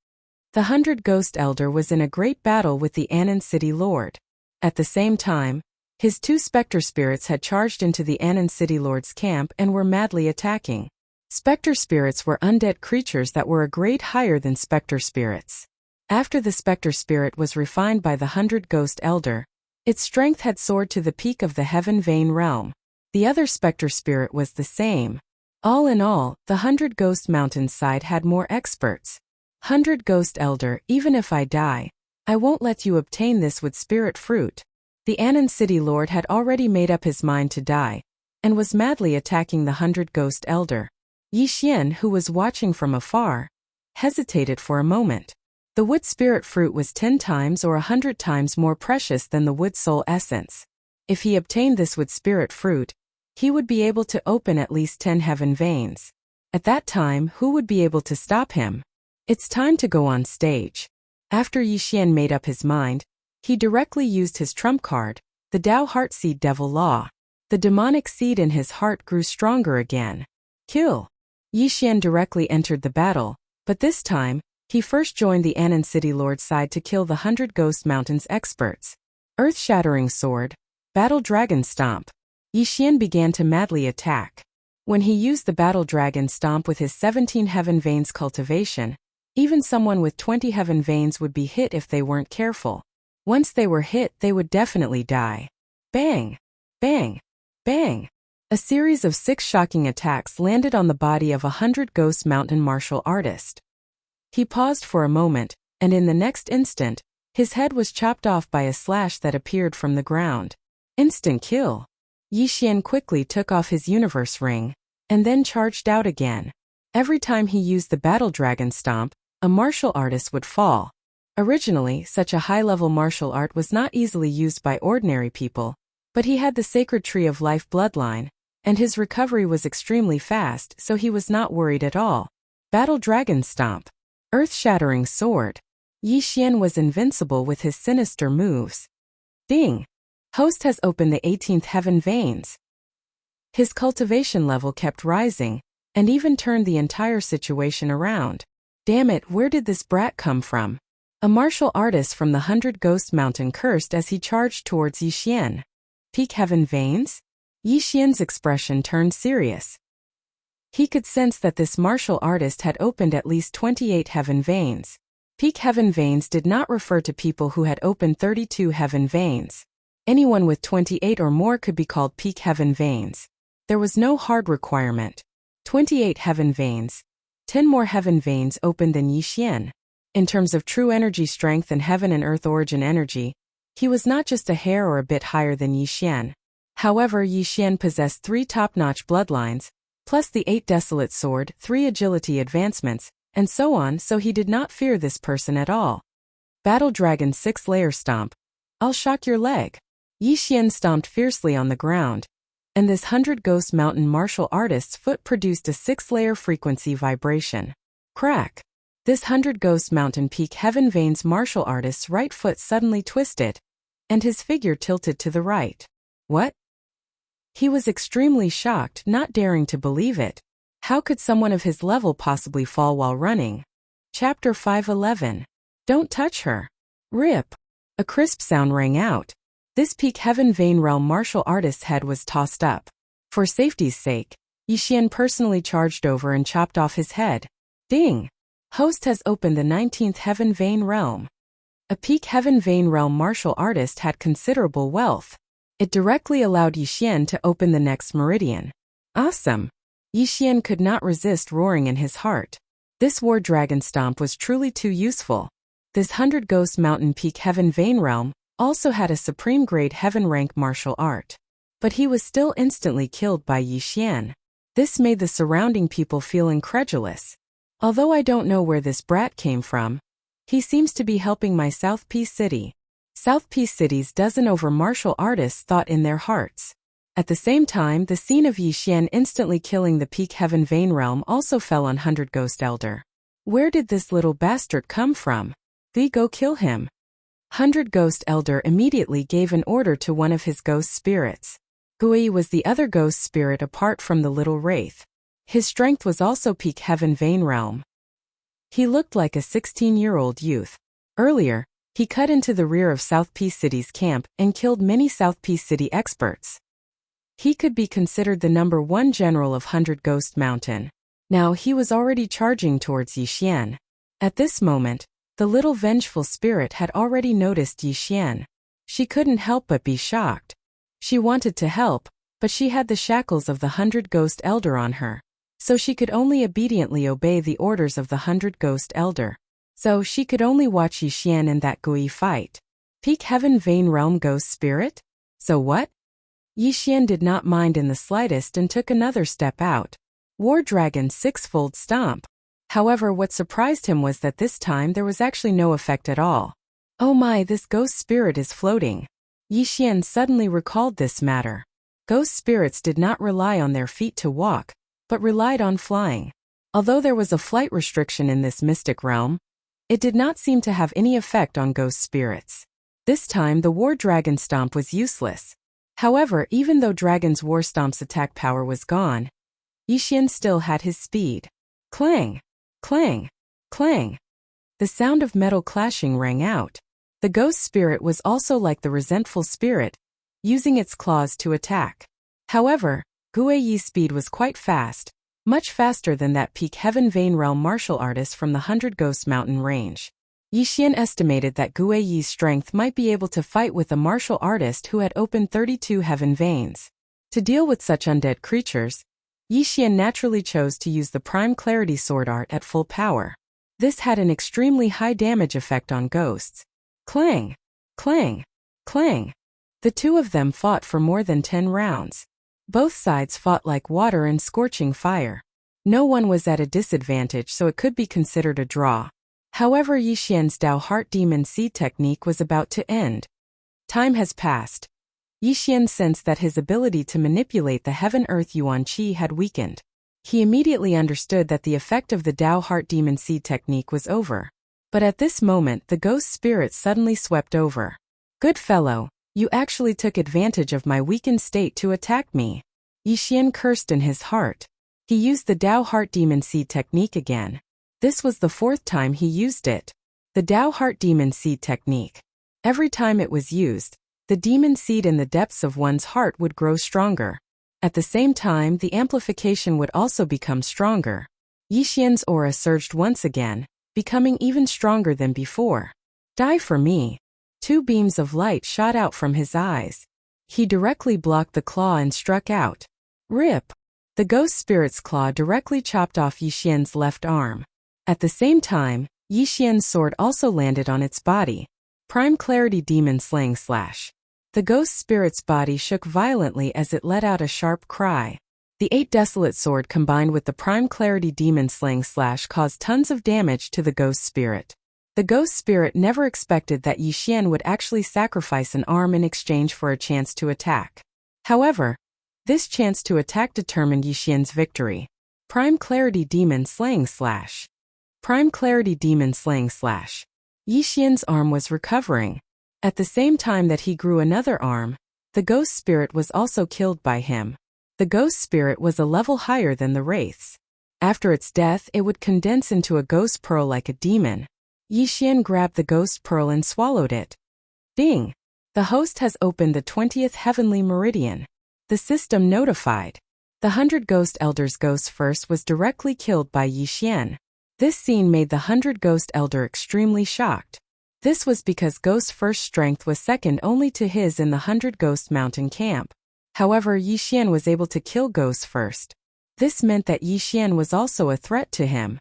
The 100 Ghost Elder was in a great battle with the Anon City Lord. At the same time, his two specter spirits had charged into the Anon City Lord's camp and were madly attacking. Specter spirits were undead creatures that were a grade higher than specter spirits. After the specter spirit was refined by the 100 Ghost Elder, its strength had soared to the peak of the Heaven Vein realm. The other specter spirit was the same. All in all, the 100 Ghost Mountains side had more experts. 100 Ghost Elder, even if I die, I won't let you obtain this with spirit fruit. The Anon City Lord had already made up his mind to die, and was madly attacking the 100 Ghost Elder. Yixian, who was watching from afar, hesitated for a moment. The wood spirit fruit was 10 times or 100 times more precious than the wood soul essence. If he obtained this wood spirit fruit, he would be able to open at least 10 heaven veins. At that time, who would be able to stop him? It's time to go on stage. After Yixian made up his mind, he directly used his trump card, the Tao Heart Seed Devil Law. The demonic seed in his heart grew stronger again. Kill. Yixian directly entered the battle, but this time, he first joined the Anon City Lord's side to kill the 100 Ghost Mountains experts. Earth-shattering sword, Battle Dragon Stomp. Yixian began to madly attack. When he used the Battle Dragon Stomp with his 17 Heaven Veins cultivation, even someone with 20 Heaven Veins would be hit if they weren't careful. Once they were hit, they would definitely die. Bang! Bang! Bang! A series of 6 shocking attacks landed on the body of a 100 Ghost Mountain martial artist. He paused for a moment, and in the next instant, his head was chopped off by a slash that appeared from the ground. Instant kill. Yixian quickly took off his universe ring, and then charged out again. Every time he used the Battle Dragon Stomp, a martial artist would fall. Originally, such a high-level martial art was not easily used by ordinary people, but he had the Sacred Tree of Life bloodline, and his recovery was extremely fast, so he was not worried at all. Battle Dragon Stomp. Earth-shattering sword. Yixian was invincible with his sinister moves. Ding! Host has opened the 18th Heaven Veins. His cultivation level kept rising, and even turned the entire situation around. Damn it, where did this brat come from? A martial artist from the 100 Ghost Mountain cursed as he charged towards Yixian. Peak Heaven Veins? Yixian's expression turned serious. He could sense that this martial artist had opened at least 28 Heaven Veins. Peak Heaven Veins did not refer to people who had opened 32 Heaven Veins. Anyone with 28 or more could be called Peak Heaven Veins. There was no hard requirement. 28 Heaven Veins. 10 more Heaven Veins opened than Yixian. In terms of true energy strength and heaven and earth origin energy, he was not just a hair or a bit higher than Yixian. However, Yixian possessed 3 top-notch bloodlines, plus the 8 Desolate Sword, 3 agility advancements, and so on, so he did not fear this person at all. Battle Dragon 6-layer stomp. I'll shock your leg. Yixian stomped fiercely on the ground, and this 100 Ghost Mountain martial artist's foot produced a 6-layer frequency vibration. Crack! This 100 Ghost Mountain Peak Heaven Veins martial artist's right foot suddenly twisted, and his figure tilted to the right. What? He was extremely shocked, not daring to believe it. How could someone of his level possibly fall while running? Chapter 511. Don't touch her. Rip. A crisp sound rang out. This Peak Heaven Vein realm martial artist's head was tossed up. For safety's sake, Yixian personally charged over and chopped off his head. Ding! Host has opened the 19th Heaven Vein realm. A Peak Heaven Vein realm martial artist had considerable wealth. It directly allowed Yixian to open the next meridian. Awesome! Yixian could not resist roaring in his heart. This War Dragon Stomp was truly too useful. This 100 Ghost Mountain Peak Heaven Vein realm also had a supreme grade heaven rank martial art. But he was still instantly killed by Yixian. This made the surrounding people feel incredulous. Although I don't know where this brat came from, He seems to be helping my South Peace City. South Peace City's dozen over martial artists thought in their hearts. At the same time, the scene of Yi Xian instantly killing the Peak Heaven Vein Realm also fell on 100 Ghost Elder. Where did this little bastard come from? They go kill him. 100 Ghost Elder immediately gave an order to one of his ghost spirits. Gui was the other ghost spirit apart from the little wraith. His strength was also Peak Heaven Vein Realm. He looked like a 16-year-old youth. Earlier, he cut into the rear of South Peace City's camp and killed many South Peace City experts. He could be considered the #1 general of 100 Ghost Mountain. Now he was already charging towards Yi Xian. At this moment, the little vengeful spirit had already noticed Yi Xian. She couldn't help but be shocked. She wanted to help, but she had the shackles of the 100 Ghost Elder on her. So she could only obediently obey the orders of the 100 Ghost Elder. So she could only watch Yi Xian and that Gui fight. Peak Heaven Vein Realm Ghost Spirit? So what? Yi Xian did not mind in the slightest and took another step out. War Dragon Six-Fold Stomp. However, what surprised him was that this time there was actually no effect at all. Oh my, this ghost spirit is floating. Yi Xian suddenly recalled this matter. Ghost spirits did not rely on their feet to walk, but relied on flying. Although there was a flight restriction in this mystic realm, it did not seem to have any effect on ghost spirits. This time the War Dragon Stomp was useless. However, even though Dragon's War Stomp's attack power was gone, Yi Xian still had his speed. Clang! Clang! Clang! The sound of metal clashing rang out. The ghost spirit was also like the resentful spirit, using its claws to attack. However, Gui Yi's speed was quite fast, much faster than that Peak Heaven Vein Realm martial artist from the 100 Ghost Mountain range. Yi Xian estimated that Gui Yi's strength might be able to fight with a martial artist who had opened 32 heaven veins. To deal with such undead creatures, Yi Xian naturally chose to use the Prime Clarity Sword Art at full power. This had an extremely high damage effect on ghosts. Clang! Clang! Clang! The two of them fought for more than 10 rounds. Both sides fought like water and scorching fire. No one was at a disadvantage, so it could be considered a draw. However, Yi Xian's Dao Heart Demon Seed technique was about to end. Time has passed. Yi Xian sensed that his ability to manipulate the Heaven-Earth Yuan Qi had weakened. He immediately understood that the effect of the Dao Heart Demon Seed technique was over. But at this moment, the ghost spirit suddenly swept over. Good fellow, you actually took advantage of my weakened state to attack me. Yi Xian cursed in his heart. He used the Dao Heart Demon Seed technique again. This was the 4th time he used it. The Dao Heart Demon Seed technique. Every time it was used, the demon seed in the depths of one's heart would grow stronger. At the same time, the amplification would also become stronger. Yi Xian's aura surged once again, becoming even stronger than before. Die for me. 2 beams of light shot out from his eyes. He directly blocked the claw and struck out. Rip! The ghost spirit's claw directly chopped off Yi Xian's left arm. At the same time, Yi Xian's sword also landed on its body. Prime Clarity Demon Slaying Slash. The ghost spirit's body shook violently as it let out a sharp cry. The 8 Desolate Sword combined with the Prime Clarity Demon Slaying Slash caused tons of damage to the ghost spirit. The ghost spirit never expected that Yi Xian would actually sacrifice an arm in exchange for a chance to attack. However, this chance to attack determined Yi Xian's victory. Prime Clarity Demon Slaying Slash. Prime Clarity Demon Slaying Slash. Yi Xian's arm was recovering. At the same time that he grew another arm, the ghost spirit was also killed by him. The ghost spirit was a level higher than the wraiths. After its death, it would condense into a ghost pearl like a demon. Yi Xian grabbed the ghost pearl and swallowed it. Ding! The host has opened the 20th heavenly meridian. The system notified. The 100 Ghost Elders' Ghost First was directly killed by Yi Xian. This scene made the 100 Ghost Elder extremely shocked. This was because Ghost First's strength was second only to his in the 100 Ghost Mountain camp. However, Yi Xian was able to kill Ghost First. This meant that Yi Xian was also a threat to him.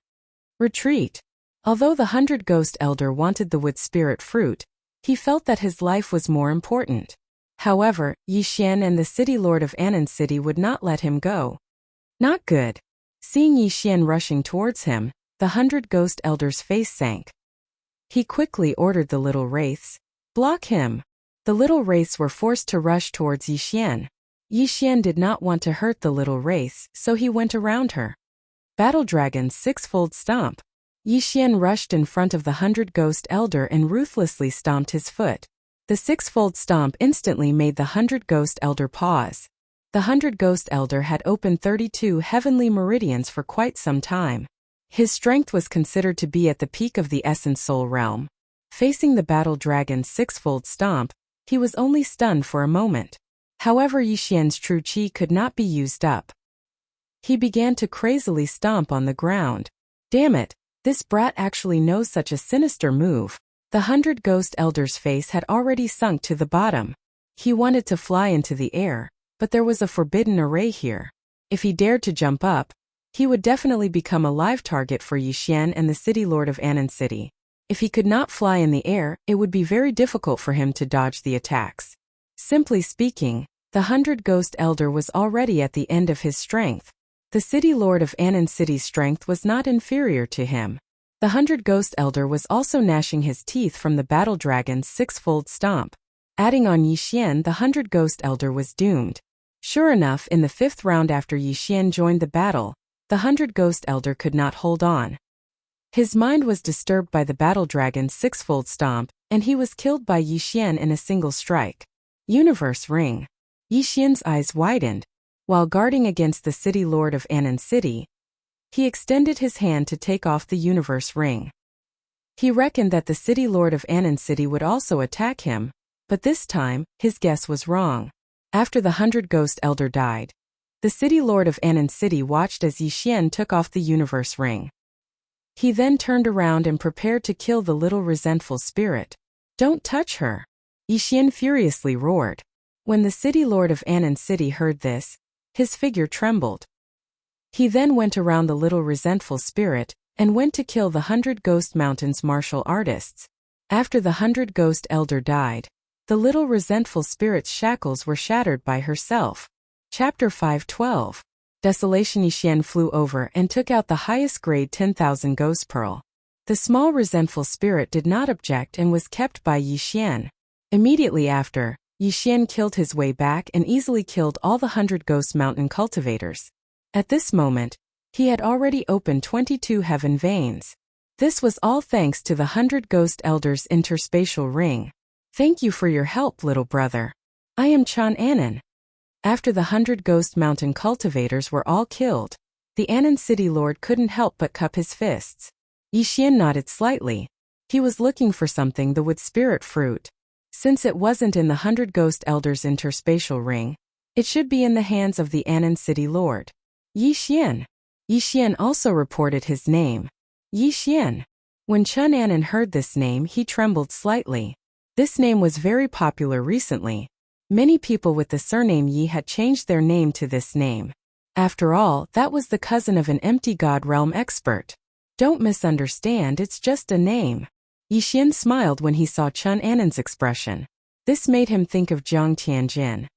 Retreat. Although the 100 Ghost Elder wanted the Wood Spirit Fruit, he felt that his life was more important. However, Yi Xian and the City Lord of Anan City would not let him go. Not good. Seeing Yi Xian rushing towards him, the 100 Ghost Elder's face sank. He quickly ordered the little wraiths, "Block him." The little wraiths were forced to rush towards Yixian. Yixian did not want to hurt the little wraiths, so he went around her. Battle Dragon's six-fold stomp. Yixian rushed in front of the 100-ghost elder and ruthlessly stomped his foot. The six-fold stomp instantly made the 100-ghost elder pause. The 100-ghost elder had opened 32 heavenly meridians for quite some time. His strength was considered to be at the peak of the essence soul realm. Facing the Battle Dragon's six-fold stomp, he was only stunned for a moment. However, Yixian's true qi could not be used up. He began to crazily stomp on the ground. Damn it, this brat actually knows such a sinister move. The 100-ghost elder's face had already sunk to the bottom. He wanted to fly into the air, but there was a forbidden array here. If he dared to jump up, he would definitely become a live target for Yixian and the City Lord of Anan City. If he could not fly in the air, it would be very difficult for him to dodge the attacks. Simply speaking, the 100-ghost elder was already at the end of his strength. The City Lord of Anan City's strength was not inferior to him. The 100-ghost elder was also gnashing his teeth from the Battle Dragon's six-fold stomp. Adding on Yixian, the 100-ghost elder was doomed. Sure enough, in the 5th round after Yixian joined the battle, the 100-ghost elder could not hold on. His mind was disturbed by the Battle Dragon's six-fold stomp, and he was killed by Yixian in a single strike. Universe Ring. Yixian's eyes widened. While guarding against the City Lord of Anan City, he extended his hand to take off the Universe Ring. He reckoned that the City Lord of Anan City would also attack him, but this time, his guess was wrong. After the 100-ghost elder died, the City Lord of Anan City watched as Yixian took off the Universe Ring. He then turned around and prepared to kill the little resentful spirit. "Don't touch her!" Yixian furiously roared. When the City Lord of Anan City heard this, his figure trembled. He then went around the little resentful spirit and went to kill the 100-ghost mountain's martial artists. After the 100-ghost elder died, the little resentful spirit's shackles were shattered by herself. Chapter 5:12. Desolation. Yixian flew over and took out the highest grade 10,000 ghost pearl. The small resentful spirit did not object and was kept by Yixian. Immediately after, Yixian killed his way back and easily killed all the 100-ghost mountain cultivators. At this moment, he had already opened 22 heaven veins. This was all thanks to the 100-ghost elder's interspatial ring. "Thank you for your help, little brother. I am Chan Anan." After the 100-ghost mountain cultivators were all killed, the Anan City Lord couldn't help but cup his fists. Yixian nodded slightly. He was looking for something, the wood spirit fruit. Since it wasn't in the 100-ghost elder's interspatial ring, it should be in the hands of the Anan City Lord. Yixian. Yixian also reported his name. Yixian. When Chun Anan heard this name, he trembled slightly. This name was very popular recently. Many people with the surname Yi had changed their name to this name. After all, that was the cousin of an empty god realm expert. Don't misunderstand, it's just a name. Yixian smiled when he saw Chun Anan's expression. This made him think of Jiang Tianjin.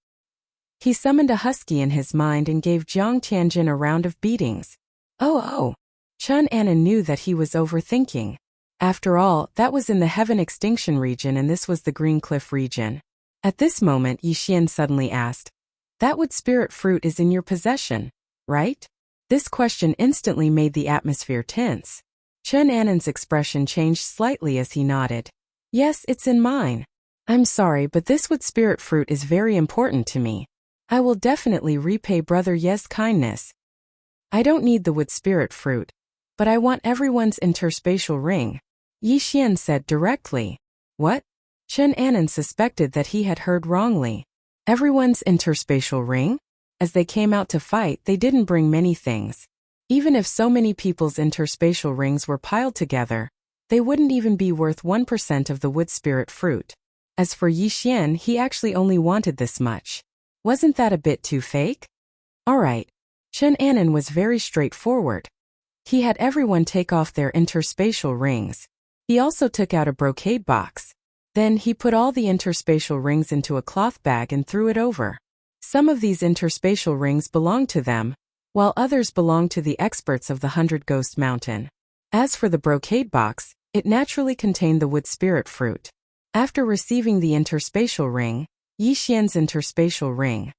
He summoned a husky in his mind and gave Jiang Tianjin a round of beatings. Oh! Chun Anan knew that he was overthinking. After all, that was in the Heaven Extinction region and this was the Green Cliff region. At this moment, Yixian suddenly asked, "That wood spirit fruit is in your possession, right?" This question instantly made the atmosphere tense. Chun Anan's expression changed slightly as he nodded. "Yes, it's in mine. I'm sorry, but this wood spirit fruit is very important to me. I will definitely repay Brother Ye's kindness. I don't need the wood spirit fruit, but I want everyone's interspatial ring," Yixian said directly. "What?" Chun Anan suspected that he had heard wrongly. Everyone's interspatial ring? As they came out to fight, they didn't bring many things. Even if so many people's interspatial rings were piled together, they wouldn't even be worth 1% of the wood spirit fruit. As for Yixian, he actually only wanted this much. Wasn't that a bit too fake? Alright. Chun Anan was very straightforward. He had everyone take off their interspatial rings. He also took out a brocade box. Then he put all the interspatial rings into a cloth bag and threw it over. Some of these interspatial rings belonged to them, while others belonged to the experts of the 100-ghost mountain. As for the brocade box, It naturally contained the wood spirit fruit. After receiving the interspatial ring, Yixian's interspatial ring.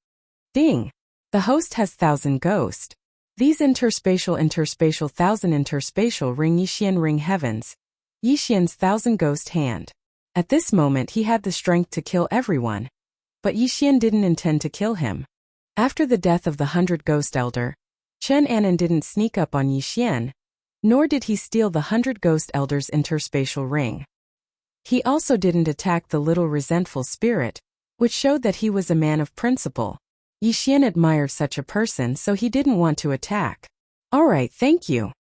Ding! The host has 1,000 ghost. These interspatial 1,000 interspatial ring Yixian ring heavens. Yixian's 1,000 ghost hand. At this moment he had the strength to kill everyone. But Yixian didn't intend to kill him. After the death of the 100 ghost elder, Chen Anan didn't sneak up on Yixian, nor did he steal the 100 ghost elders' interspatial ring. He also didn't attack the little resentful spirit, which showed that he was a man of principle. Yixian admired such a person, so he didn't want to attack. Alright, thank you.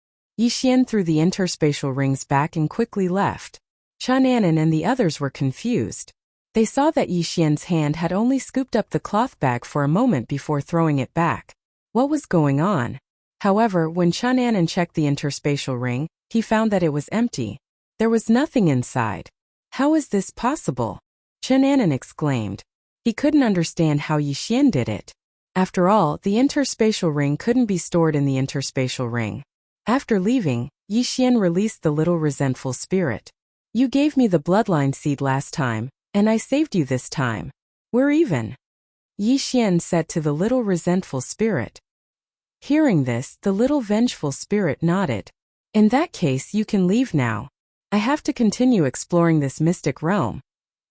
Yixian threw the interspatial rings back and quickly left. Chen Anan and the others were confused. They saw that Yixian's hand had only scooped up the cloth bag for a moment before throwing it back. What was going on? However, when Chen Anan checked the interspatial ring, he found that it was empty. There was nothing inside. How is this possible? Chen Anan exclaimed. He couldn't understand how Yixian did it. After all, the interspatial ring couldn't be stored in the interspatial ring. After leaving, Yixian released the little resentful spirit. You gave me the bloodline seed last time, and I saved you this time. We're even. Yixian said to the little resentful spirit. Hearing this, the little vengeful spirit nodded. In that case, you can leave now. I have to continue exploring this mystic realm,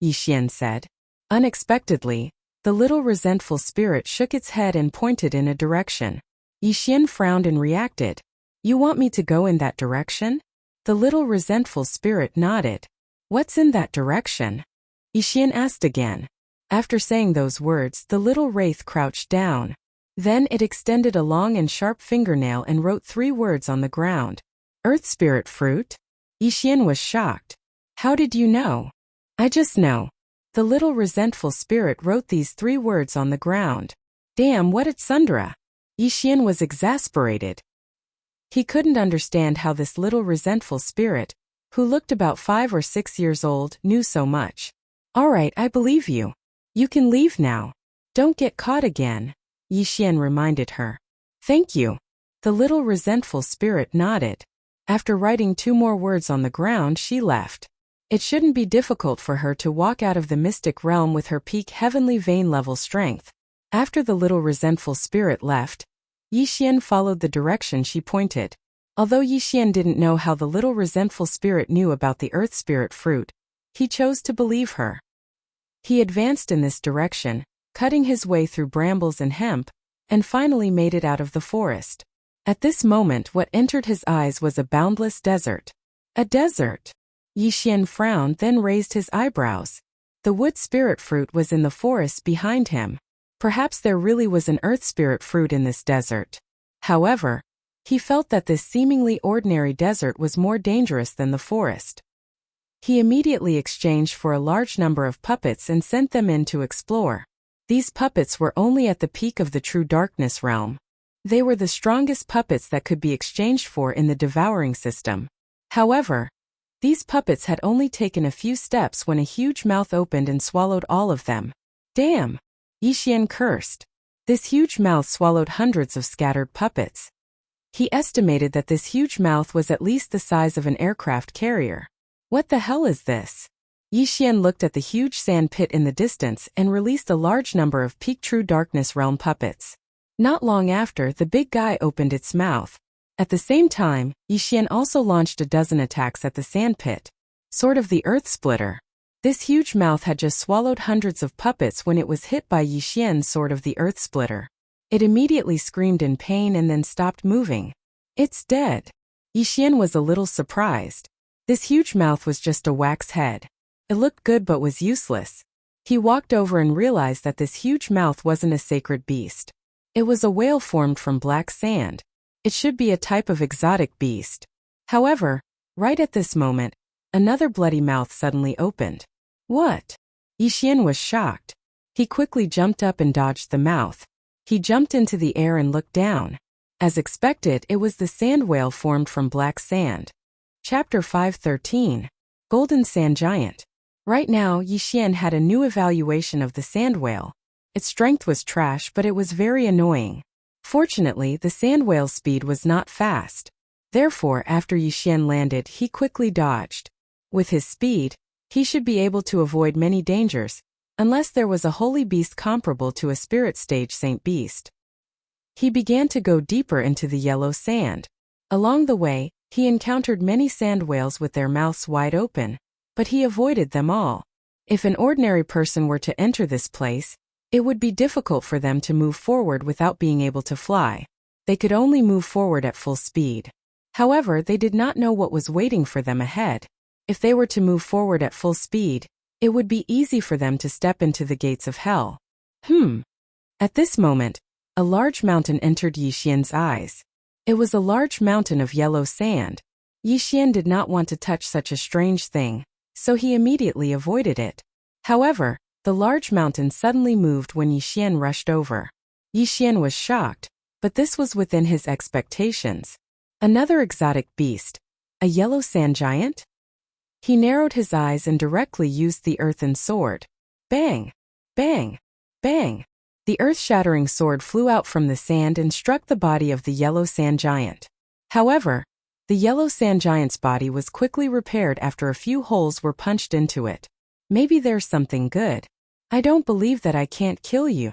Yixian said. Unexpectedly, the little resentful spirit shook its head and pointed in a direction. Yixian frowned and reacted. You want me to go in that direction? The little resentful spirit nodded. What's in that direction? Yixian asked again. After saying those words, the little wraith crouched down. Then it extended a long and sharp fingernail and wrote 3 words on the ground. Earth spirit fruit? Yixian was shocked. How did you know? I just know. The little resentful spirit wrote these 3 words on the ground. Damn, what a tsundere! Yixian was exasperated. He couldn't understand how this little resentful spirit, who looked about 5 or 6 years old, knew so much. Alright, I believe you. You can leave now. Don't get caught again, Yixian reminded her. Thank you. The little resentful spirit nodded. After writing 2 more words on the ground, she left. It shouldn't be difficult for her to walk out of the mystic realm with her peak heavenly vein level strength. After the little resentful spirit left, Yixian followed the direction she pointed. Although Yixian didn't know how the little resentful spirit knew about the earth spirit fruit, he chose to believe her. He advanced in this direction, cutting his way through brambles and hemp, and finally made it out of the forest. At this moment, what entered his eyes was a boundless desert. A desert! Yixian frowned, then raised his eyebrows. The wood spirit fruit was in the forest behind him. Perhaps there really was an earth spirit fruit in this desert. However, he felt that this seemingly ordinary desert was more dangerous than the forest. He immediately exchanged for a large number of puppets and sent them in to explore. These puppets were only at the peak of the true darkness realm. They were the strongest puppets that could be exchanged for in the devouring system. However, these puppets had only taken a few steps when a huge mouth opened and swallowed all of them. Damn! Yixian cursed. This huge mouth swallowed hundreds of scattered puppets. He estimated that this huge mouth was at least the size of an aircraft carrier. What the hell is this? Yixian looked at the huge sand pit in the distance and released a large number of peak true darkness realm puppets. Not long after, the big guy opened its mouth. At the same time, Yixian also launched a dozen attacks at the sand pit. Sort of the earth splitter. This huge mouth had just swallowed hundreds of puppets when it was hit by Yixian's sword of the earth splitter. It immediately screamed in pain and then stopped moving. It's dead. Yixian was a little surprised. This huge mouth was just a wax head. It looked good but was useless. He walked over and realized that this huge mouth wasn't a sacred beast. It was a whale formed from black sand. It should be a type of exotic beast. However, right at this moment, another bloody mouth suddenly opened. What? Yixian was shocked. He quickly jumped up and dodged the mouth. He jumped into the air and looked down. As expected, it was the sand whale formed from black sand. Chapter 513. Golden Sand Giant. Right now, Yixian had a new evaluation of the sand whale. Its strength was trash, but it was very annoying. Fortunately, the sand whale's speed was not fast. Therefore, after Yixian landed, he quickly dodged. With his speed, he should be able to avoid many dangers, unless there was a holy beast comparable to a spirit stage saint beast. He began to go deeper into the yellow sand. Along the way, he encountered many sand whales with their mouths wide open, but he avoided them all. If an ordinary person were to enter this place, it would be difficult for them to move forward without being able to fly. They could only move forward at full speed. However, they did not know what was waiting for them ahead. If they were to move forward at full speed, it would be easy for them to step into the gates of hell. At this moment, a large mountain entered Yixian's eyes. It was a large mountain of yellow sand. Yixian did not want to touch such a strange thing, so he immediately avoided it. However, the large mountain suddenly moved when Yixian rushed over. Yixian was shocked, but this was within his expectations. Another exotic beast. A yellow sand giant? He narrowed his eyes and directly used the earthen sword. Bang! Bang! Bang! The earth-shattering sword flew out from the sand and struck the body of the yellow sand giant. However, the yellow sand giant's body was quickly repaired after a few holes were punched into it. Maybe there's something good. I don't believe that I can't kill you.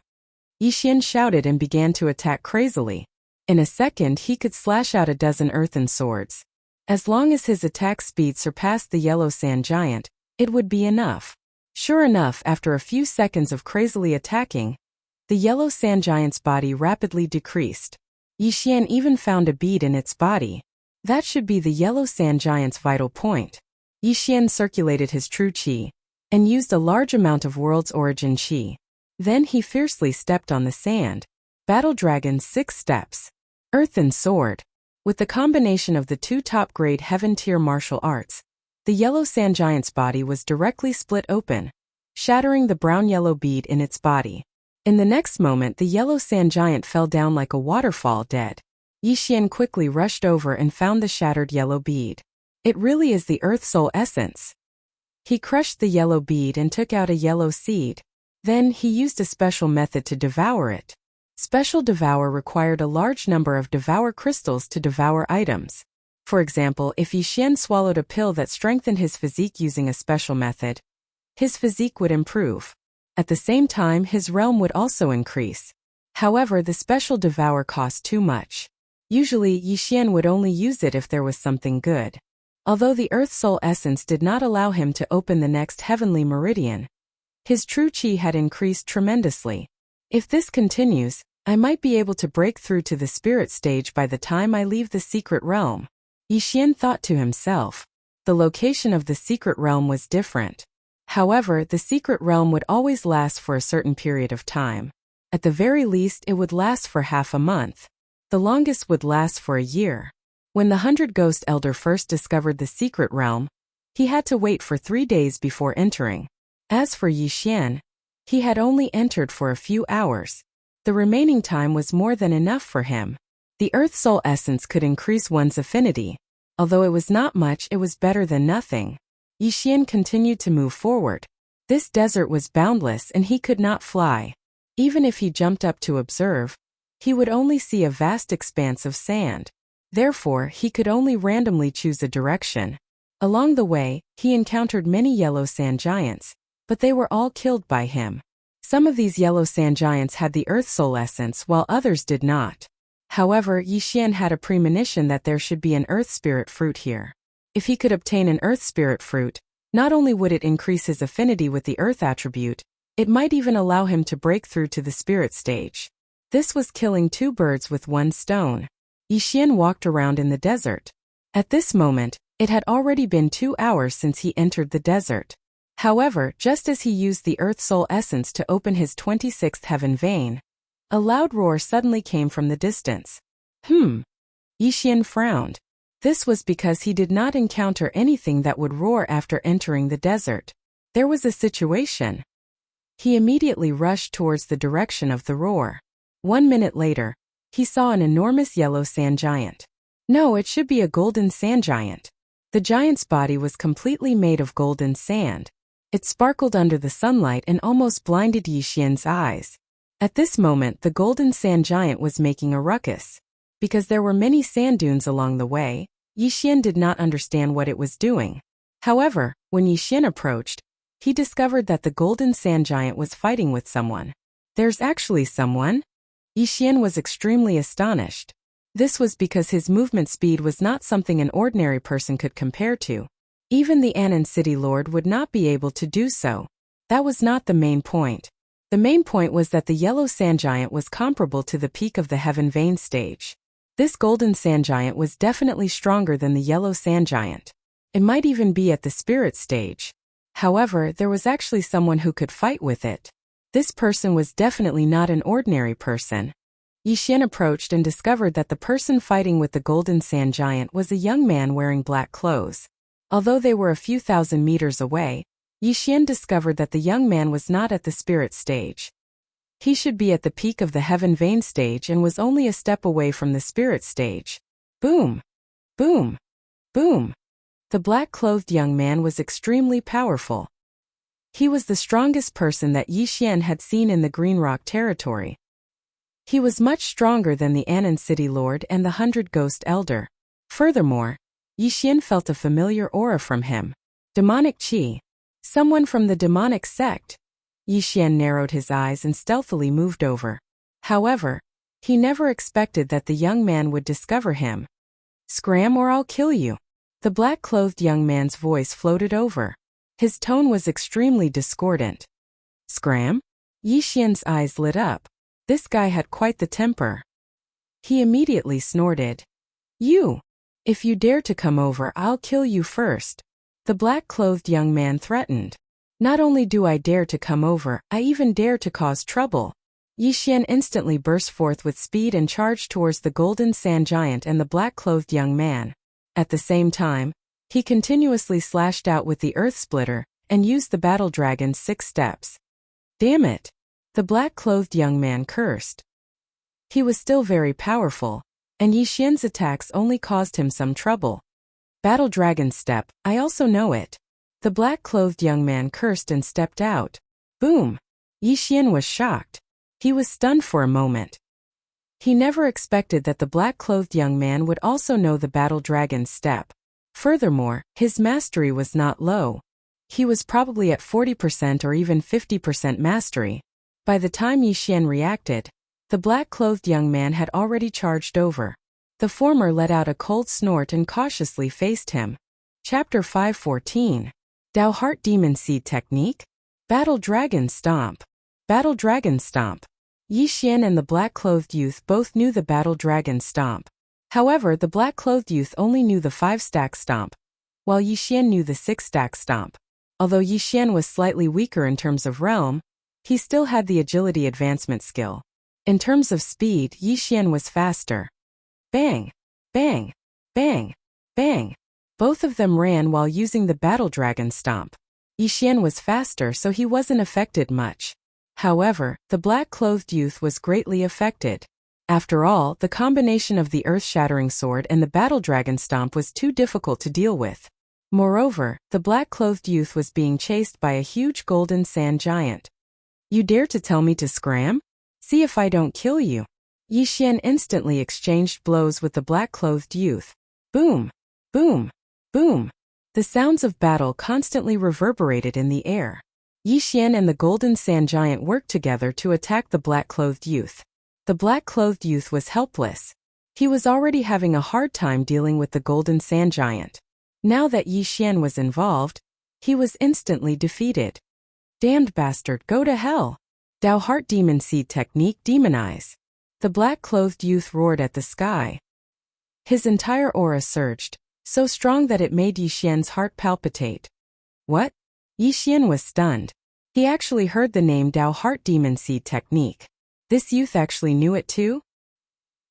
Yixian shouted and began to attack crazily. In a second he could slash out a dozen earthen swords. As long as his attack speed surpassed the yellow sand giant, it would be enough. Sure enough, after a few seconds of crazily attacking, the yellow sand giant's body rapidly decreased. Yixian even found a bead in its body. That should be the yellow sand giant's vital point. Yixian circulated his true qi and used a large amount of world's origin qi. Then he fiercely stepped on the sand. Battle Dragon 6 steps. Earthen sword. With the combination of the two top-grade heaven-tier martial arts, the yellow sand giant's body was directly split open, shattering the brown-yellow bead in its body. In the next moment, the yellow sand giant fell down like a waterfall dead. Yixian quickly rushed over and found the shattered yellow bead. It really is the Earth Soul essence. He crushed the yellow bead and took out a yellow seed. Then he used a special method to devour it. Special Devour required a large number of Devour crystals to devour items. For example, if Yixian swallowed a pill that strengthened his physique using a special method, his physique would improve. At the same time, his realm would also increase. However, the Special Devour cost too much. Usually, Yixian would only use it if there was something good. Although the Earth Soul essence did not allow him to open the next heavenly meridian, his true qi had increased tremendously. If this continues, I might be able to break through to the spirit stage by the time I leave the secret realm. Yixian thought to himself. The location of the secret realm was different. However, the secret realm would always last for a certain period of time. At the very least, it would last for half a month. The longest would last for a year. When the 100 Ghost Elder first discovered the secret realm, he had to wait for 3 days before entering. As for Yixian, he had only entered for a few hours. The remaining time was more than enough for him. The Earth Soul essence could increase one's affinity. Although it was not much, it was better than nothing. Yixian continued to move forward. This desert was boundless and he could not fly. Even if he jumped up to observe, he would only see a vast expanse of sand. Therefore, he could only randomly choose a direction. Along the way, he encountered many yellow sand giants, but they were all killed by him. Some of these yellow sand giants had the Earth Soul essence while others did not. However, Yixian had a premonition that there should be an Earth Spirit fruit here. If he could obtain an Earth Spirit fruit, not only would it increase his affinity with the Earth attribute, it might even allow him to break through to the spirit stage. This was killing 2 birds with 1 stone. Yixian walked around in the desert. At this moment, it had already been 2 hours since he entered the desert. However, just as he used the Earth Soul essence to open his 26th heaven vein, a loud roar suddenly came from the distance. Yixian frowned. This was because he did not encounter anything that would roar after entering the desert. There was a situation. He immediately rushed towards the direction of the roar. 1 minute later, he saw an enormous yellow sand giant. No, it should be a golden sand giant. The giant's body was completely made of golden sand. It sparkled under the sunlight and almost blinded Yixian's eyes. At this moment, the golden sand giant was making a ruckus. Because there were many sand dunes along the way, Yixian did not understand what it was doing. However, when Yixian approached, he discovered that the golden sand giant was fighting with someone. There's actually someone? Yixian was extremely astonished. This was because his movement speed was not something an ordinary person could compare to. Even the Anan City Lord would not be able to do so. That was not the main point. The main point was that the yellow sand giant was comparable to the peak of the Heaven Vein stage. This golden sand giant was definitely stronger than the yellow sand giant. It might even be at the spirit stage. However, there was actually someone who could fight with it. This person was definitely not an ordinary person. Yixian approached and discovered that the person fighting with the golden sand giant was a young man wearing black clothes. Although they were a few thousand meters away, Yixian discovered that the young man was not at the spirit stage. He should be at the peak of the Heaven Vein stage and was only a step away from the spirit stage. Boom! Boom! Boom! The black-clothed young man was extremely powerful. He was the strongest person that Yixian had seen in the Green Rock territory. He was much stronger than the Anan City Lord and the 100 Ghost Elder. Furthermore, Yixian felt a familiar aura from him. Demonic Qi. Someone from the demonic sect. Yixian narrowed his eyes and stealthily moved over. However, he never expected that the young man would discover him. Scram or I'll kill you. The black-clothed young man's voice floated over. His tone was extremely discordant. Scram? Yixian's eyes lit up. This guy had quite the temper. He immediately snorted. You! If you dare to come over, I'll kill you first. The black-clothed young man threatened. Not only do I dare to come over, I even dare to cause trouble. Yixian instantly burst forth with speed and charged towards the golden sand giant and the black-clothed young man. At the same time, he continuously slashed out with the earth splitter and used the battle dragon's 6 steps. Damn it! The black-clothed young man cursed. He was still very powerful, and Yixian's attacks only caused him some trouble. Battle dragon's step, I also know it. The black-clothed young man cursed and stepped out. Boom! Yixian was shocked. He was stunned for a moment. He never expected that the black-clothed young man would also know the battle dragon's step. Furthermore, his mastery was not low. He was probably at 40% or even 50% mastery. By the time Yixian reacted, the black-clothed young man had already charged over. The former let out a cold snort and cautiously faced him. Chapter 514. Dao Heart Demon Seed Technique? Battle Dragon Stomp. Battle Dragon Stomp. Yixian and the black-clothed youth both knew the Battle Dragon Stomp. However, the black-clothed youth only knew the 5-stack stomp, while Yixian knew the 6-stack stomp. Although Yixian was slightly weaker in terms of realm, he still had the agility advancement skill. In terms of speed, Yixian was faster. Bang! Bang! Bang! Bang! Both of them ran while using the Battle Dragon Stomp. Yixian was faster, so he wasn't affected much. However, the black-clothed youth was greatly affected. After all, the combination of the earth-shattering sword and the Battle Dragon Stomp was too difficult to deal with. Moreover, the black-clothed youth was being chased by a huge golden sand giant. You dare to tell me to scram? See if I don't kill you. Yixian instantly exchanged blows with the black-clothed youth. Boom! Boom! Boom! The sounds of battle constantly reverberated in the air. Yixian and the golden sand giant worked together to attack the black-clothed youth. The black-clothed youth was helpless. He was already having a hard time dealing with the golden sand giant. Now that Yixian was involved, he was instantly defeated. Damned bastard, go to hell! Dao Heart Demon Seed Technique Demonize. The black-clothed youth roared at the sky. His entire aura surged, so strong that it made Yixian's heart palpitate. What? Yixian was stunned. He actually heard the name Dao Heart Demon Seed Technique. This youth actually knew it too?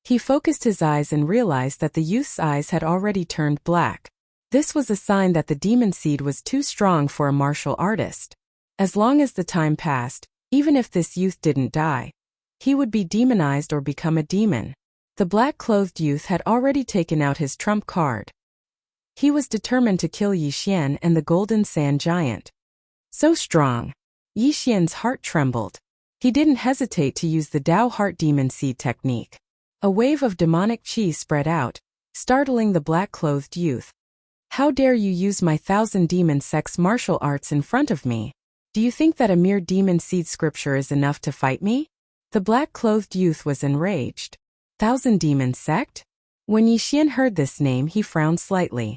He focused his eyes and realized that the youth's eyes had already turned black. This was a sign that the demon seed was too strong for a martial artist. As long as the time passed, even if this youth didn't die, he would be demonized or become a demon. The black-clothed youth had already taken out his trump card. He was determined to kill Yixian and the golden sand giant. So strong. Yixian's heart trembled. He didn't hesitate to use the Dao Heart Demon Seed Technique. A wave of demonic chi spread out, startling the black-clothed youth. How dare you use my 1,000 demon sex martial arts in front of me? Do you think that a mere demon seed scripture is enough to fight me? The black-clothed youth was enraged. 1,000 demon sect? When Yixian heard this name, he frowned slightly.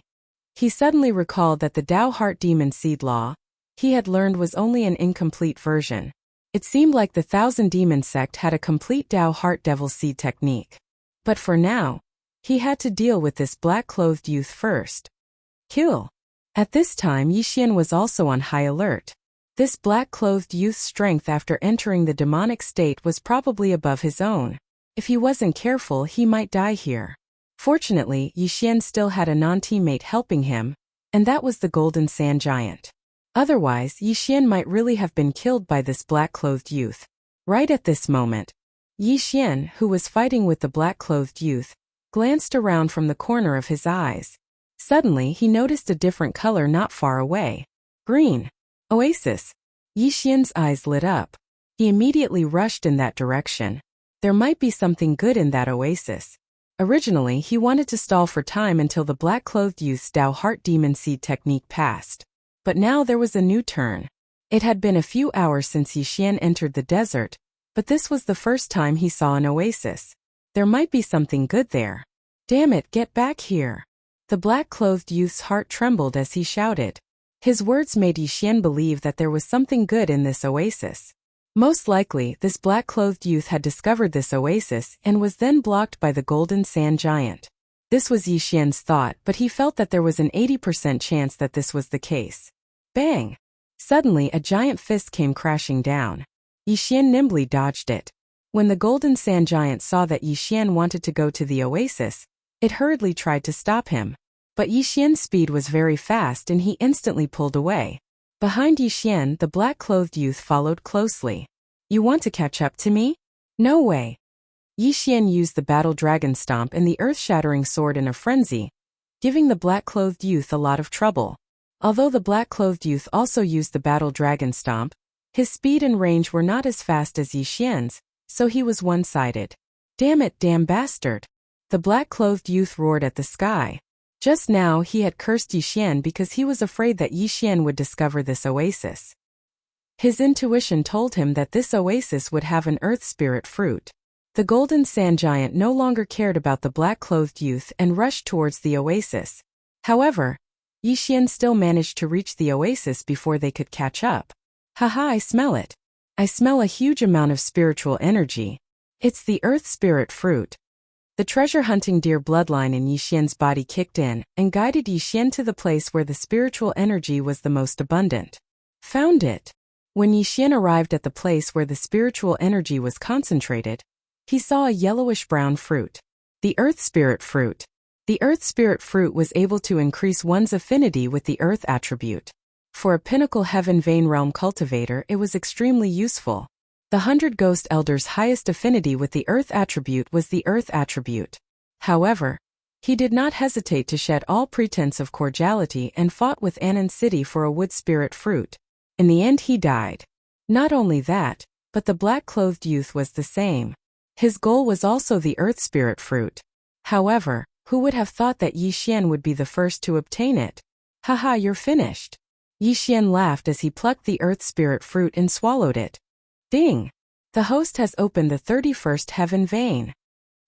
He suddenly recalled that the Tao Heart Demon Seed Law he had learned was only an incomplete version. It seemed like the 1,000 Demon sect had a complete Tao Heart Devil Seed technique. But for now, he had to deal with this black-clothed youth first. Kill. At this time, Yixian was also on high alert. This black-clothed youth's strength after entering the demonic state was probably above his own. If he wasn't careful, he might die here. Fortunately, Yixian still had a non-teammate helping him, and that was the Golden Sand Giant. Otherwise, Yixian might really have been killed by this black-clothed youth. Right at this moment, Yixian, who was fighting with the black-clothed youth, glanced around from the corner of his eyes. Suddenly, he noticed a different color not far away. Green. Oasis. Yixian's eyes lit up. He immediately rushed in that direction. There might be something good in that oasis. Originally, he wanted to stall for time until the black-clothed youth's Tao Heart Demon Seed technique passed. But now there was a new turn. It had been a few hours since Yixian entered the desert, but this was the first time he saw an oasis. There might be something good there. Damn it, get back here. The black-clothed youth's heart trembled as he shouted. His words made Yixian believe that there was something good in this oasis. Most likely, this black-clothed youth had discovered this oasis and was then blocked by the Golden Sand Giant. This was Yixian's thought, but he felt that there was an 80% chance that this was the case. Bang! Suddenly, a giant fist came crashing down. Yixian nimbly dodged it. When the Golden Sand Giant saw that Yixian wanted to go to the oasis, it hurriedly tried to stop him. But Yixian's speed was very fast and he instantly pulled away. Behind Yixian, the black-clothed youth followed closely. You want to catch up to me? No way. Yixian used the Battle Dragon Stomp and the earth-shattering sword in a frenzy, giving the black-clothed youth a lot of trouble. Although the black-clothed youth also used the Battle Dragon Stomp, his speed and range were not as fast as Yixian's, so he was one-sided. Damn it, damn bastard. The black-clothed youth roared at the sky. Just now he had cursed Yixian because he was afraid that Yixian would discover this oasis. His intuition told him that this oasis would have an earth spirit fruit. The Golden Sand Giant no longer cared about the black-clothed youth and rushed towards the oasis. However, Yixian still managed to reach the oasis before they could catch up. Haha, I smell it. I smell a huge amount of spiritual energy. It's the earth spirit fruit. The treasure-hunting deer bloodline in Yixian's body kicked in and guided Yixian to the place where the spiritual energy was the most abundant. Found it. When Yixian arrived at the place where the spiritual energy was concentrated, he saw a yellowish-brown fruit. The earth spirit fruit. The earth spirit fruit was able to increase one's affinity with the earth attribute. For a pinnacle heaven vein realm cultivator, it was extremely useful. The 100 Ghost Elders' highest affinity with the earth attribute was the earth attribute. However, he did not hesitate to shed all pretense of cordiality and fought with Anon City for a wood spirit fruit. In the end he died. Not only that, but the black-clothed youth was the same. His goal was also the earth spirit fruit. However, who would have thought that Yixian would be the first to obtain it? Haha, you're finished. Yixian laughed as he plucked the earth spirit fruit and swallowed it. Ding! The host has opened the 31st heaven vein.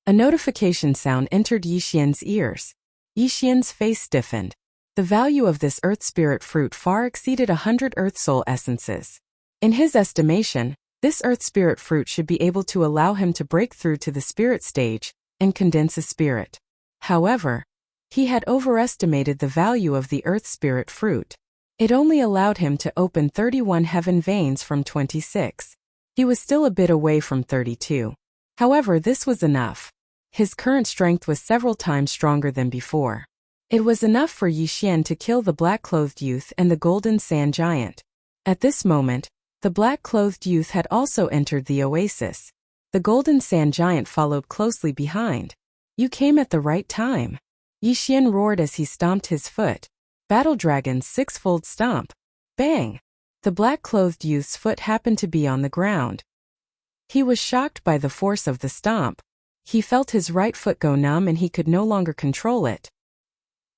A notification sound entered Yixian's ears. Yixian's face stiffened. The value of this earth spirit fruit far exceeded 100 earth soul essences. In his estimation, this earth spirit fruit should be able to allow him to break through to the spirit stage and condense a spirit. However, he had overestimated the value of the earth spirit fruit. It only allowed him to open 31 heaven veins from 26. He was still a bit away from 32. However, this was enough. His current strength was several times stronger than before. It was enough for Yixian to kill the black-clothed youth and the Golden Sand Giant. At this moment, the black-clothed youth had also entered the oasis. The Golden Sand Giant followed closely behind. You came at the right time. Yixian roared as he stomped his foot. Battle Dragon's six-fold stomp. Bang! The black-clothed youth's foot happened to be on the ground. He was shocked by the force of the stomp. He felt his right foot go numb and he could no longer control it.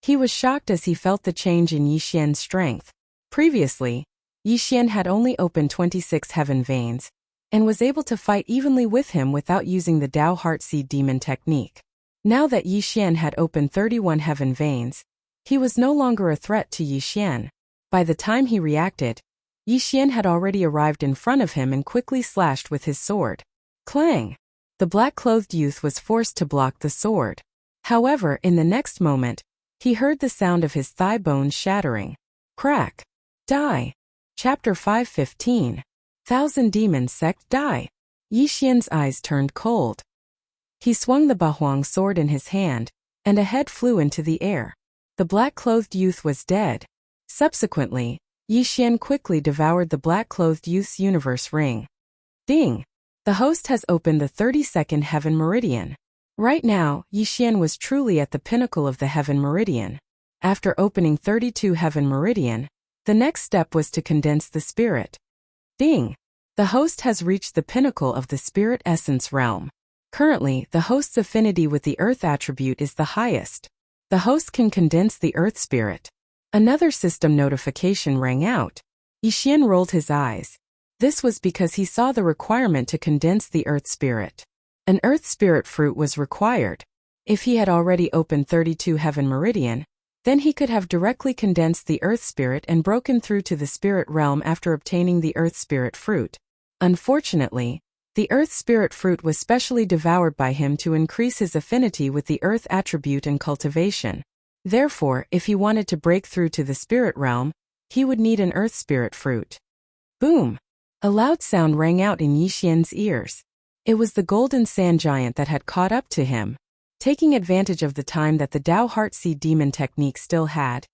He was shocked as he felt the change in Yixian's strength. Previously, Yixian had only opened 26 heaven veins, and was able to fight evenly with him without using the Dao Heart Seed Demon technique. Now that Yixian had opened 31 heaven veins, he was no longer a threat to Yixian. By the time he reacted, Yixian had already arrived in front of him and quickly slashed with his sword. Clang! The black-clothed youth was forced to block the sword. However, in the next moment, he heard the sound of his thigh bones shattering. Crack! Die! Chapter 5:15. Thousand Demons Sect Die. Yixian's eyes turned cold. He swung the Bahuang sword in his hand, and a head flew into the air. The black-clothed youth was dead. Subsequently, Yixian quickly devoured the black-clothed youth's universe ring. Ding! The host has opened the 32nd heaven meridian. Right now, Yixian was truly at the pinnacle of the heaven meridian. After opening 32 heaven meridian, the next step was to condense the spirit. Ding! The host has reached the pinnacle of the spirit essence realm. Currently, the host's affinity with the earth attribute is the highest. The host can condense the earth spirit. Another system notification rang out. Yixian rolled his eyes. This was because he saw the requirement to condense the earth spirit. An earth spirit fruit was required. If he had already opened 32 heaven meridian, then he could have directly condensed the earth spirit and broken through to the spirit realm after obtaining the earth spirit fruit. Unfortunately, the earth spirit fruit was specially devoured by him to increase his affinity with the earth attribute and cultivation. Therefore, if he wanted to break through to the spirit realm, he would need an earth spirit fruit. Boom! A loud sound rang out in Yixian's ears. It was the golden sand giant that had caught up to him. Taking advantage of the time that the Dao Heart Seed Demon technique still had,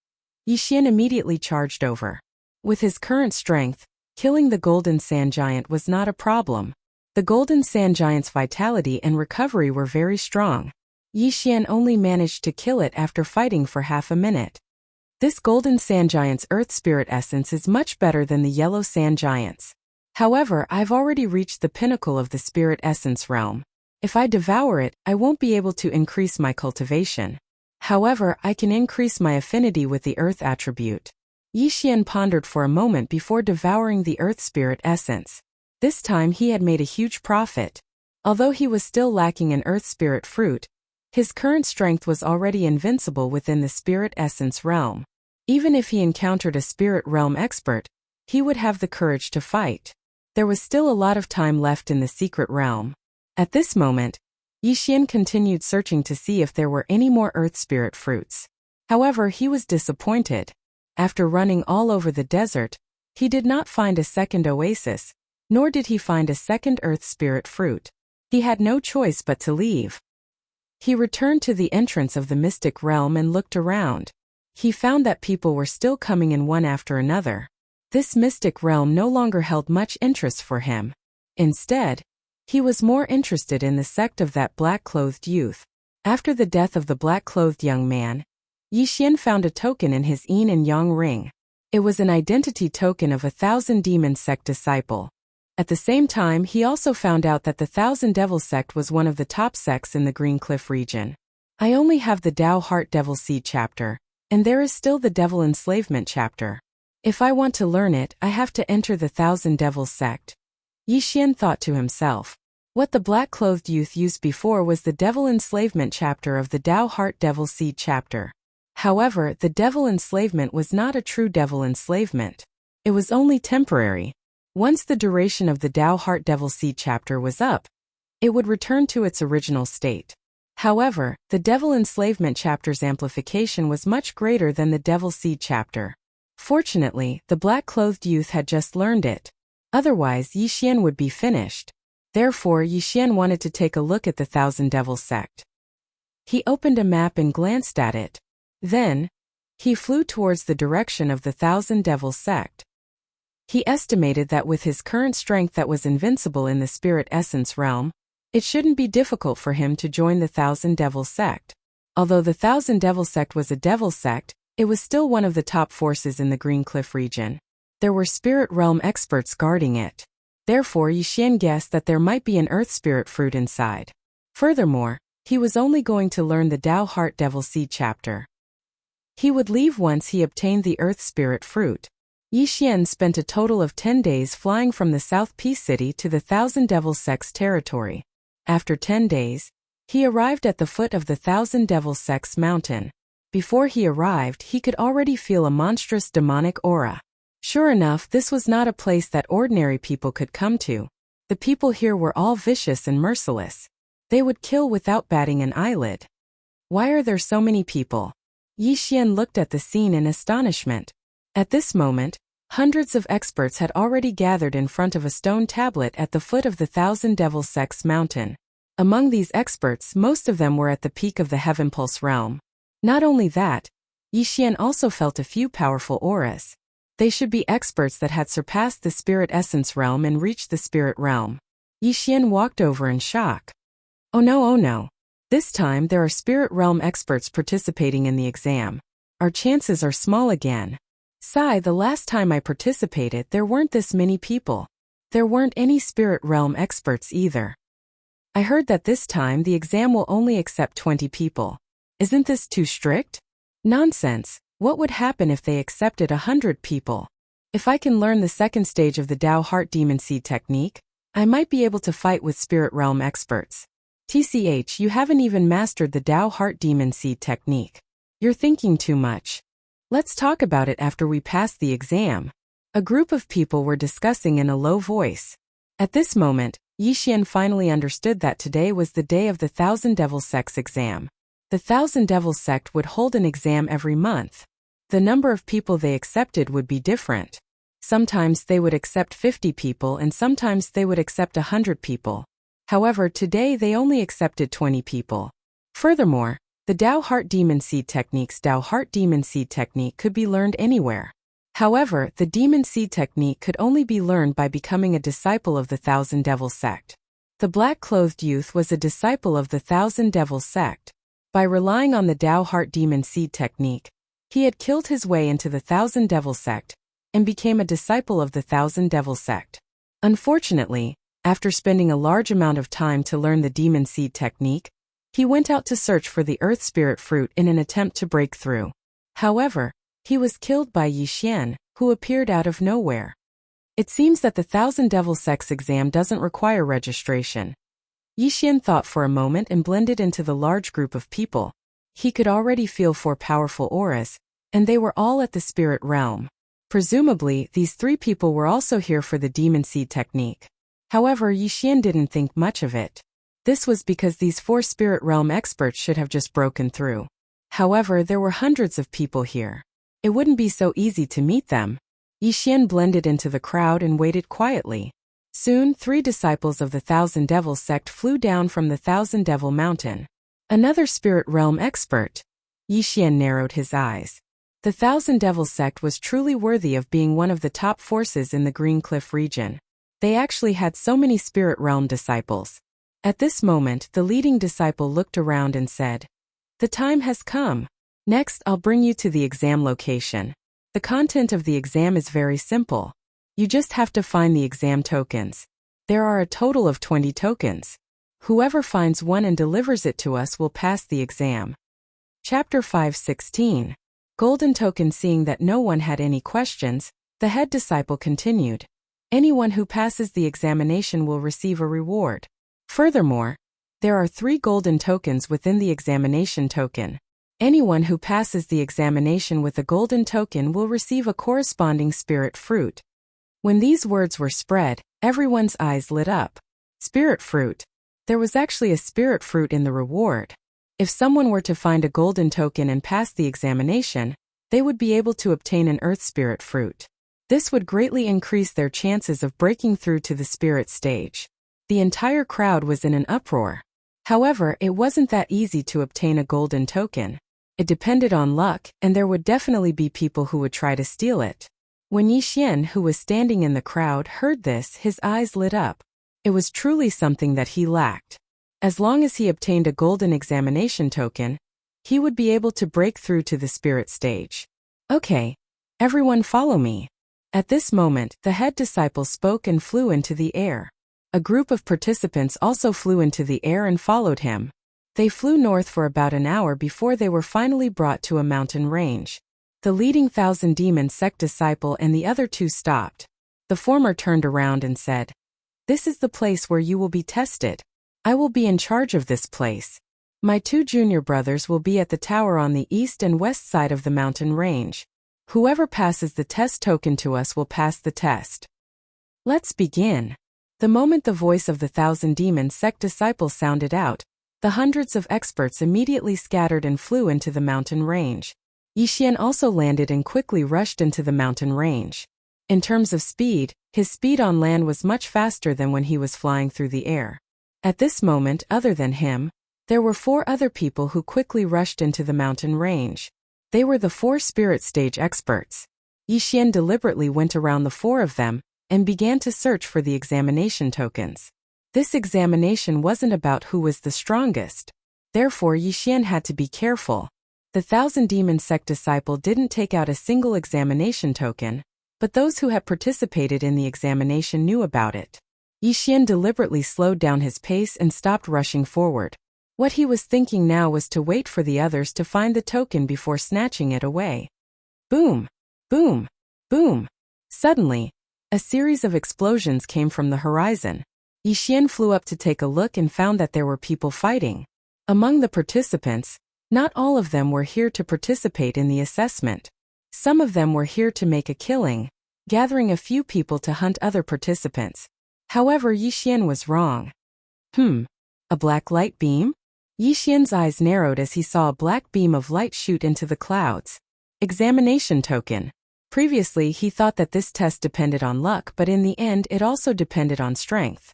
Yixian immediately charged over. With his current strength, killing the golden sand giant was not a problem. The golden sand giant's vitality and recovery were very strong. Yixian only managed to kill it after fighting for half a minute. This golden sand giant's earth spirit essence is much better than the yellow sand giant's. However, I've already reached the pinnacle of the spirit essence realm. If I devour it, I won't be able to increase my cultivation. However, I can increase my affinity with the earth attribute. Yixian pondered for a moment before devouring the earth spirit essence. This time he had made a huge profit. Although he was still lacking an earth spirit fruit, his current strength was already invincible within the spirit essence realm. Even if he encountered a spirit realm expert, he would have the courage to fight. There was still a lot of time left in the secret realm. At this moment, Yixian continued searching to see if there were any more earth spirit fruits. However, he was disappointed. After running all over the desert, he did not find a second oasis, nor did he find a second earth spirit fruit. He had no choice but to leave. He returned to the entrance of the mystic realm and looked around. He found that people were still coming in one after another. This mystic realm no longer held much interest for him. Instead, he was more interested in the sect of that black-clothed youth. After the death of the black-clothed young man, Yixian found a token in his yin and yang ring. It was an identity token of a Thousand Demon Sect disciple. At the same time, he also found out that the Thousand Devil Sect was one of the top sects in the Green Cliff region. I only have the Dao Heart Devil Seed chapter, and there is still the Devil Enslavement chapter. If I want to learn it, I have to enter the Thousand Devils Sect. Yixian thought to himself. What the black-clothed youth used before was the Devil Enslavement chapter of the Dao Heart Devil Seed chapter. However, the Devil Enslavement was not a true Devil Enslavement. It was only temporary. Once the duration of the Dao Heart Devil Seed chapter was up, it would return to its original state. However, the Devil Enslavement chapter's amplification was much greater than the Devil Seed chapter. Fortunately, the black-clothed youth had just learned it. Otherwise, Yixian would be finished. Therefore, Yixian wanted to take a look at the Thousand Devils Sect. He opened a map and glanced at it. Then, he flew towards the direction of the Thousand Devils Sect. He estimated that with his current strength that was invincible in the spirit essence realm, it shouldn't be difficult for him to join the Thousand Devils Sect. Although the Thousand Devils Sect was a devil sect, it was still one of the top forces in the Green Cliff region. There were spirit realm experts guarding it. Therefore, Yixian guessed that there might be an earth spirit fruit inside. Furthermore, he was only going to learn the Tao Heart Devil Seed chapter. He would leave once he obtained the Earth Spirit fruit. Yi Xian spent a total of 10 days flying from the South Peace City to the Thousand Devil Sects territory. After 10 days, he arrived at the foot of the Thousand Devil Sects mountain. Before he arrived, he could already feel a monstrous demonic aura. Sure enough, this was not a place that ordinary people could come to. The people here were all vicious and merciless. They would kill without batting an eyelid. Why are there so many people? Yi Xian looked at the scene in astonishment. At this moment, hundreds of experts had already gathered in front of a stone tablet at the foot of the Thousand Devil Sects mountain. Among these experts, most of them were at the peak of the Heaven Pulse realm. Not only that, Yi Xian also felt a few powerful auras. They should be experts that had surpassed the spirit essence realm and reached the spirit realm. Yi Xian walked over in shock. Oh no. This time there are spirit realm experts participating in the exam. Our chances are small again. Sigh, the last time I participated there weren't this many people. There weren't any spirit realm experts either. I heard that this time the exam will only accept 20 people. Isn't this too strict? Nonsense. What would happen if they accepted 100 people? If I can learn the second stage of the Tao Heart Demon Seed technique, I might be able to fight with spirit realm experts. TCH, you haven't even mastered the Tao Heart Demon Seed technique. You're thinking too much. Let's talk about it after we pass the exam. A group of people were discussing in a low voice. At this moment, Yi Xian finally understood that today was the day of the Thousand Devil Sects exam. The Thousand Devil Sect would hold an exam every month. The number of people they accepted would be different. Sometimes they would accept 50 people and sometimes they would accept 100 people. However, today they only accepted 20 people. Furthermore, the Tao Heart Demon Seed technique's Tao Heart Demon Seed technique could be learned anywhere. However, the Demon Seed technique could only be learned by becoming a disciple of the Thousand Devil Sect. The black-clothed youth was a disciple of the Thousand Devil Sect. By relying on the Tao Heart Demon Seed technique, he had killed his way into the Thousand Devil Sect and became a disciple of the Thousand Devil Sect. Unfortunately, after spending a large amount of time to learn the Demon Seed technique, he went out to search for the Earth Spirit fruit in an attempt to break through. However, he was killed by Yi Xian, who appeared out of nowhere. It seems that the Thousand Devil Sects exam doesn't require registration. Yi Xian thought for a moment and blended into the large group of people. He could already feel 4 powerful auras, and they were all at the spirit realm. Presumably, these 3 people were also here for the Demon Seed technique. However, Yi Xian didn't think much of it. This was because these 4 spirit realm experts should have just broken through. However, there were hundreds of people here. It wouldn't be so easy to meet them. Yi Xian blended into the crowd and waited quietly. Soon, 3 disciples of the Thousand Devil Sect flew down from the Thousand Devil Mountain. Another spirit realm expert. Yi Xian narrowed his eyes. The Thousand Devil Sect was truly worthy of being one of the top forces in the Green Cliff region. They actually had so many spirit realm disciples. At this moment, the leading disciple looked around and said, "The time has come. Next, I'll bring you to the exam location. The content of the exam is very simple. You just have to find the exam tokens. There are a total of 20 tokens. Whoever finds one and delivers it to us will pass the exam." Chapter 5:16. Golden Token. Seeing that no one had any questions, the head disciple continued. Anyone who passes the examination will receive a reward. Furthermore, there are 3 golden tokens within the examination token. Anyone who passes the examination with a golden token will receive a corresponding spirit fruit. When these words were spread, everyone's eyes lit up. Spirit fruit. There was actually a spirit fruit in the reward. If someone were to find a golden token and pass the examination, they would be able to obtain an earth spirit fruit. This would greatly increase their chances of breaking through to the spirit stage. The entire crowd was in an uproar. However, it wasn't that easy to obtain a golden token. It depended on luck, and there would definitely be people who would try to steal it. When Yi Xian, who was standing in the crowd, heard this, his eyes lit up. It was truly something that he lacked. As long as he obtained a golden examination token, he would be able to break through to the spirit stage. Okay, everyone follow me. At this moment, the head disciple spoke and flew into the air. A group of participants also flew into the air and followed him. They flew north for about an hour before they were finally brought to a mountain range. The leading Thousand Demon sect disciple and the other two stopped. The former turned around and said, "This is the place where you will be tested. I will be in charge of this place. My two junior brothers will be at the tower on the east and west side of the mountain range. Whoever passes the test token to us will pass the test. Let's begin." The moment the voice of the Thousand Demon sect disciple sounded out, the hundreds of experts immediately scattered and flew into the mountain range. Yixian also landed and quickly rushed into the mountain range. In terms of speed, his speed on land was much faster than when he was flying through the air. At this moment, other than him, there were 4 other people who quickly rushed into the mountain range. They were the 4 spirit stage experts. Yixian deliberately went around the 4 of them and began to search for the examination tokens. This examination wasn't about who was the strongest. Therefore, Yixian had to be careful. The Thousand Demon sect disciple didn't take out a single examination token, but those who had participated in the examination knew about it. Yixian deliberately slowed down his pace and stopped rushing forward. What he was thinking now was to wait for the others to find the token before snatching it away. Boom! Boom! Boom! Suddenly, a series of explosions came from the horizon. Yixian flew up to take a look and found that there were people fighting. Among the participants, not all of them were here to participate in the assessment. Some of them were here to make a killing, gathering a few people to hunt other participants. However, Yixian was wrong. A black light beam? Yixian's eyes narrowed as he saw a black beam of light shoot into the clouds. Examination token. Previously, he thought that this test depended on luck, but in the end it also depended on strength.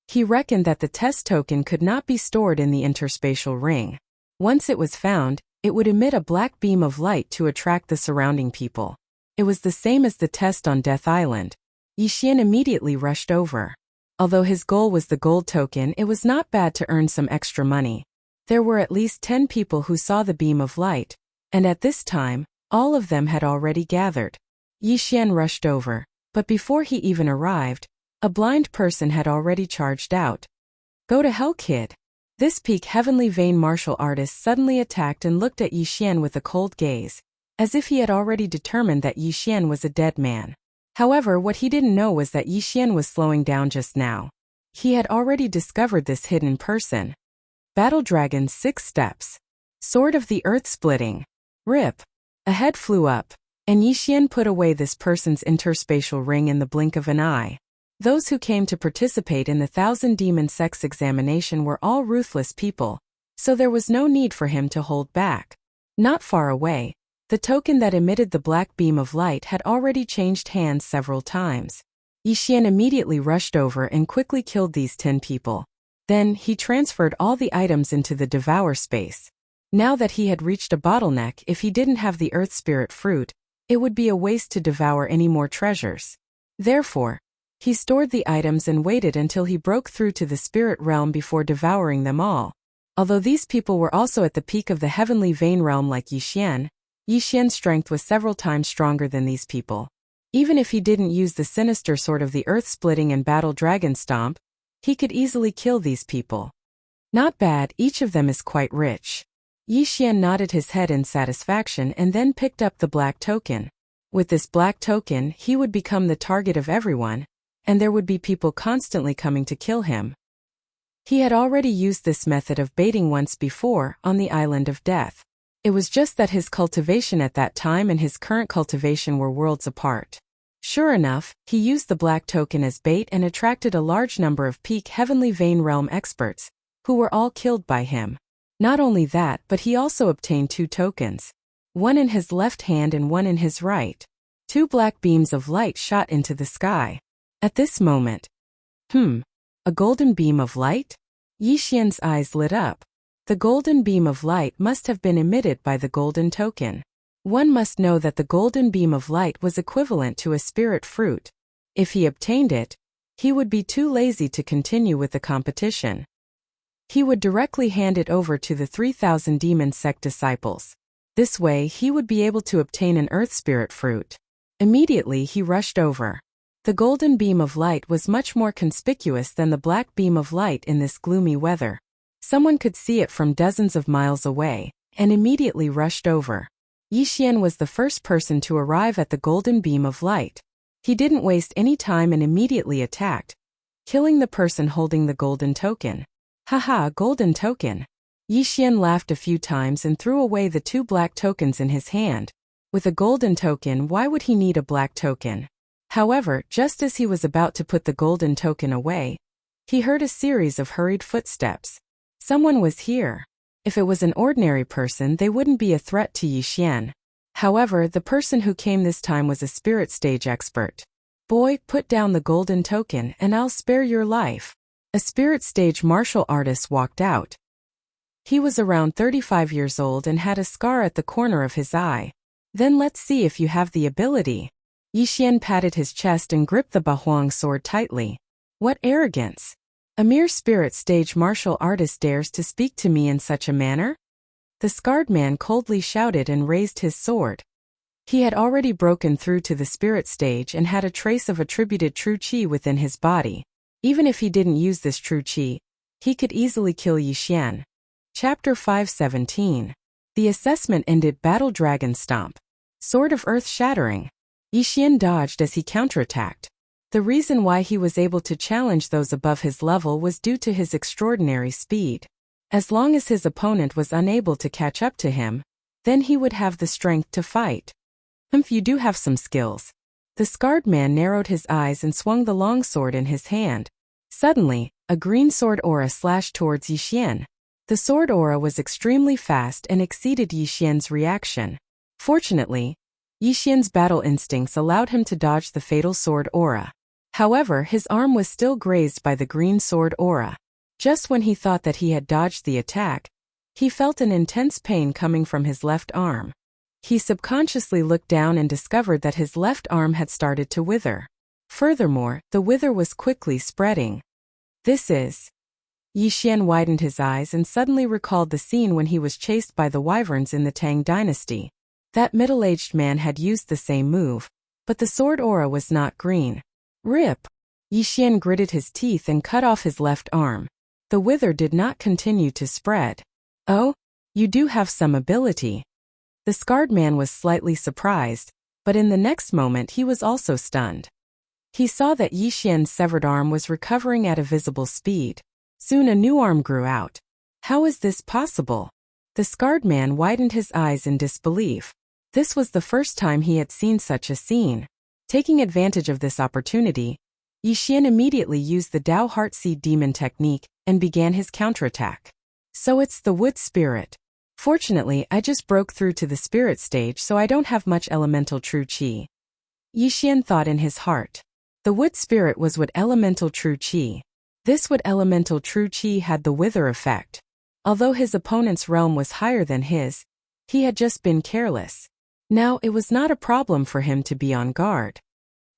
He reckoned that the test token could not be stored in the interspatial ring. Once it was found, it would emit a black beam of light to attract the surrounding people. It was the same as the test on Death Island. Yixian immediately rushed over. Although his goal was the gold token, it was not bad to earn some extra money. There were at least 10 people who saw the beam of light, and at this time, all of them had already gathered. Yixian rushed over, but before he even arrived, a blind person had already charged out. "Go to hell, kid." This peak heavenly vein martial artist suddenly attacked and looked at Yixian with a cold gaze, as if he had already determined that Yixian was a dead man. However, what he didn't know was that Yixian was slowing down just now. He had already discovered this hidden person. Battle Dragon 6 steps. Sword of the Earth splitting. Rip. A head flew up, and Yixian put away this person's interspatial ring in the blink of an eye. Those who came to participate in the Thousand Demon Sect's examination were all ruthless people, so there was no need for him to hold back. Not far away, the token that emitted the black beam of light had already changed hands several times. Yixian immediately rushed over and quickly killed these 10 people. Then, he transferred all the items into the Devour space. Now that he had reached a bottleneck, if he didn't have the Earth Spirit fruit, it would be a waste to devour any more treasures. Therefore, he stored the items and waited until he broke through to the spirit realm before devouring them all. Although these people were also at the peak of the heavenly vein realm like Yixian, Yixian's strength was several times stronger than these people. Even if he didn't use the sinister sword of the Earth Splitting and Battle Dragon Stomp, he could easily kill these people. Not bad, each of them is quite rich. Yixian nodded his head in satisfaction and then picked up the black token. With this black token, he would become the target of everyone, and there would be people constantly coming to kill him. He had already used this method of baiting once before, on the Island of Death. It was just that his cultivation at that time and his current cultivation were worlds apart. Sure enough, he used the black token as bait and attracted a large number of peak heavenly vein realm experts, who were all killed by him. Not only that, but he also obtained 2 tokens. One in his left hand and one in his right. 2 black beams of light shot into the sky. At this moment, a golden beam of light? Yixian's eyes lit up. The golden beam of light must have been emitted by the golden token. One must know that the golden beam of light was equivalent to a spirit fruit. If he obtained it, he would be too lazy to continue with the competition. He would directly hand it over to the 3,000 demon sect disciples. This way he would be able to obtain an earth spirit fruit. Immediately he rushed over. The golden beam of light was much more conspicuous than the black beam of light in this gloomy weather. Someone could see it from dozens of miles away, and immediately rushed over. Yixian was the first person to arrive at the golden beam of light. He didn't waste any time and immediately attacked, killing the person holding the golden token. Haha, golden token. Yixian laughed a few times and threw away the 2 black tokens in his hand. With a golden token, why would he need a black token? However, just as he was about to put the golden token away, he heard a series of hurried footsteps. Someone was here. If it was an ordinary person, they wouldn't be a threat to Yixian. However, the person who came this time was a spirit stage expert. Boy, put down the golden token and I'll spare your life. A spirit stage martial artist walked out. He was around 35 years old and had a scar at the corner of his eye. Then let's see if you have the ability. Yixian patted his chest and gripped the Bahuang sword tightly. What arrogance! A mere spirit stage martial artist dares to speak to me in such a manner? The scarred man coldly shouted and raised his sword. He had already broken through to the spirit stage and had a trace of attributed true qi within his body. Even if he didn't use this true qi, he could easily kill Yixian. Chapter 517. The assessment ended. Battle Dragon Stomp. Sword of Earth Shattering. Yixian dodged as he counterattacked. The reason why he was able to challenge those above his level was due to his extraordinary speed. As long as his opponent was unable to catch up to him, then he would have the strength to fight. You do have some skills. The scarred man narrowed his eyes and swung the longsword in his hand. Suddenly, a green sword aura slashed towards Yixian. The sword aura was extremely fast and exceeded Yixian's reaction. Fortunately, Yixian's battle instincts allowed him to dodge the fatal sword aura. However, his arm was still grazed by the green sword aura. Just when he thought that he had dodged the attack, he felt an intense pain coming from his left arm. He subconsciously looked down and discovered that his left arm had started to wither. Furthermore, the wither was quickly spreading. This is... Yixian widened his eyes and suddenly recalled the scene when he was chased by the wyverns in the Tang dynasty. That middle-aged man had used the same move, but the sword aura was not green. Rip! Yixian gritted his teeth and cut off his left arm. The wither did not continue to spread. Oh, you do have some ability. The scarred man was slightly surprised, but in the next moment he was also stunned. He saw that Yixian's severed arm was recovering at a visible speed. Soon a new arm grew out. How is this possible? The scarred man widened his eyes in disbelief. This was the first time he had seen such a scene. Taking advantage of this opportunity, Yixian immediately used the Dao Heartseed Demon technique and began his counterattack. So it's the wood spirit. Fortunately, I just broke through to the spirit stage, so I don't have much elemental true qi. Yixian thought in his heart. The wood spirit was wood elemental true qi. This wood elemental true qi had the wither effect. Although his opponent's realm was higher than his, he had just been careless. Now it was not a problem for him to be on guard.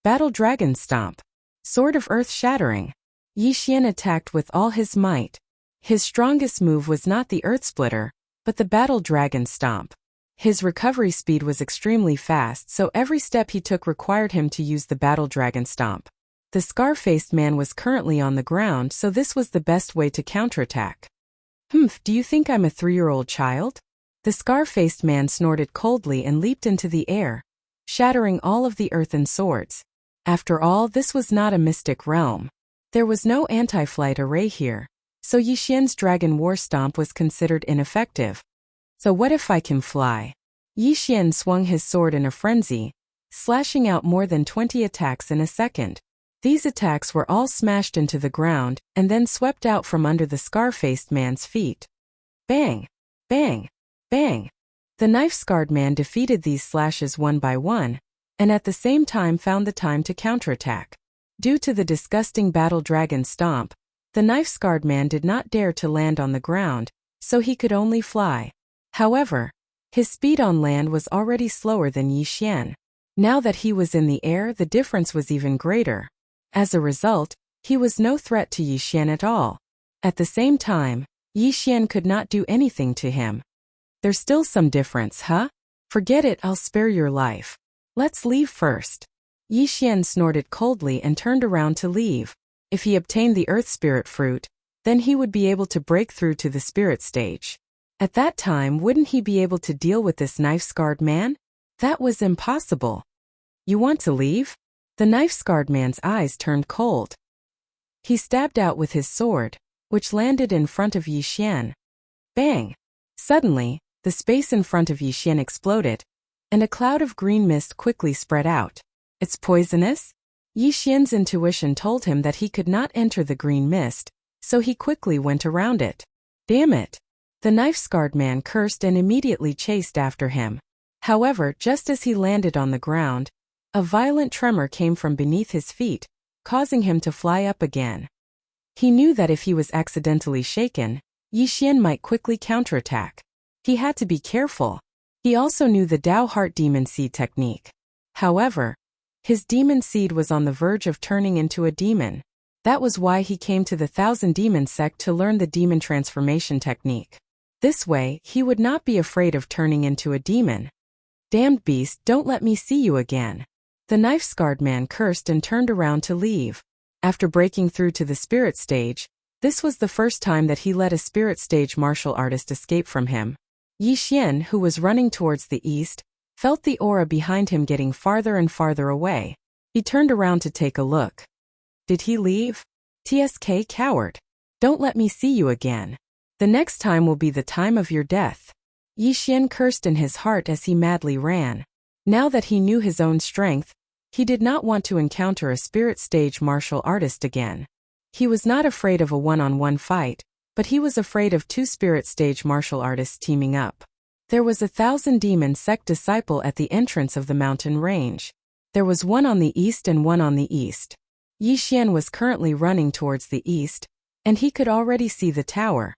Battle Dragon Stomp. Sword of Earth Shattering. Yixian attacked with all his might. His strongest move was not the Earth Splitter, but the Battle Dragon Stomp. His recovery speed was extremely fast, so every step he took required him to use the Battle Dragon Stomp. The scar-faced man was currently on the ground, so this was the best way to counterattack. Do you think I'm a 3-year-old child? The scar-faced man snorted coldly and leaped into the air, shattering all of the earthen swords. After all, this was not a mystic realm. There was no anti-flight array here, so Yixian's Dragon War Stomp was considered ineffective. So what if I can fly? Yixian swung his sword in a frenzy, slashing out more than 20 attacks in a second. These attacks were all smashed into the ground and then swept out from under the scar-faced man's feet. Bang! Bang! Bang! The knife-scarred man defeated these slashes one by one, and at the same time found the time to counterattack. Due to the disgusting Battle Dragon Stomp, the knife-scarred man did not dare to land on the ground, so he could only fly. However, his speed on land was already slower than Yixian. Now that he was in the air, the difference was even greater. As a result, he was no threat to Yixian at all. At the same time, Yixian could not do anything to him. There's still some difference, huh? Forget it, I'll spare your life. Let's leave first. Yi Xian snorted coldly and turned around to leave. If he obtained the Earth Spirit Fruit, then he would be able to break through to the Spirit stage. At that time, wouldn't he be able to deal with this knife-scarred man? That was impossible. You want to leave? The knife-scarred man's eyes turned cold. He stabbed out with his sword, which landed in front of Yi Xian. Bang! Suddenly, the space in front of Yi Xian exploded, and a cloud of green mist quickly spread out. It's poisonous? Yi Xian's intuition told him that he could not enter the green mist, so he quickly went around it. Damn it! The knife-scarred man cursed and immediately chased after him. However, just as he landed on the ground, a violent tremor came from beneath his feet, causing him to fly up again. He knew that if he was accidentally shaken, Yi Xian might quickly counterattack. He had to be careful. He also knew the Dao Heart Demon Seed technique. However, his demon seed was on the verge of turning into a demon. That was why he came to the Thousand Demon sect to learn the demon transformation technique. This way, he would not be afraid of turning into a demon. Damned beast, don't let me see you again. The knife-scarred man cursed and turned around to leave. After breaking through to the spirit stage, this was the first time that he let a spirit stage martial artist escape from him. Yi Xian, who was running towards the east, felt the aura behind him getting farther and farther away. He turned around to take a look. Did he leave? TSK coward. Don't let me see you again. The next time will be the time of your death. Yi Xian cursed in his heart as he madly ran. Now that he knew his own strength, he did not want to encounter a spirit stage martial artist again. He was not afraid of a one-on-one fight, but he was afraid of two spirit stage martial artists teaming up. There was a Thousand Demon sect disciple at the entrance of the mountain range. There was one on the east and one on the east. Yi Xian was currently running towards the east, and he could already see the tower.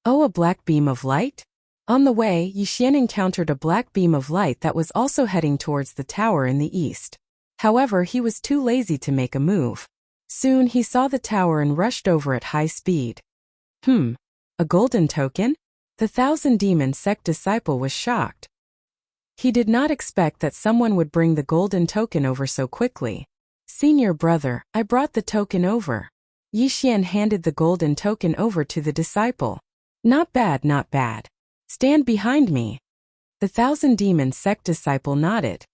Oh, a black beam of light? On the way, Yi Xian encountered a black beam of light that was also heading towards the tower in the east. However, he was too lazy to make a move. Soon he saw the tower and rushed over at high speed. A golden token? The Thousand Demon sect disciple was shocked. He did not expect that someone would bring the golden token over so quickly. Senior brother, I brought the token over. Yi Xian handed the golden token over to the disciple. Not bad, not bad. Stand behind me. The Thousand Demon sect disciple nodded.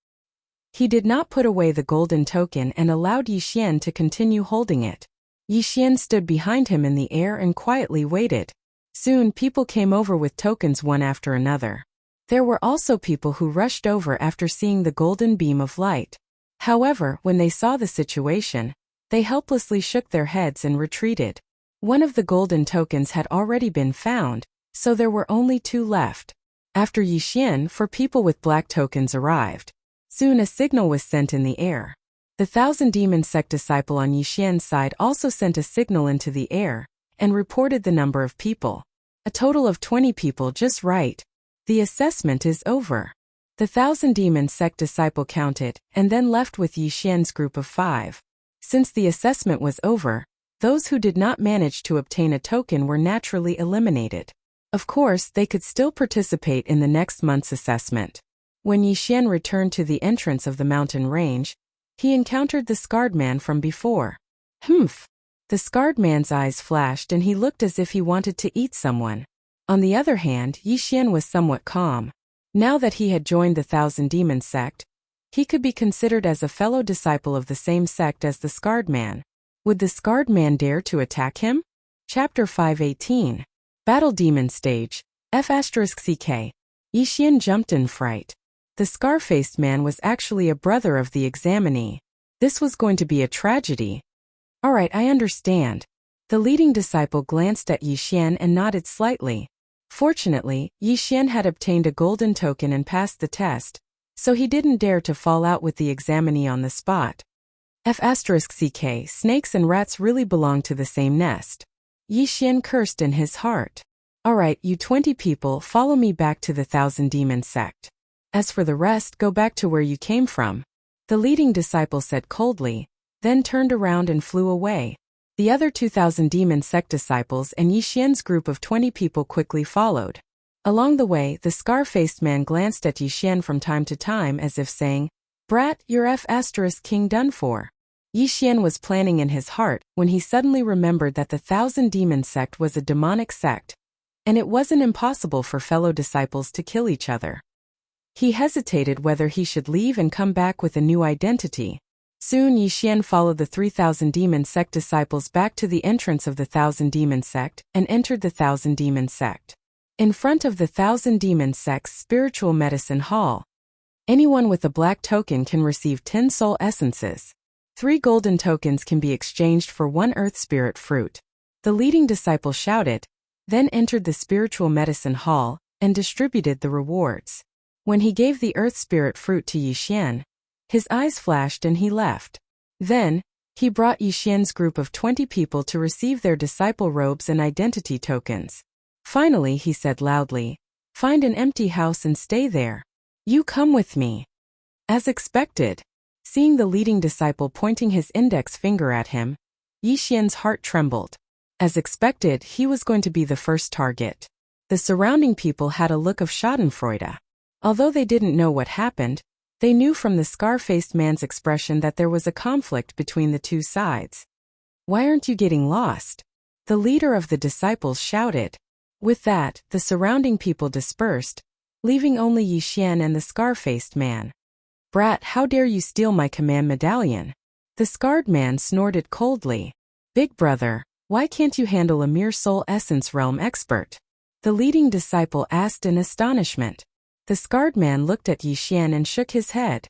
He did not put away the golden token and allowed Yi Xian to continue holding it. Yi Xian stood behind him in the air and quietly waited. Soon people came over with tokens one after another. There were also people who rushed over after seeing the golden beam of light. However, when they saw the situation, they helplessly shook their heads and retreated. One of the golden tokens had already been found, so there were only two left. After Yi Xian, 4 people with black tokens arrived. Soon a signal was sent in the air. The Thousand Demon sect disciple on Yi Xian's side also sent a signal into the air, and reported the number of people. A total of 20 people, just right. The assessment is over. The Thousand Demon sect disciple counted, and then left with Yi Xian's group of 5. Since the assessment was over, those who did not manage to obtain a token were naturally eliminated. Of course, they could still participate in the next month's assessment. When Yi Xian returned to the entrance of the mountain range, he encountered the scarred man from before. The scarred man's eyes flashed and he looked as if he wanted to eat someone. On the other hand, Yi Xian was somewhat calm. Now that he had joined the Thousand Demon sect, he could be considered as a fellow disciple of the same sect as the scarred man. Would the scarred man dare to attack him? Chapter 518. Battle Demon Stage. F***ck. Yi Xian jumped in fright. The scar-faced man was actually a brother of the examinee. This was going to be a tragedy. Alright, I understand. The leading disciple glanced at Yi Xian and nodded slightly. Fortunately, Yi Xian had obtained a golden token and passed the test, so he didn't dare to fall out with the examinee on the spot. F***ck, snakes and rats really belong to the same nest. Yi Xian cursed in his heart. Alright, you 20 people, follow me back to the Thousand Demon sect. As for the rest, go back to where you came from. The leading disciple said coldly, then turned around and flew away. The other 2,000 Demon sect disciples and Yi Xian's group of 20 people quickly followed. Along the way, the scar-faced man glanced at Yi Xian from time to time as if saying, Brat, you're King done for. Yixian was planning in his heart when he suddenly remembered that the Thousand Demon sect was a demonic sect, and it wasn't impossible for fellow disciples to kill each other. He hesitated whether he should leave and come back with a new identity. Soon Yixian followed the 3,000 Demon sect disciples back to the entrance of the Thousand Demon sect and entered the Thousand Demon sect. In front of the Thousand Demon sect's spiritual medicine hall, anyone with a black token can receive 10 soul essences. 3 golden tokens can be exchanged for 1 earth spirit fruit. The leading disciple shouted, then entered the spiritual medicine hall and distributed the rewards. When he gave the earth spirit fruit to Yixian, his eyes flashed and he left. Then, he brought Yixian's group of 20 people to receive their disciple robes and identity tokens. Finally, he said loudly, "Find an empty house and stay there. You come with me." As expected, seeing the leading disciple pointing his index finger at him, Yixian's heart trembled. As expected, he was going to be the first target. The surrounding people had a look of schadenfreude. Although they didn't know what happened, they knew from the scar-faced man's expression that there was a conflict between the two sides. "Why aren't you getting lost?" the leader of the disciples shouted. With that, the surrounding people dispersed, leaving only Yixian and the scar-faced man. "Brat, how dare you steal my command medallion?" The scarred man snorted coldly. "Big brother, why can't you handle a mere soul essence realm expert?" the leading disciple asked in astonishment. The scarred man looked at Yixian and shook his head.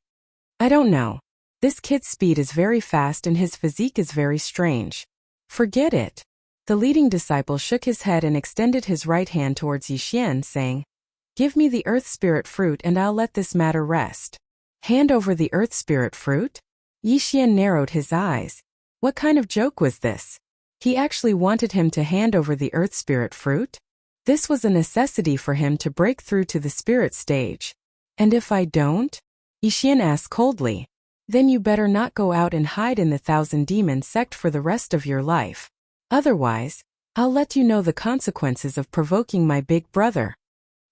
"I don't know. This kid's speed is very fast and his physique is very strange. Forget it." The leading disciple shook his head and extended his right hand towards Yixian, saying, "Give me the earth spirit fruit and I'll let this matter rest." "Hand over the earth spirit fruit?" Yixian narrowed his eyes. What kind of joke was this? He actually wanted him to hand over the earth spirit fruit? This was a necessity for him to break through to the spirit stage. "And if I don't?" Yixian asked coldly. "Then you better not go out and hide in the Thousand Demon sect for the rest of your life. Otherwise, I'll let you know the consequences of provoking my big brother."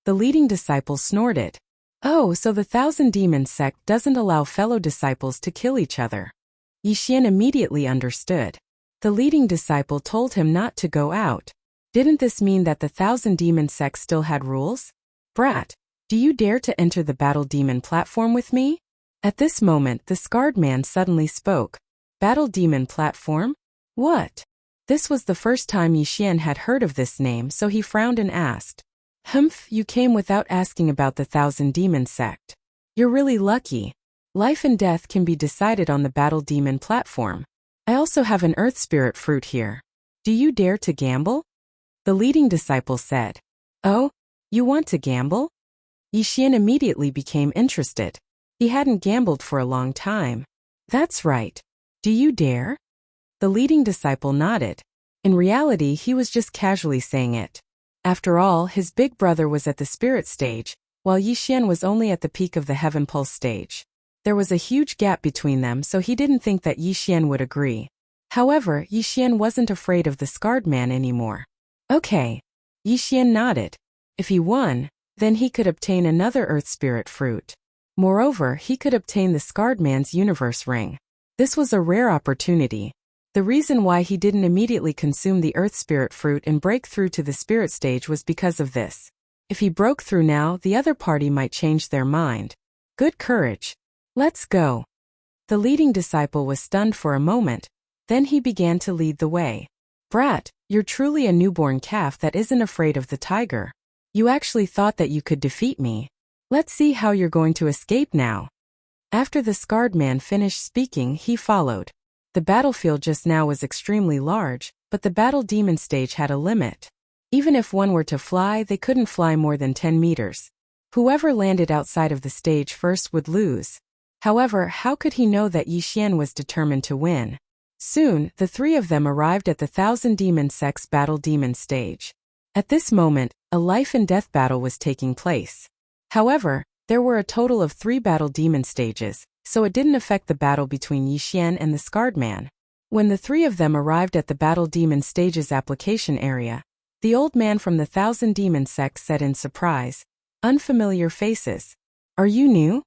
The leading disciple snorted. "Oh, so the Thousand Demon sect doesn't allow fellow disciples to kill each other." Yixian immediately understood. The leading disciple told him not to go out. Didn't this mean that the Thousand Demon sect still had rules? "Brat, do you dare to enter the Battle Demon platform with me?" At this moment, the scarred man suddenly spoke. Battle Demon platform? What? This was the first time Yixian had heard of this name, so he frowned and asked, "Humph, you came without asking about the Thousand Demon sect. You're really lucky. Life and death can be decided on the Battle Demon platform. I also have an earth spirit fruit here. Do you dare to gamble?" The leading disciple said. "Oh, you want to gamble?" Yixian immediately became interested. He hadn't gambled for a long time. "That's right. Do you dare?" The leading disciple nodded. In reality, he was just casually saying it. After all, his big brother was at the spirit stage, while Yixian was only at the peak of the Heaven Pulse stage. There was a huge gap between them, so he didn't think that Yixian would agree. However, Yixian wasn't afraid of the scarred man anymore. "Okay." Yixian nodded. If he won, then he could obtain another earth spirit fruit. Moreover, he could obtain the scarred man's universe ring. This was a rare opportunity. The reason why he didn't immediately consume the earth spirit fruit and break through to the spirit stage was because of this. If he broke through now, the other party might change their mind. Good courage. Let's go. The leading disciple was stunned for a moment. Then he began to lead the way. "Brat, you're truly a newborn calf that isn't afraid of the tiger. You actually thought that you could defeat me. Let's see how you're going to escape now." After the scarred man finished speaking, he followed. The battlefield just now was extremely large, but the battle demon stage had a limit. Even if one were to fly, they couldn't fly more than 10 meters. Whoever landed outside of the stage first would lose. However, how could he know that Yixian was determined to win? Soon, the 3 of them arrived at the Thousand Demon sect's battle demon stage. At this moment, a life and death battle was taking place. However, there were a total of 3 battle demon stages, so it didn't affect the battle between Yixian and the scarred man. When the 3 of them arrived at the battle demon stage's application area, the old man from the Thousand Demon sect said in surprise, "Unfamiliar faces. Are you new?"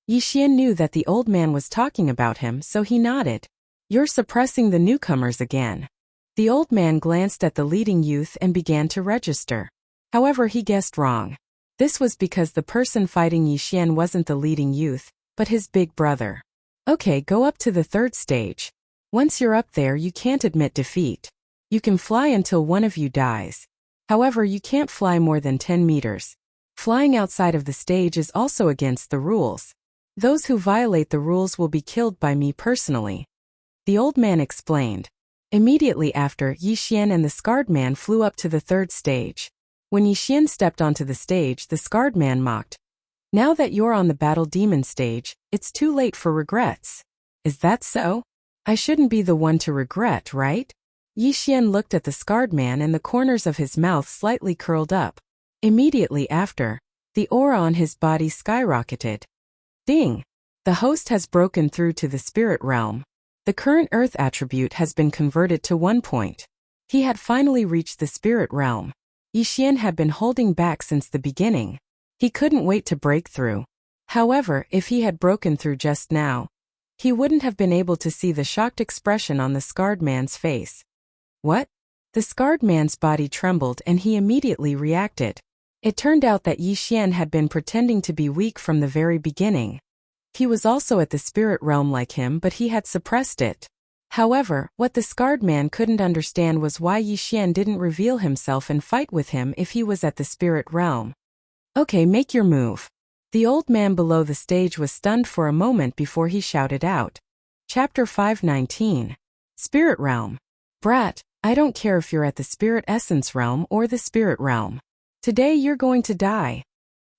Yixian knew that the old man was talking about him, so he nodded. You're suppressing the newcomers again. The old man glanced at the leading youth and began to register. However, he guessed wrong. This was because the person fighting Yixian wasn't the leading youth, but his big brother. Okay, go up to the third stage. Once you're up there, you can't admit defeat. You can fly until one of you dies. However, you can't fly more than 10 meters. Flying outside of the stage is also against the rules. Those who violate the rules will be killed by me personally. The old man explained. Immediately after, Yixian and the scarred man flew up to the third stage. When Yixian stepped onto the stage, the scarred man mocked. Now that you're on the battle demon stage, it's too late for regrets. Is that so? I shouldn't be the one to regret, right? Yixian looked at the scarred man and the corners of his mouth slightly curled up. Immediately after, the aura on his body skyrocketed. Ding! The host has broken through to the spirit realm. The current earth attribute has been converted to 1 point. He had finally reached the spirit realm. Yixian had been holding back since the beginning. He couldn't wait to break through. However, if he had broken through just now, he wouldn't have been able to see the shocked expression on the scarred man's face. What? The scarred man's body trembled and he immediately reacted. It turned out that Yixian had been pretending to be weak from the very beginning. He was also at the spirit realm like him, but he had suppressed it. However, what the scarred man couldn't understand was why Yixian didn't reveal himself and fight with him if he was at the spirit realm. Okay, make your move. The old man below the stage was stunned for a moment before he shouted out. Chapter 519. Spirit Realm. Brat, I don't care if you're at the spirit essence realm or the spirit realm. Today you're going to die.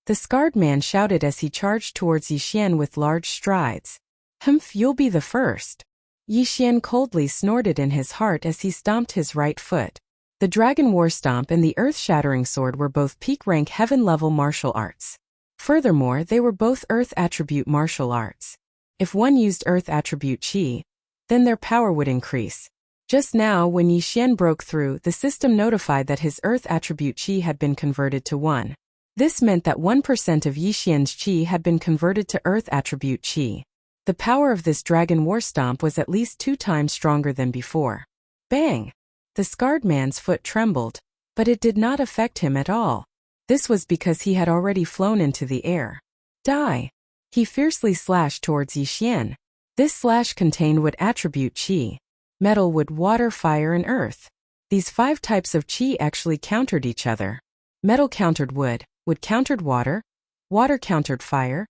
The scarred man shouted as he charged towards Yixian with large strides. Humph, you'll be the first. Yixian coldly snorted in his heart as he stomped his right foot. The Dragon War Stomp and the Earth-Shattering Sword were both peak-rank heaven-level martial arts. Furthermore, they were both Earth attribute martial arts. If one used Earth attribute Qi, then their power would increase. Just now, when Yixian broke through, the system notified that his Earth attribute Qi had been converted to 1. This meant that 1% of Yixian's Qi had been converted to Earth attribute Qi. The power of this Dragon War Stomp was at least 2 times stronger than before. Bang! The scarred man's foot trembled, but it did not affect him at all. This was because he had already flown into the air. Die! He fiercely slashed towards Yixian. This slash contained wood attribute Qi. Metal, wood, water, fire, and earth. These 5 types of Qi actually countered each other. Metal countered wood countered water countered fire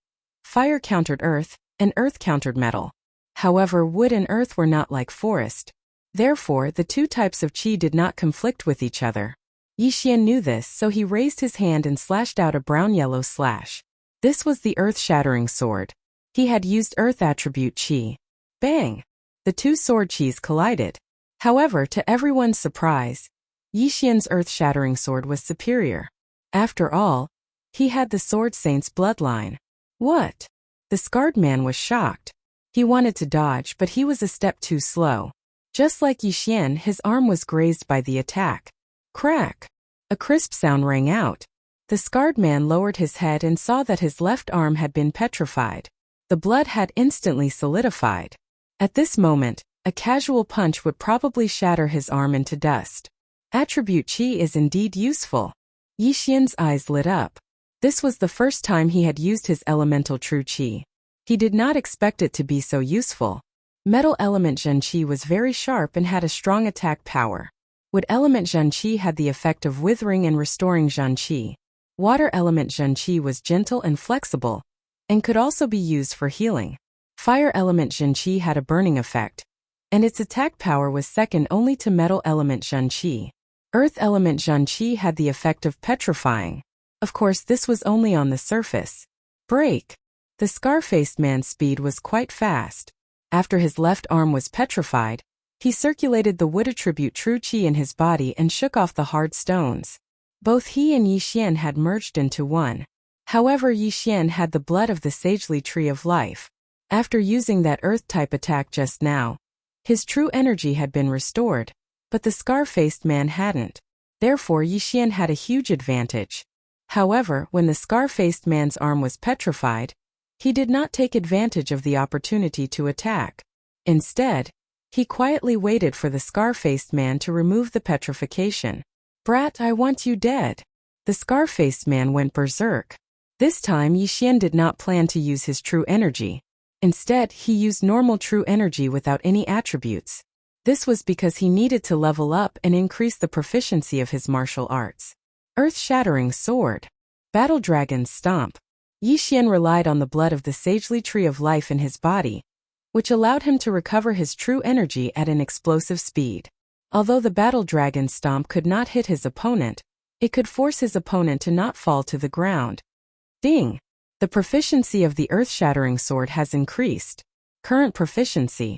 countered earth, and earth countered metal. However, wood and earth were not like forest. Therefore, the 2 types of Qi did not conflict with each other. Yixian knew this, so he raised his hand and slashed out a brown-yellow slash. This was the Earth-Shattering Sword. He had used Earth attribute Qi. Bang! The 2 sword Qis collided. However, to everyone's surprise, Yixian's Earth-Shattering Sword was superior. After all, he had the Sword Saint's bloodline. What? The scarred man was shocked. He wanted to dodge, but he was a step too slow. Just like Yixian, his arm was grazed by the attack. Crack! A crisp sound rang out. The scarred man lowered his head and saw that his left arm had been petrified. The blood had instantly solidified. At this moment, a casual punch would probably shatter his arm into dust. Attribute Qi is indeed useful. Yixian's eyes lit up. This was the first time he had used his elemental true Qi. He did not expect it to be so useful. Metal element Zhen Qi was very sharp and had a strong attack power. Wood element Zhen Qi had the effect of withering and restoring Zhen Qi. Water element Zhen Qi was gentle and flexible, and could also be used for healing. Fire element Zhen Qi had a burning effect, and its attack power was second only to metal element Zhen Qi. Earth element Zhen Qi had the effect of petrifying. Of course, this was only on the surface. Break! The scar-faced man's speed was quite fast. After his left arm was petrified, he circulated the wood attribute true Qi in his body and shook off the hard stones. Both he and Yixian had merged into one. However, Yixian had the blood of the sagely tree of life. After using that earth-type attack just now, his true energy had been restored, but the scar-faced man hadn't. Therefore, Yixian had a huge advantage. However, when the scar-faced man's arm was petrified, He did not take advantage of the opportunity to attack. Instead, he quietly waited for the scar-faced man to remove the petrification. "Brat, I want you dead." The scar-faced man went berserk. This time Yi Xian did not plan to use his true energy. Instead, he used normal true energy without any attributes. This was because he needed to level up and increase the proficiency of his martial arts. Earth-shattering sword. Battle Dragon's Stomp. Yi Xian relied on the blood of the sagely tree of life in his body, which allowed him to recover his true energy at an explosive speed. Although the Battle Dragon's Stomp could not hit his opponent, it could force his opponent to not fall to the ground. Ding! The proficiency of the earth-shattering sword has increased. Current proficiency: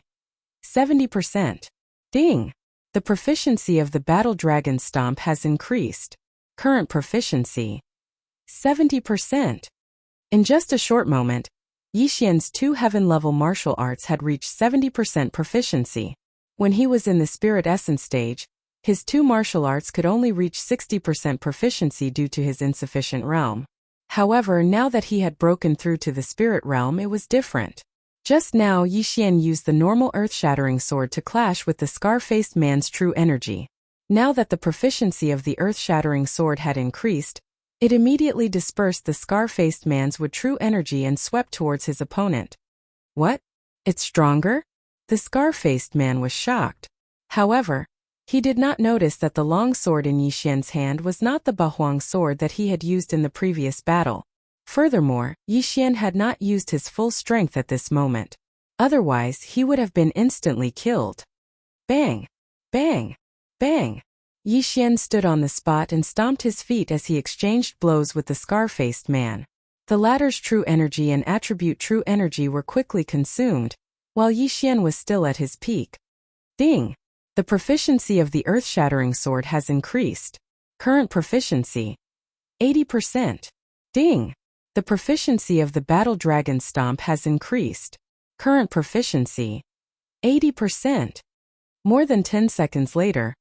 70%. Ding! The proficiency of the Battle Dragon Stomp has increased. Current proficiency: 70%. In just a short moment, Yi Xian's 2 heaven-level martial arts had reached 70% proficiency. When he was in the Spirit Essence stage, his 2 martial arts could only reach 60% proficiency due to his insufficient realm. However, now that he had broken through to the Spirit realm, it was different. Just now, Yi Xian used the normal earth-shattering sword to clash with the scar-faced man's true energy. Now that the proficiency of the earth-shattering sword had increased, it immediately dispersed the scar-faced man's with true energy and swept towards his opponent. What? It's stronger? The scar-faced man was shocked. However, he did not notice that the long sword in Yi Xian's hand was not the Bahuang sword that he had used in the previous battle. Furthermore, Yi Xian had not used his full strength at this moment. Otherwise, he would have been instantly killed. Bang! Bang! Bang! Yi Xian stood on the spot and stomped his feet as he exchanged blows with the scar-faced man. The latter's true energy and attribute true energy were quickly consumed, while Yi Xian was still at his peak. Ding! The proficiency of the earth-shattering sword has increased. Current proficiency: 80%. Ding! The proficiency of the Battle Dragon Stomp has increased. Current proficiency: 80%. More than 10 seconds later,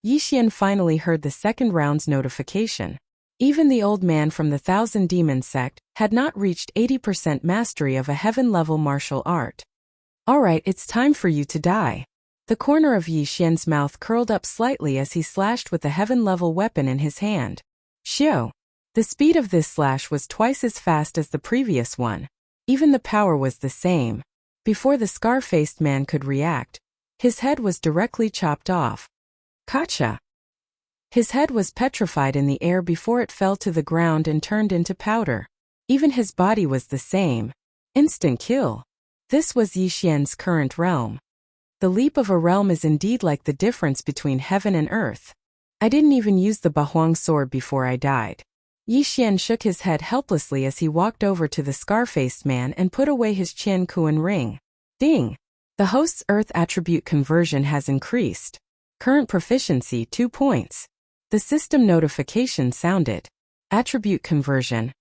Yi Xian finally heard the second round's notification. Even the old man from the Thousand Demon sect had not reached 80% mastery of a heaven-level martial art. Alright, it's time for you to die. The corner of Yi Xian's mouth curled up slightly as he slashed with the heaven-level weapon in his hand. Xiao! The speed of this slash was twice as fast as the previous one. Even the power was the same. Before the scar-faced man could react, his head was directly chopped off. Gotcha! His head was petrified in the air before it fell to the ground and turned into powder. Even his body was the same. Instant kill. This was Yi Xian's current realm. The leap of a realm is indeed like the difference between heaven and earth. I didn't even use the Bahuang sword before I died. Yi Xian shook his head helplessly as he walked over to the scar-faced man and put away his Qian Kuan ring. Ding! The host's earth attribute conversion has increased. Current proficiency: 2 points. The system notification sounded. Attribute conversion: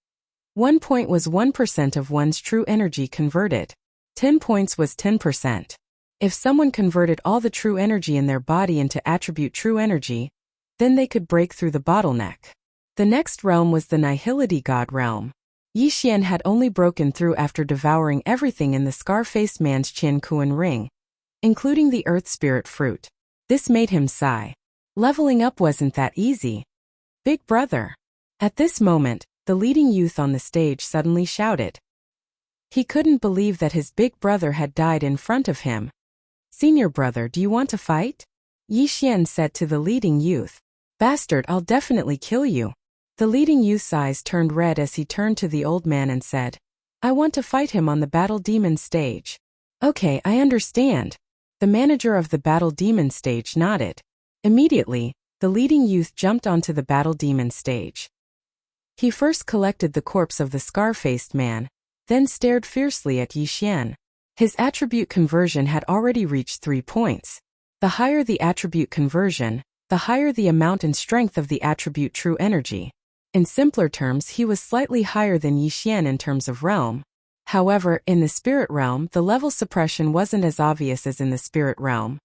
1 point was 1% of one's true energy converted. 10 points was 10%. If someone converted all the true energy in their body into attribute true energy, then they could break through the bottleneck. The next realm was the Nihility God realm. Yi Xian had only broken through after devouring everything in the scar-faced man's Qian Kuan ring, including the earth spirit fruit. This made him sigh. Leveling up wasn't that easy. Big brother! At this moment, the leading youth on the stage suddenly shouted. He couldn't believe that his big brother had died in front of him. Senior brother, do you want to fight? Yi Xian said to the leading youth. Bastard, I'll definitely kill you. The leading youth's eyes turned red as he turned to the old man and said, I want to fight him on the Battle Demon stage. Okay, I understand. The manager of the Battle Demon stage nodded. Immediately, the leading youth jumped onto the Battle Demon stage. He first collected the corpse of the scar-faced man, then stared fiercely at Yi Xian. His attribute conversion had already reached 3 points. The higher the attribute conversion, the higher the amount and strength of the attribute true energy. In simpler terms, he was slightly higher than Yi Xian in terms of realm. However, in the spirit realm, the level suppression wasn't as obvious as in the spirit realm.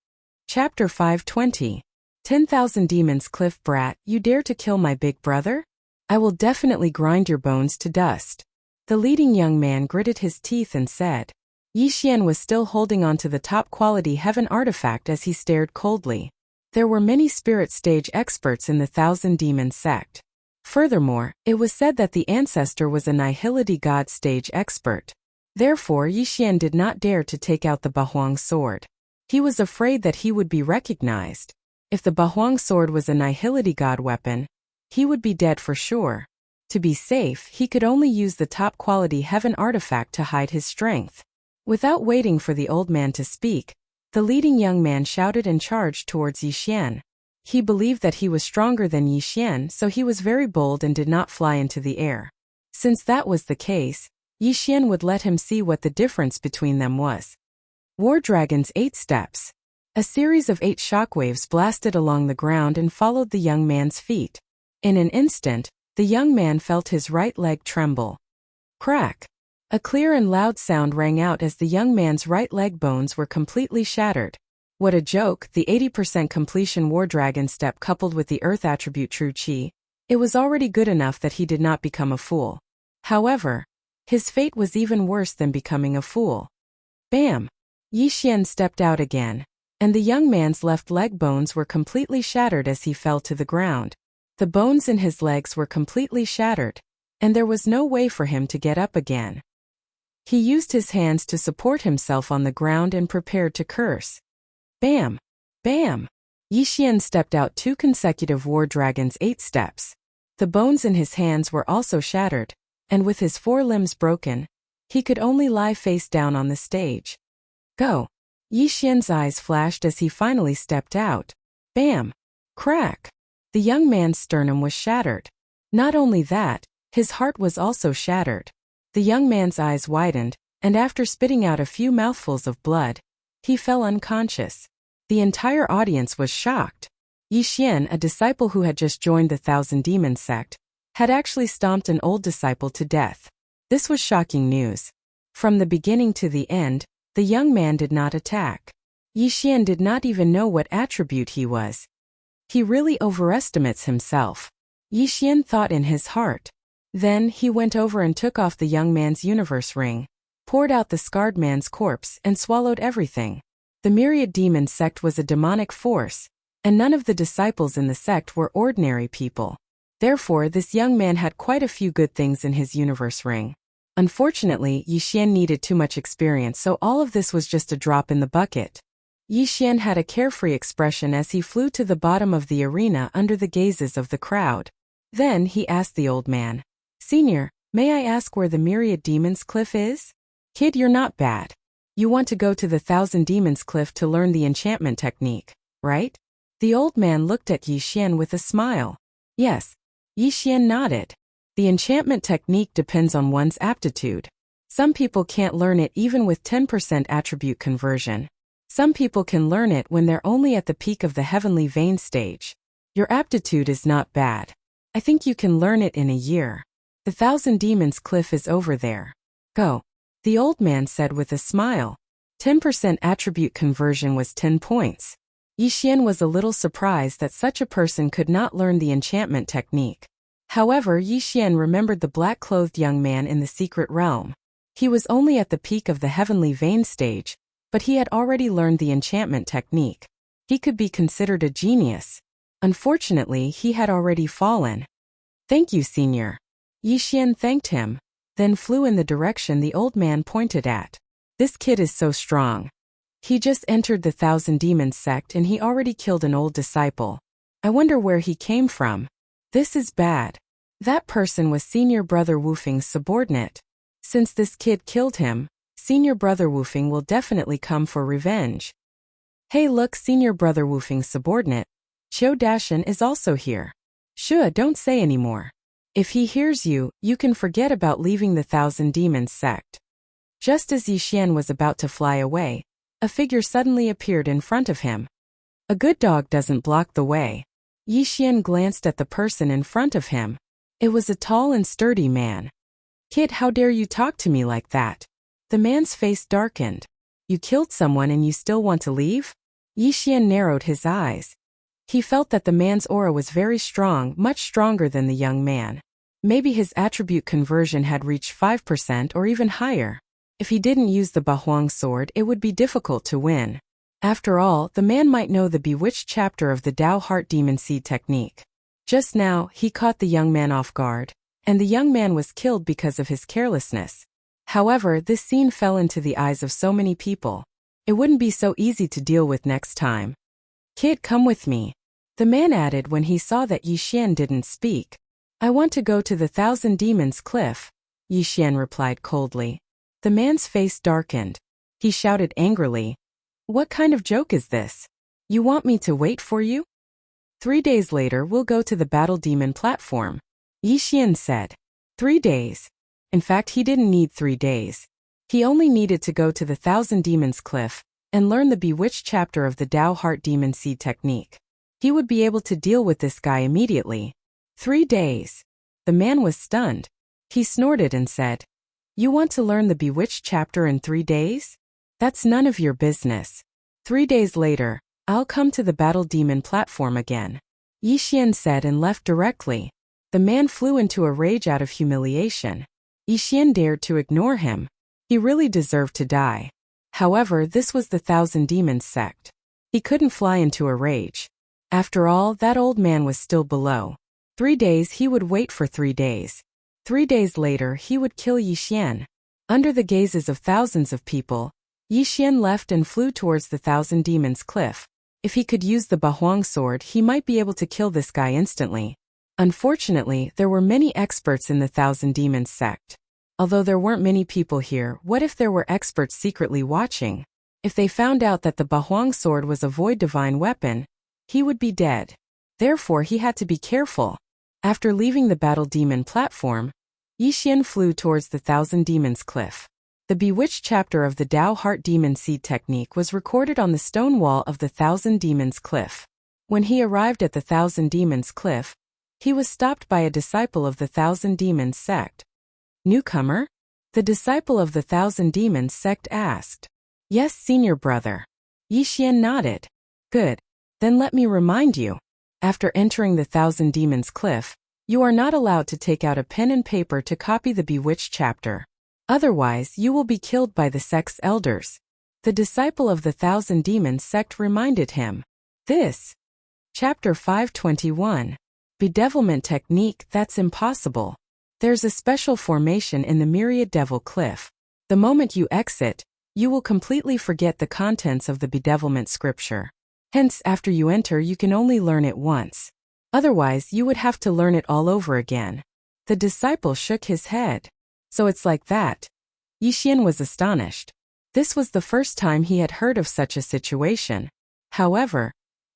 Chapter 520. 10,000 Demons. Cliff Brat, you dare to kill my big brother? I will definitely grind your bones to dust. The leading young man gritted his teeth and said. Yi Xian was still holding on to the top-quality heaven artifact as he stared coldly. There were many spirit stage experts in the Thousand Demons sect. Furthermore, it was said that the ancestor was a nihility god stage expert. Therefore, Yi Xian did not dare to take out the Bahuang sword. He was afraid that he would be recognized. If the Bahuang sword was a nihility god weapon, he would be dead for sure. To be safe, he could only use the top-quality heaven artifact to hide his strength. Without waiting for the old man to speak, the leading young man shouted and charged towards Yi Xian. He believed that he was stronger than Yi Xian, so he was very bold and did not fly into the air. Since that was the case, Yi Xian would let him see what the difference between them was. War Dragon's 8 steps. A series of 8 shockwaves blasted along the ground and followed the young man's feet. In an instant, the young man felt his right leg tremble. Crack! A clear and loud sound rang out as the young man's right leg bones were completely shattered. What a joke, the 80% completion War Dragon step coupled with the earth attribute True Qi. It was already good enough that he did not become a fool. However, his fate was even worse than becoming a fool. Bam! Yi Xian stepped out again, and the young man's left leg bones were completely shattered as he fell to the ground. The bones in his legs were completely shattered, and there was no way for him to get up again. He used his hands to support himself on the ground and prepared to curse. Bam! Bam! Yi Xian stepped out 2 consecutive War Dragon's 8 steps. The bones in his hands were also shattered, and with his 4 limbs broken, he could only lie face down on the stage. Go! Yi Xian's eyes flashed as he finally stepped out. Bam! Crack! The young man's sternum was shattered. Not only that, his heart was also shattered. The young man's eyes widened, and after spitting out a few mouthfuls of blood, he fell unconscious. The entire audience was shocked. Yi Xian, a disciple who had just joined the Thousand Demons sect, had actually stomped an old disciple to death. This was shocking news. From the beginning to the end, the young man did not attack. Yi Xian did not even know what attribute he was. He really overestimates himself. Yi Xian thought in his heart. Then he went over and took off the young man's universe ring, poured out the scarred man's corpse and swallowed everything. The Myriad Demon sect was a demonic force, and none of the disciples in the sect were ordinary people. Therefore, this young man had quite a few good things in his universe ring. Unfortunately, Yi Xian needed too much experience, so all of this was just a drop in the bucket. Yi Xian had a carefree expression as he flew to the bottom of the arena under the gazes of the crowd. Then he asked the old man, Senior, may I ask where the Myriad Demons Cliff is? Kid, you're not bad. You want to go to the Thousand Demons Cliff to learn the enchantment technique, right? The old man looked at Yi Xian with a smile. Yes. Yi Xian nodded. The enchantment technique depends on one's aptitude. Some people can't learn it even with 10% attribute conversion. Some people can learn it when they're only at the peak of the heavenly vein stage. Your aptitude is not bad. I think you can learn it in a year. The Thousand Demons Cliff is over there. Go. The old man said with a smile. 10% attribute conversion was 10 points. Yi Xian was a little surprised that such a person could not learn the enchantment technique. However, Yi Xian remembered the black-clothed young man in the secret realm. He was only at the peak of the heavenly vein stage, but he had already learned the enchantment technique. He could be considered a genius. Unfortunately, he had already fallen. Thank you, Senior. Yi Xian thanked him, then flew in the direction the old man pointed at. This kid is so strong. He just entered the Thousand Demons sect and he already killed an old disciple. I wonder where he came from. This is bad. That person was Senior Brother Wufeng's subordinate. Since this kid killed him, Senior Brother Wufeng will definitely come for revenge. Hey look, Senior Brother Wufeng's subordinate, Qiu Dashan is also here. Shua, don't say anymore. If he hears you, you can forget about leaving the Thousand Demons sect. Just as Yi Xian was about to fly away, a figure suddenly appeared in front of him. A good dog doesn't block the way. Yi Xian glanced at the person in front of him. It was a tall and sturdy man. Kid, how dare you talk to me like that? The man's face darkened. You killed someone and you still want to leave? Yi Xian narrowed his eyes. He felt that the man's aura was very strong, much stronger than the young man. Maybe his attribute conversion had reached 5% or even higher. If he didn't use the Bahuang sword, it would be difficult to win. After all, the man might know the bewitched chapter of the Tao Heart Demon Seed technique. Just now, he caught the young man off guard, and the young man was killed because of his carelessness. However, this scene fell into the eyes of so many people. It wouldn't be so easy to deal with next time. Kid, come with me, the man added when he saw that Yi Xian didn't speak. I want to go to the Thousand Demons Cliff, Yi Xian replied coldly. The man's face darkened. He shouted angrily, what kind of joke is this? You want me to wait for you? 3 days later we'll go to the Battle Demon platform, Yi Xian said. 3 days. In fact, he didn't need 3 days. He only needed to go to the Thousand Demons Cliff and learn the bewitched chapter of the Tao Heart Demon Seed technique. He would be able to deal with this guy immediately. 3 days. The man was stunned. He snorted and said, you want to learn the bewitched chapter in 3 days? That's none of your business. 3 days later, I'll come to the Battle Demon platform again, Yi Xian said and left directly. The man flew into a rage out of humiliation. Yi Xian dared to ignore him. He really deserved to die. However, this was the Thousand Demons sect. He couldn't fly into a rage. After all, that old man was still below. 3 days he would wait for 3 days. 3 days later he would kill Yi Xian. Under the gazes of thousands of people, Yi Xian left and flew towards the Thousand Demons Cliff. If he could use the Bahuang sword, he might be able to kill this guy instantly. Unfortunately, there were many experts in the Thousand Demons sect. Although there weren't many people here, what if there were experts secretly watching? If they found out that the Bahuang sword was a void divine weapon, he would be dead. Therefore, he had to be careful. After leaving the Battle Demon platform, Yi Xian flew towards the Thousand Demons Cliff. The bewitched chapter of the Tao Heart Demon Seed technique was recorded on the stone wall of the Thousand Demons Cliff. When he arrived at the Thousand Demons Cliff, he was stopped by a disciple of the Thousand Demons sect. Newcomer? The disciple of the Thousand Demons sect asked. Yes, senior brother. Yi Xian nodded. Good. Then let me remind you. After entering the Thousand Demons Cliff, you are not allowed to take out a pen and paper to copy the bewitched chapter. Otherwise, you will be killed by the sect's elders. The disciple of the Thousand Demons sect reminded him. This. Chapter 521. Bedevilment technique, that's impossible. There's a special formation in the Myriad Devil Cliff. The moment you exit, you will completely forget the contents of the bedevilment scripture. Hence, after you enter, you can only learn it once. Otherwise, you would have to learn it all over again. The disciple shook his head. So it's like that. Yi Xian was astonished. This was the first time he had heard of such a situation. However,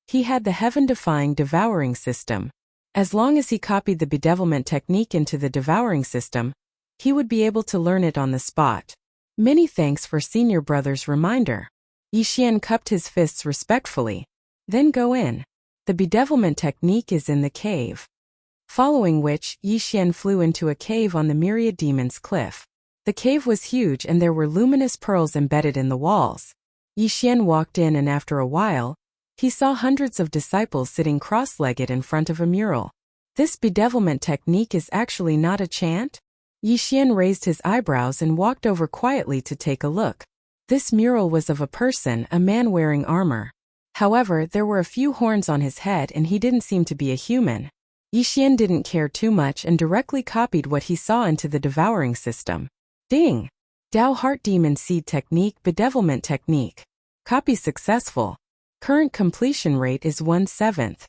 he had the heaven-defying devouring system. As long as he copied the bedevilment technique into the devouring system, he would be able to learn it on the spot. Many thanks for senior brother's reminder. Yi Xian cupped his fists respectfully. Then go in. The bedevilment technique is in the cave. Following which, Yi Xian flew into a cave on the Myriad Demons Cliff. The cave was huge and there were luminous pearls embedded in the walls. Yi Xian walked in and after a while, he saw hundreds of disciples sitting cross-legged in front of a mural. This bedevilment technique is actually not a chant? Yi Xian raised his eyebrows and walked over quietly to take a look. This mural was of a person, a man wearing armor. However, there were a few horns on his head and he didn't seem to be a human. Yi Xian didn't care too much and directly copied what he saw into the devouring system. Ding! Tao Heart Demon Seed technique, bedevilment technique. Copy successful. Current completion rate is 1/7.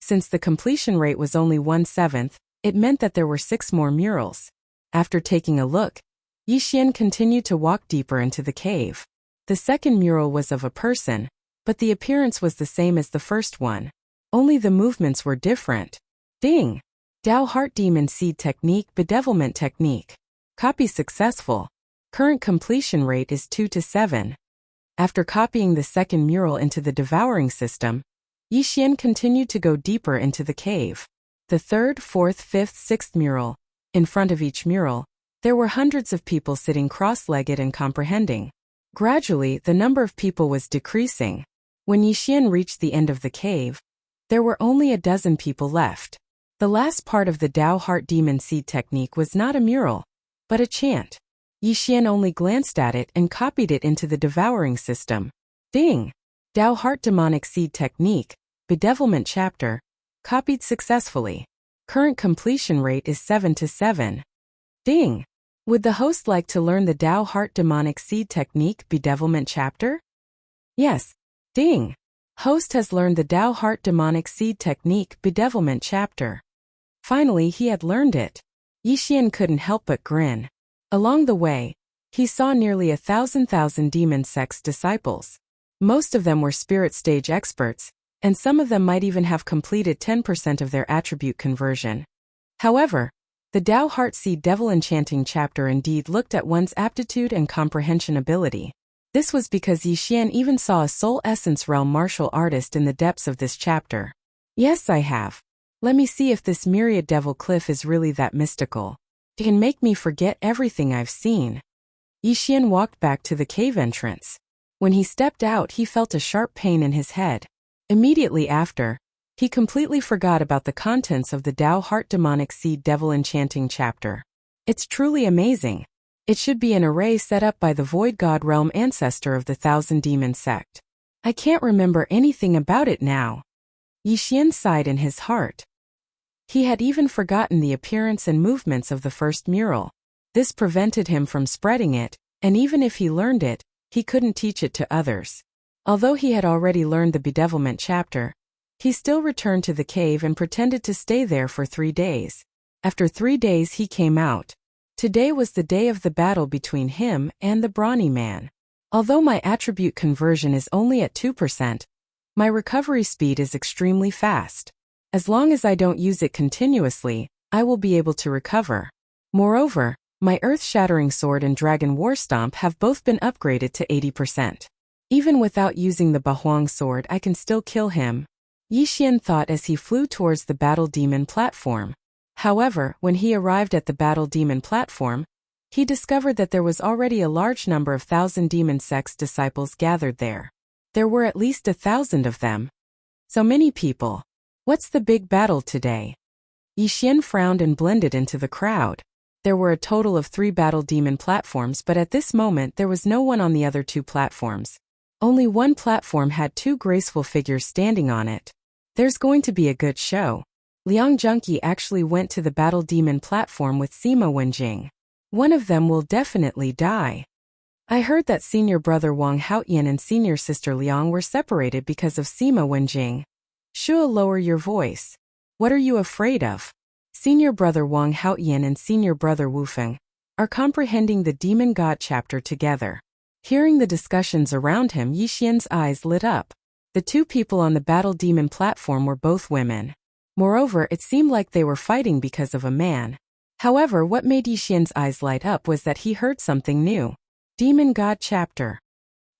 Since the completion rate was only 1/7, it meant that there were 6 more murals. After taking a look, Yi Xian continued to walk deeper into the cave. The second mural was of a person, but the appearance was the same as the first one. Only the movements were different. Ding! Tao Heart Demon Seed technique, bedevilment technique. Copy successful. Current completion rate is 2/7. After copying the second mural into the devouring system, Yi Xian continued to go deeper into the cave. The third, fourth, fifth, sixth mural. In front of each mural, there were hundreds of people sitting cross-legged and comprehending. Gradually, the number of people was decreasing. When Yi Xian reached the end of the cave, there were only a dozen people left. The last part of the Tao Heart Demon Seed technique was not a mural, but a chant. Yixian only glanced at it and copied it into the Devouring system. Ding! Tao Heart Demonic Seed Technique, Bedevilment Chapter, copied successfully. Current completion rate is 7 to 7. Ding! Would the host like to learn the Tao Heart Demonic Seed Technique Bedevilment Chapter? Yes. Ding! Host has learned the Tao Heart Demonic Seed Technique Bedevilment Chapter. Finally, he had learned it. Yixian couldn't help but grin. Along the way, he saw nearly 1,000 demon sex disciples. Most of them were spirit stage experts, and some of them might even have completed 10% of their attribute conversion. However, the Tao Heart Seed Devil Enchanting chapter indeed looked at one's aptitude and comprehension ability. This was because Yixian even saw a soul essence realm martial artist in the depths of this chapter. Yes, I have. Let me see if this myriad devil cliff is really that mystical. It can make me forget everything I've seen. Yixian walked back to the cave entrance. When he stepped out, he felt a sharp pain in his head. Immediately after, he completely forgot about the contents of the Tao Heart Demonic Seed Devil Enchanting chapter. It's truly amazing. It should be an array set up by the Void God Realm ancestor of the Thousand Demon sect. I can't remember anything about it now. Yixian sighed in his heart. He had even forgotten the appearance and movements of the first mural. This prevented him from spreading it, and even if he learned it, he couldn't teach it to others. Although he had already learned the Bedevilment chapter, he still returned to the cave and pretended to stay there for 3 days. After 3 days he came out. Today was the day of the battle between him and the brawny man. Although my attribute conversion is only at 2%, my recovery speed is extremely fast. As long as I don't use it continuously, I will be able to recover. Moreover, my earth-shattering sword and dragon war stomp have both been upgraded to 80%. Even without using the Bahuang sword, I can still kill him. Yixian thought as he flew towards the battle demon platform. However, when he arrived at the battle demon platform, he discovered that there was already a large number of Thousand Demon Sect's disciples gathered there. There were at least 1,000 of them. So many people. What's the big battle today? Yixian frowned and blended into the crowd. There were a total of 3 battle demon platforms, but at this moment there was no one on the other 2 platforms. Only one platform had 2 graceful figures standing on it. There's going to be a good show. Liang Junqi actually went to the battle demon platform with Sima Wenjing. One of them will definitely die. I heard that senior brother Wang Haoyan and senior sister Liang were separated because of Sima Wenjing. Shua, lower your voice. What are you afraid of? Senior brother Wang Haoyan and senior brother Wu Feng are comprehending the Demon God chapter together. Hearing the discussions around him, Yixian's eyes lit up. The 2 people on the battle demon platform were both women. Moreover, it seemed like they were fighting because of a man. However, what made Yixian's eyes light up was that he heard something new. Demon God chapter.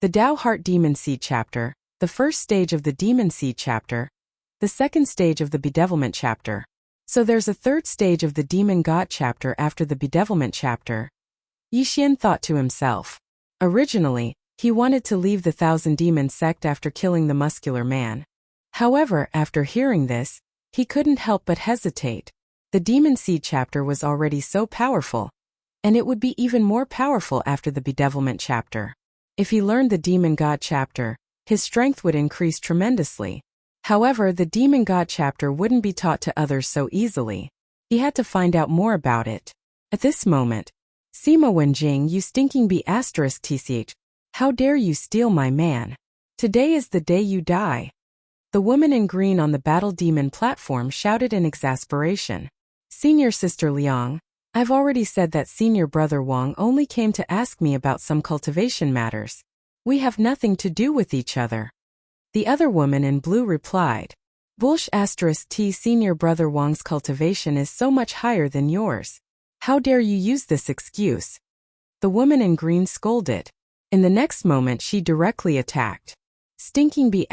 The Tao Heart Demon Seed chapter, the first stage of the Demon Seed chapter, the second stage of the Bedevilment chapter. So there's a third stage of the Demon God chapter after the Bedevilment chapter. Yixian thought to himself. Originally, he wanted to leave the Thousand Demon sect after killing the muscular man. However, after hearing this, he couldn't help but hesitate. The Demon Seed chapter was already so powerful, and it would be even more powerful after the Bedevilment chapter. If he learned the Demon God chapter, his strength would increase tremendously. However, the Demon God chapter wouldn't be taught to others so easily. He had to find out more about it. At this moment, Sima Wenjing, you stinking bee *tch, how dare you steal my man? Today is the day you die. The woman in green on the battle demon platform shouted in exasperation. Senior sister Liang, I've already said that senior brother Wang only came to ask me about some cultivation matters. We have nothing to do with each other. The other woman in blue replied. Bullsh *T, senior brother Wang's cultivation is so much higher than yours. How dare you use this excuse? The woman in green scolded. In the next moment she directly attacked. Stinking bee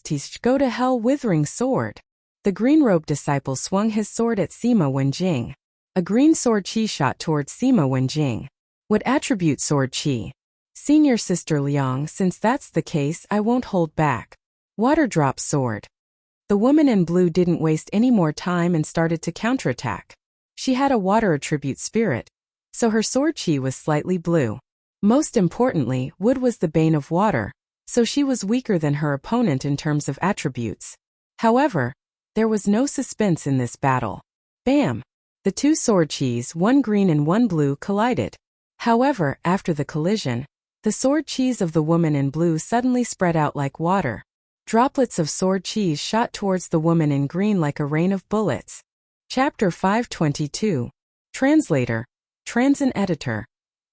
*T, go to hell, withering sword. The green-robed disciple swung his sword at Sima Wenjing. A green sword chi shot towards Sima Wenjing. What attribute sword chi? Senior sister Liang, since that's the case, I won't hold back. Water drop sword. The woman in blue didn't waste any more time and started to counterattack. She had a water attribute spirit, so her sword chi was slightly blue. Most importantly, wood was the bane of water, so she was weaker than her opponent in terms of attributes. However, there was no suspense in this battle. Bam! The two sword chis, one green and one blue, collided. However, after the collision, the sword chis of the woman in blue suddenly spread out like water. Droplets of sword chis shot towards the woman in green like a rain of bullets. Chapter 522. Translator, Transin Editor.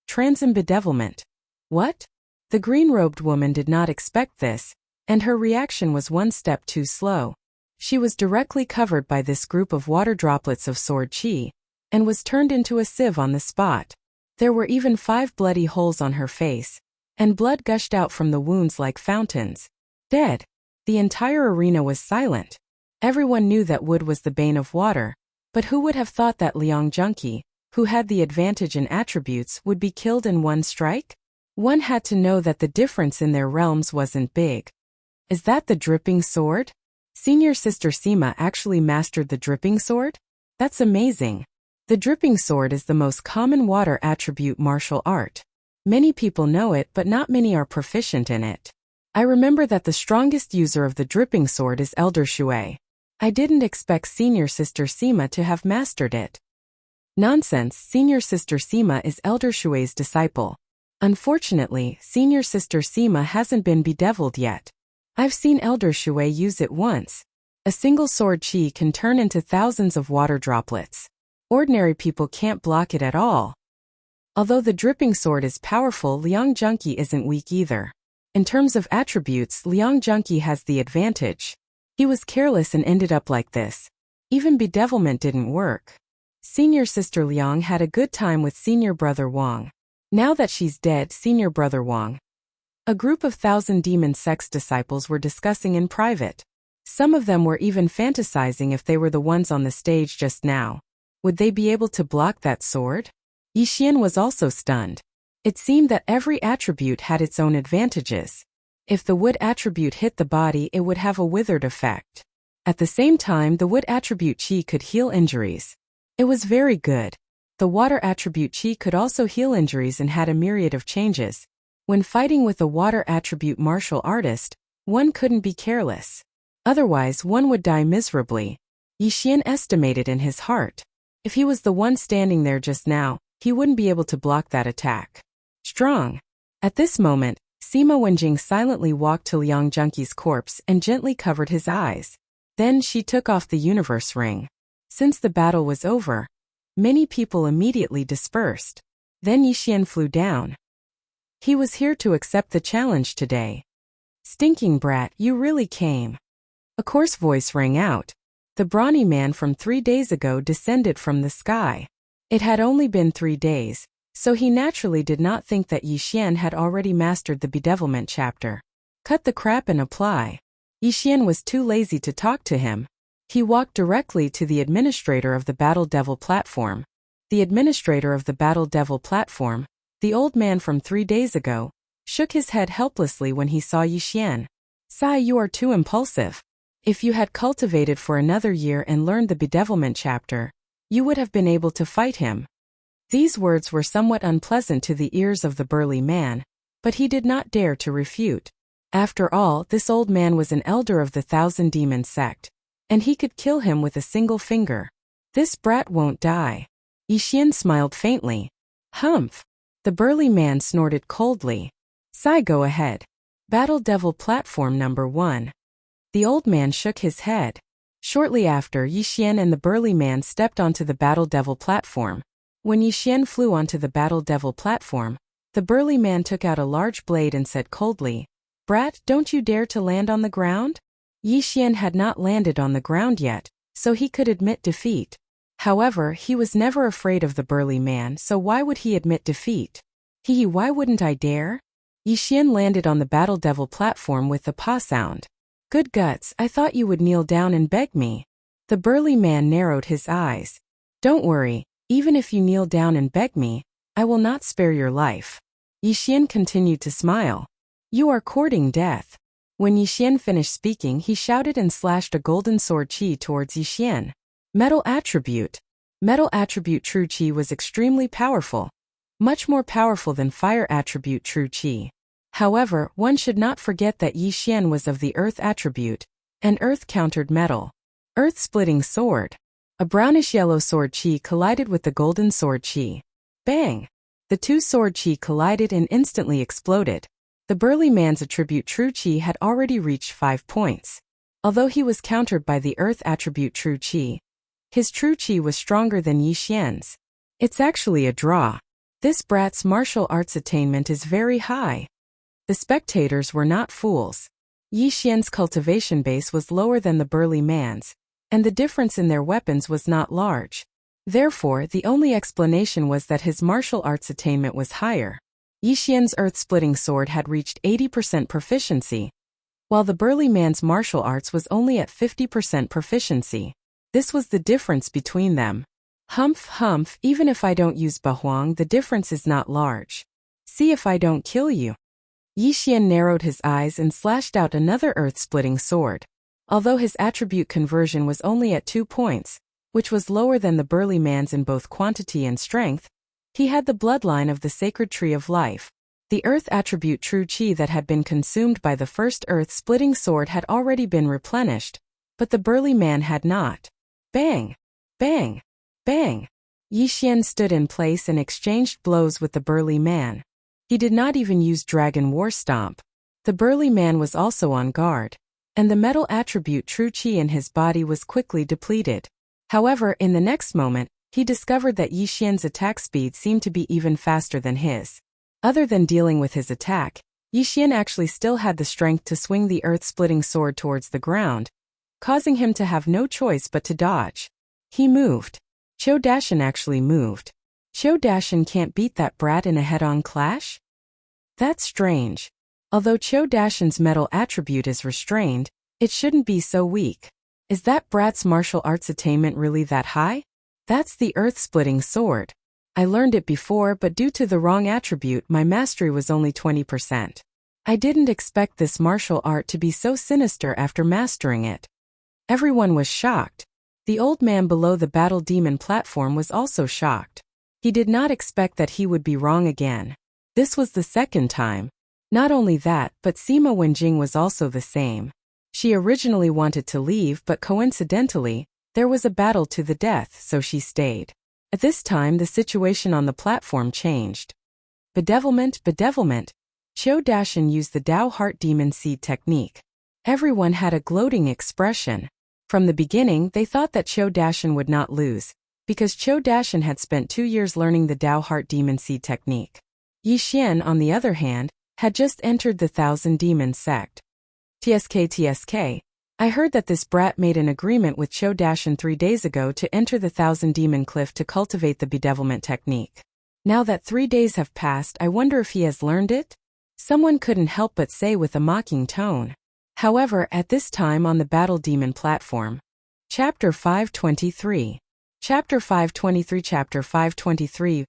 Transin Bedevilment. What? The green-robed woman did not expect this, and her reaction was one step too slow. She was directly covered by this group of water droplets of sword chi, and was turned into a sieve on the spot. There were even 5 bloody holes on her face, and blood gushed out from the wounds like fountains. Dead. The entire arena was silent. Everyone knew that wood was the bane of water, but who would have thought that Liang Junqi, who had the advantage in attributes, would be killed in one strike? One had to know that the difference in their realms wasn't big. Is that the dripping sword? Senior Sister Sima actually mastered the dripping sword? That's amazing. The dripping sword is the most common water attribute martial art. Many people know it, but not many are proficient in it. I remember that the strongest user of the dripping sword is Elder Shui. I didn't expect Senior Sister Sima to have mastered it. Nonsense, Senior Sister Sima is Elder Shui's disciple. Unfortunately, Senior Sister Sima hasn't been bedeviled yet. I've seen Elder Shui use it once. A single sword chi can turn into thousands of water droplets. Ordinary people can't block it at all. Although the dripping sword is powerful, Liang Junqi isn't weak either. In terms of attributes, Liang Junqi has the advantage. He was careless and ended up like this. Even bedevilment didn't work. Senior Sister Liang had a good time with Senior Brother Wang. Now that she's dead, Senior Brother Wang. A group of 1,000 demon sex disciples were discussing in private. Some of them were even fantasizing if they were the ones on the stage just now. Would they be able to block that sword? Yixian was also stunned. It seemed that every attribute had its own advantages. If the wood attribute hit the body, it would have a withered effect. At the same time, the wood attribute chi could heal injuries. It was very good. The water attribute chi could also heal injuries and had a myriad of changes. When fighting with a water attribute martial artist, one couldn't be careless. Otherwise, one would die miserably. Yixian estimated in his heart. If he was the one standing there just now, he wouldn't be able to block that attack. Strong. At this moment, Sima Wenjing silently walked to Liang Junqi's corpse and gently covered his eyes. Then she took off the universe ring. Since the battle was over, many people immediately dispersed. Then Yixian flew down. He was here to accept the challenge today. Stinking brat, you really came. A coarse voice rang out. The brawny man from 3 days ago descended from the sky. It had only been 3 days, so he naturally did not think that Yixian had already mastered the bedevilment chapter. Cut the crap and apply. Yixian was too lazy to talk to him. He walked directly to the administrator of the Battle Devil platform. The administrator of the Battle Devil platform, the old man from 3 days ago, shook his head helplessly when he saw Yixian. Sai, you are too impulsive. If you had cultivated for another year and learned the bedevilment chapter, you would have been able to fight him. These words were somewhat unpleasant to the ears of the burly man, but he did not dare to refute. After all, this old man was an elder of the 1,000 demon sect, and he could kill him with a single finger. This brat won't die. Yixian smiled faintly. Humph. The burly man snorted coldly. Sai, go ahead. Battle Devil Platform number 1. The old man shook his head. Shortly after, Yixian and the burly man stepped onto the Battle Devil platform. When Yixian flew onto the Battle Devil platform, the burly man took out a large blade and said coldly, Brat, don't you dare to land on the ground? Yixian had not landed on the ground yet, so he could admit defeat. However, he was never afraid of the burly man, so why would he admit defeat? Why wouldn't I dare? Yixian landed on the Battle Devil platform with the paw sound. Good guts, I thought you would kneel down and beg me. The burly man narrowed his eyes. Don't worry, even if you kneel down and beg me, I will not spare your life. Yixian continued to smile. You are courting death. When Yixian finished speaking, he shouted and slashed a golden sword qi towards Yixian. Metal attribute. Metal attribute true qi was extremely powerful. Much more powerful than fire attribute true qi. However, one should not forget that Yixian was of the earth attribute, and earth countered metal. Earth-splitting sword. A brownish-yellow sword qi collided with the golden sword qi. Bang! The two sword qi collided and instantly exploded. The burly man's attribute true qi had already reached 5 points. Although he was countered by the earth attribute true qi, his true qi was stronger than Yixian's. It's actually a draw. This brat's martial arts attainment is very high. The spectators were not fools. Yixian's cultivation base was lower than the burly man's, and the difference in their weapons was not large. Therefore, the only explanation was that his martial arts attainment was higher. Yixian's earth-splitting sword had reached 80% proficiency, while the burly man's martial arts was only at 50% proficiency. This was the difference between them. Humph humph, even if I don't use Bahuang, the difference is not large. See if I don't kill you. Yixian narrowed his eyes and slashed out another earth-splitting sword. Although his attribute conversion was only at 2 points, which was lower than the burly man's in both quantity and strength, he had the bloodline of the sacred tree of life. The earth attribute true qi that had been consumed by the first earth-splitting sword had already been replenished, but the burly man had not. Bang! Bang! Bang! Yixian stood in place and exchanged blows with the burly man. He did not even use Dragon War Stomp. The burly man was also on guard, and the metal attribute true qi in his body was quickly depleted. However, in the next moment, he discovered that Yixian's attack speed seemed to be even faster than his. Other than dealing with his attack, Yixian actually still had the strength to swing the earth-splitting sword towards the ground, causing him to have no choice but to dodge. He moved. Qiu Dashan actually moved. Qiu Dashan can't beat that brat in a head-on clash? That's strange. Although Qiu Dashan's metal attribute is restrained, it shouldn't be so weak. Is that brat's martial arts attainment really that high? That's the earth-splitting sword. I learned it before, but due to the wrong attribute, my mastery was only 20%. I didn't expect this martial art to be so sinister after mastering it. Everyone was shocked. The old man below the battle demon platform was also shocked. He did not expect that he would be wrong again. This was the second time. Not only that, but Sima Wenjing was also the same. She originally wanted to leave, but coincidentally, there was a battle to the death, so she stayed. At this time, the situation on the platform changed. Bedevilment, bedevilment. Qiu Dashan used the Dao Heart Demon Seed technique. Everyone had a gloating expression. From the beginning, they thought that Qiu Dashan would not lose, because Qiu Dashan had spent 2 years learning the Dao Heart Demon Seed technique. Yixian, on the other hand, had just entered the Thousand Demons sect. TSK, I heard that this brat made an agreement with Qiu Dashan 3 days ago to enter the Thousand Demon Cliff to cultivate the bedevilment technique. Now that 3 days have passed, I wonder if he has learned it? Someone couldn't help but say with a mocking tone. However, at this time on the Battle Demon platform. Chapter 523. Chapter 523. Chapter 523.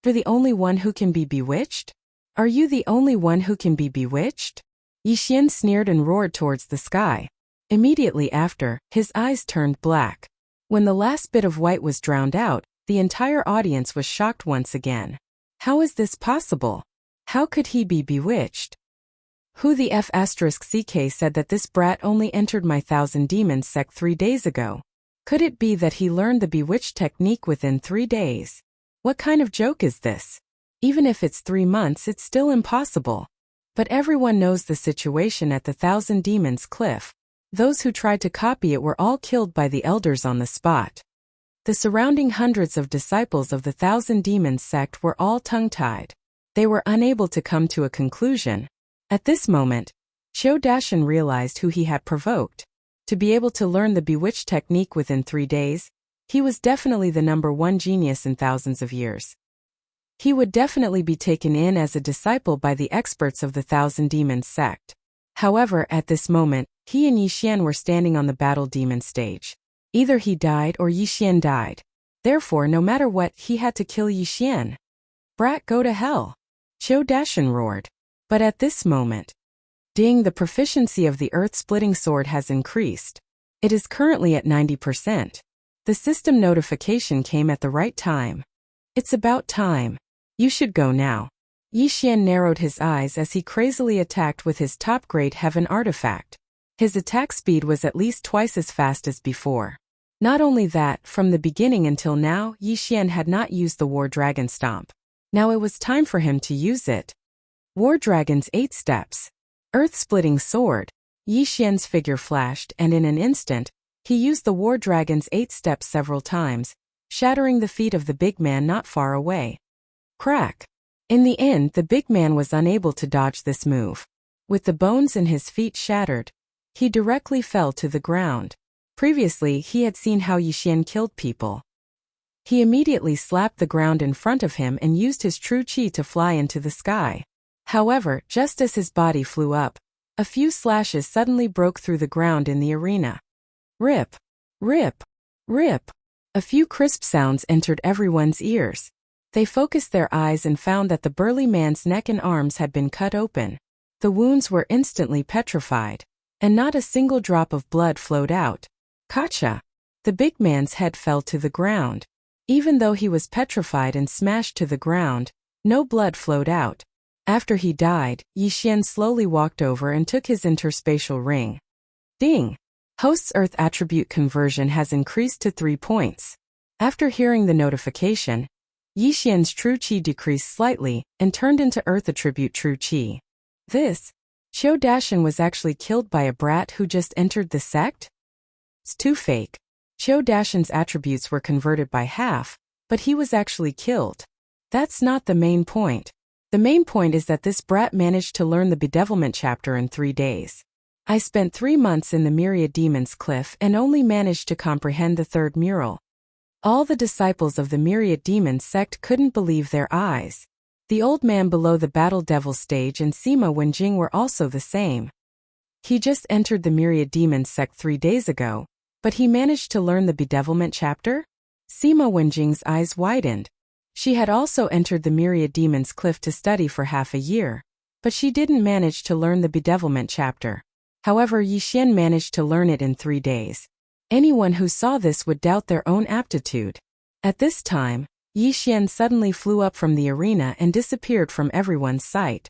You're the only one who can be bewitched? Are you the only one who can be bewitched? Yixian sneered and roared towards the sky. Immediately after, his eyes turned black. When the last bit of white was drowned out, the entire audience was shocked once again. How is this possible? How could he be bewitched? Who the F***CK said that this brat only entered my Thousand Demons sect 3 days ago? Could it be that he learned the bewitched technique within 3 days? What kind of joke is this? Even if it's 3 months, it's still impossible. But everyone knows the situation at the Thousand Demons Cliff. Those who tried to copy it were all killed by the elders on the spot. The surrounding hundreds of disciples of the Thousand Demons sect were all tongue-tied. They were unable to come to a conclusion. At this moment, Qiu Dashan realized who he had provoked. To be able to learn the bewitched technique within 3 days, he was definitely the #1 genius in thousands of years. He would definitely be taken in as a disciple by the experts of the Thousand Demons sect. However, at this moment, he and Yixian were standing on the battle demon stage. Either he died or Yixian died. Therefore, no matter what, he had to kill Yixian. Brat, go to hell! Qiu Dashan roared. But at this moment, Ding, the proficiency of the earth-splitting sword has increased. It is currently at 90%. The system notification came at the right time. It's about time. You should go now. Yi Xian narrowed his eyes as he crazily attacked with his top-grade heaven artifact. His attack speed was at least twice as fast as before. Not only that, from the beginning until now, Yi Xian had not used the War Dragon Stomp. Now it was time for him to use it. War Dragon's 8 steps. Earth-splitting sword. Yi Xian's figure flashed, and in an instant, he used the War Dragon's 8 steps several times, shattering the feet of the big man not far away. Crack! In the end, the big man was unable to dodge this move. With the bones in his feet shattered, he directly fell to the ground. Previously, he had seen how Yi Xian killed people. He immediately slapped the ground in front of him and used his true chi to fly into the sky. However, just as his body flew up, a few slashes suddenly broke through the ground in the arena. Rip! Rip! Rip! A few crisp sounds entered everyone's ears. They focused their eyes and found that the burly man's neck and arms had been cut open. The wounds were instantly petrified, and not a single drop of blood flowed out. Gotcha! The big man's head fell to the ground. Even though he was petrified and smashed to the ground, no blood flowed out. After he died, Yi Xian slowly walked over and took his interspatial ring. Ding! Host's Earth attribute conversion has increased to 3 points. After hearing the notification, Yi Xian's true chi decreased slightly and turned into Earth attribute true chi. This, Qiu Dashan was actually killed by a brat who just entered the sect? It's too fake. Qiu Dashan's attributes were converted by half, but he was actually killed. That's not the main point. The main point is that this brat managed to learn the bedevilment chapter in 3 days. I spent 3 months in the Myriad Demons Cliff and only managed to comprehend the 3rd mural. All the disciples of the Myriad Demons sect couldn't believe their eyes. The old man below the Battle Devil stage and Sima Wenjing were also the same. He just entered the Myriad Demons sect 3 days ago, but he managed to learn the bedevilment chapter? Sima Wenjing's eyes widened. She had also entered the Myriad Demons Cliff to study for half a year, but she didn't manage to learn the bedevilment chapter. However, Yi Xian managed to learn it in 3 days. Anyone who saw this would doubt their own aptitude. At this time, Yi Xian suddenly flew up from the arena and disappeared from everyone's sight.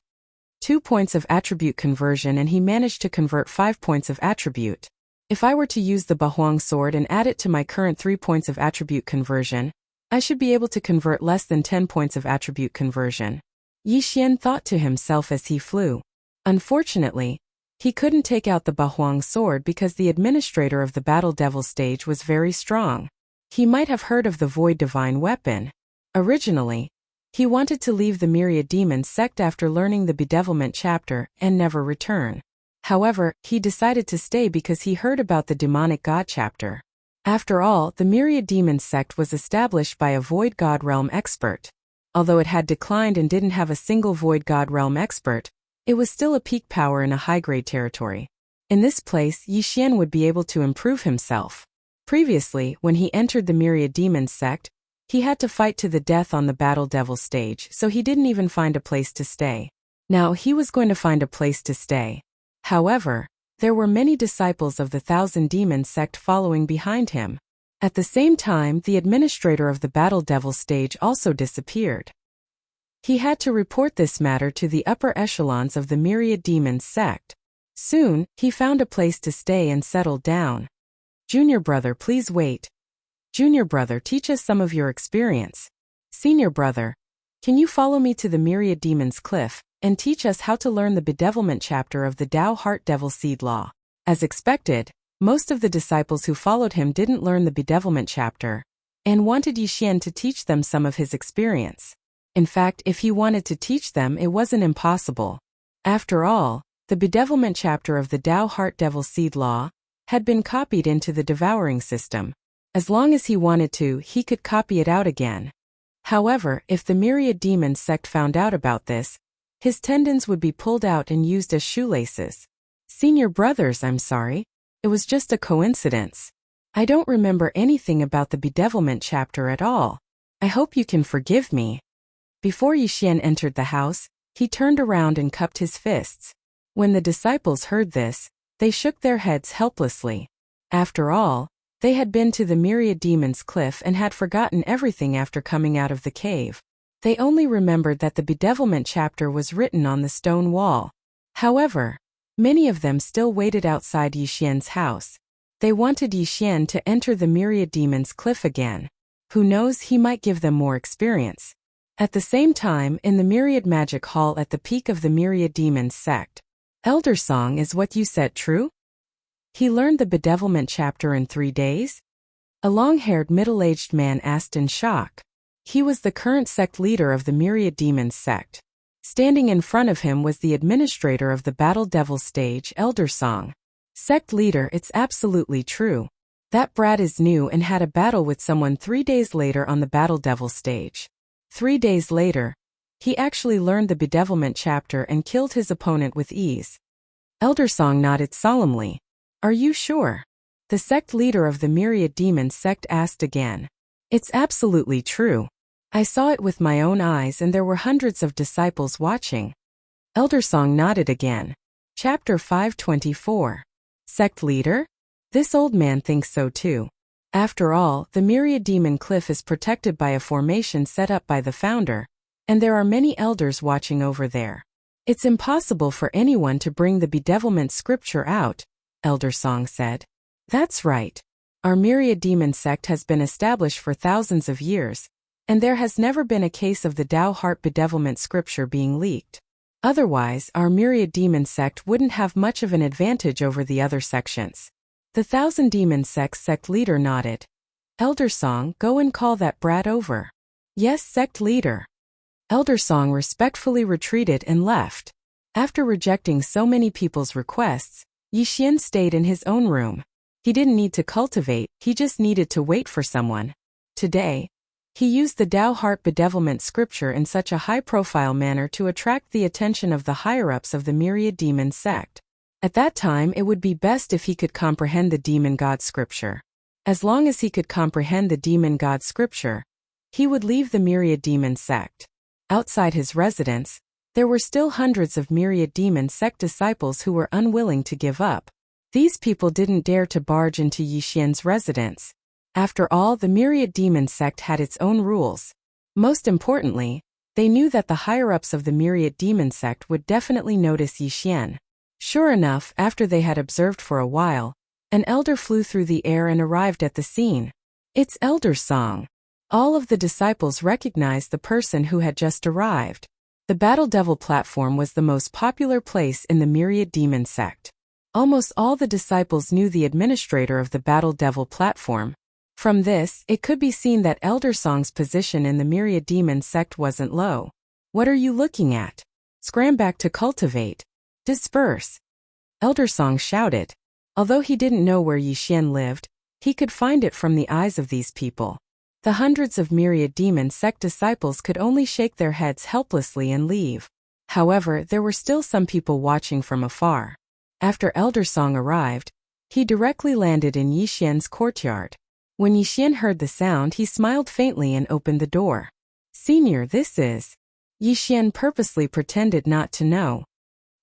2 points of attribute conversion, and he managed to convert 5 points of attribute. If I were to use the Bahuang sword and add it to my current 3 points of attribute conversion, I should be able to convert less than 10 points of attribute conversion. Yi Xian thought to himself as he flew. Unfortunately, he couldn't take out the Bahuang sword because the administrator of the Battle Devil stage was very strong. He might have heard of the Void Divine weapon. Originally, he wanted to leave the Myriad Demons sect after learning the bedevilment chapter and never return. However, he decided to stay because he heard about the demonic god chapter. After all, the Myriad Demons sect was established by a Void God Realm expert. Although it had declined and didn't have a single Void God Realm expert, it was still a peak power in a high-grade territory. In this place, Yi Xian would be able to improve himself. Previously, when he entered the Myriad Demons sect, he had to fight to the death on the Battle Devil stage, so he didn't even find a place to stay. Now he was going to find a place to stay. However, there were many disciples of the Thousand Demons sect following behind him. At the same time, the administrator of the Battle Devil stage also disappeared. He had to report this matter to the upper echelons of the Myriad Demons sect. Soon, he found a place to stay and settled down. Junior brother, please wait. Junior brother, teach us some of your experience. Senior brother, can you follow me to the Myriad Demons Cliff and teach us how to learn the bedevilment chapter of the Tao Heart Devil Seed Law? As expected, most of the disciples who followed him didn't learn the bedevilment chapter and wanted Yi Xian to teach them some of his experience. In fact, if he wanted to teach them, it wasn't impossible. After all, the bedevilment chapter of the Tao Heart Devil Seed Law had been copied into the Devouring system. As long as he wanted to, he could copy it out again. However, if the Myriad Demons sect found out about this, his tendons would be pulled out and used as shoelaces. Senior brothers, I'm sorry. It was just a coincidence. I don't remember anything about the bedevilment chapter at all. I hope you can forgive me. Before Yi Xian entered the house, he turned around and cupped his fists. When the disciples heard this, they shook their heads helplessly. After all, they had been to the Myriad Demons Cliff and had forgotten everything after coming out of the cave. They only remembered that the bedevilment chapter was written on the stone wall. However, many of them still waited outside Yixian's house. They wanted Yixian to enter the Myriad Demons Cliff again. Who knows, he might give them more experience. At the same time, in the Myriad Magic Hall at the peak of the Myriad Demons sect, Elder Song, is what you said true? He learned the bedevilment chapter in 3 days? A long-haired middle-aged man asked in shock. He was the current sect leader of the Myriad Demons sect. Standing in front of him was the administrator of the Battle Devil stage, Elder Song. Sect leader, it's absolutely true. That brat is new and had a battle with someone 3 days later on the Battle Devil stage. 3 days later, he actually learned the bedevilment chapter and killed his opponent with ease. Elder Song nodded solemnly. Are you sure? The sect leader of the Myriad Demons sect asked again. It's absolutely true. I saw it with my own eyes and there were hundreds of disciples watching. Elder Song nodded again. Chapter 524. Sect leader? This old man thinks so too. After all, the Myriad Demon Cliff is protected by a formation set up by the founder, and there are many elders watching over there. It's impossible for anyone to bring the bedevilment scripture out, Elder Song said. That's right. Our Myriad Demon sect has been established for thousands of years, and there has never been a case of the Tao Heart bedevilment scripture being leaked. Otherwise, our Myriad Demon sect wouldn't have much of an advantage over the other sections. The Thousand Demon sect leader nodded. Elder Song, go and call that brat over. Yes, sect leader. Elder Song respectfully retreated and left. After rejecting so many people's requests, Yixian stayed in his own room. He didn't need to cultivate, he just needed to wait for someone. Today, he used the Tao Heart bedevilment scripture in such a high-profile manner to attract the attention of the higher-ups of the Myriad Demon sect. At that time, it would be best if he could comprehend the Demon God scripture. As long as he could comprehend the Demon God scripture, he would leave the Myriad Demon sect. Outside his residence, there were still hundreds of Myriad Demon sect disciples who were unwilling to give up. These people didn't dare to barge into Yixian's residence. After all, the Myriad Demon sect had its own rules. Most importantly, they knew that the higher-ups of the Myriad Demon sect would definitely notice Yixian. Sure enough, after they had observed for a while, an elder flew through the air and arrived at the scene. It's Elder Song. All of the disciples recognized the person who had just arrived. The Battle Devil platform was the most popular place in the Myriad Demon sect. Almost all the disciples knew the administrator of the Battle Devil platform. From this, it could be seen that Elder Song's position in the Myriad Demon sect wasn't low. What are you looking at? Scram back to cultivate. Disperse. Elder Song shouted. Although he didn't know where Yixian lived, he could find it from the eyes of these people. The hundreds of Myriad Demon sect disciples could only shake their heads helplessly and leave. However, there were still some people watching from afar. After Elder Song arrived, he directly landed in Yixian's courtyard. When Yixian heard the sound, he smiled faintly and opened the door. Senior, this is... Yixian purposely pretended not to know.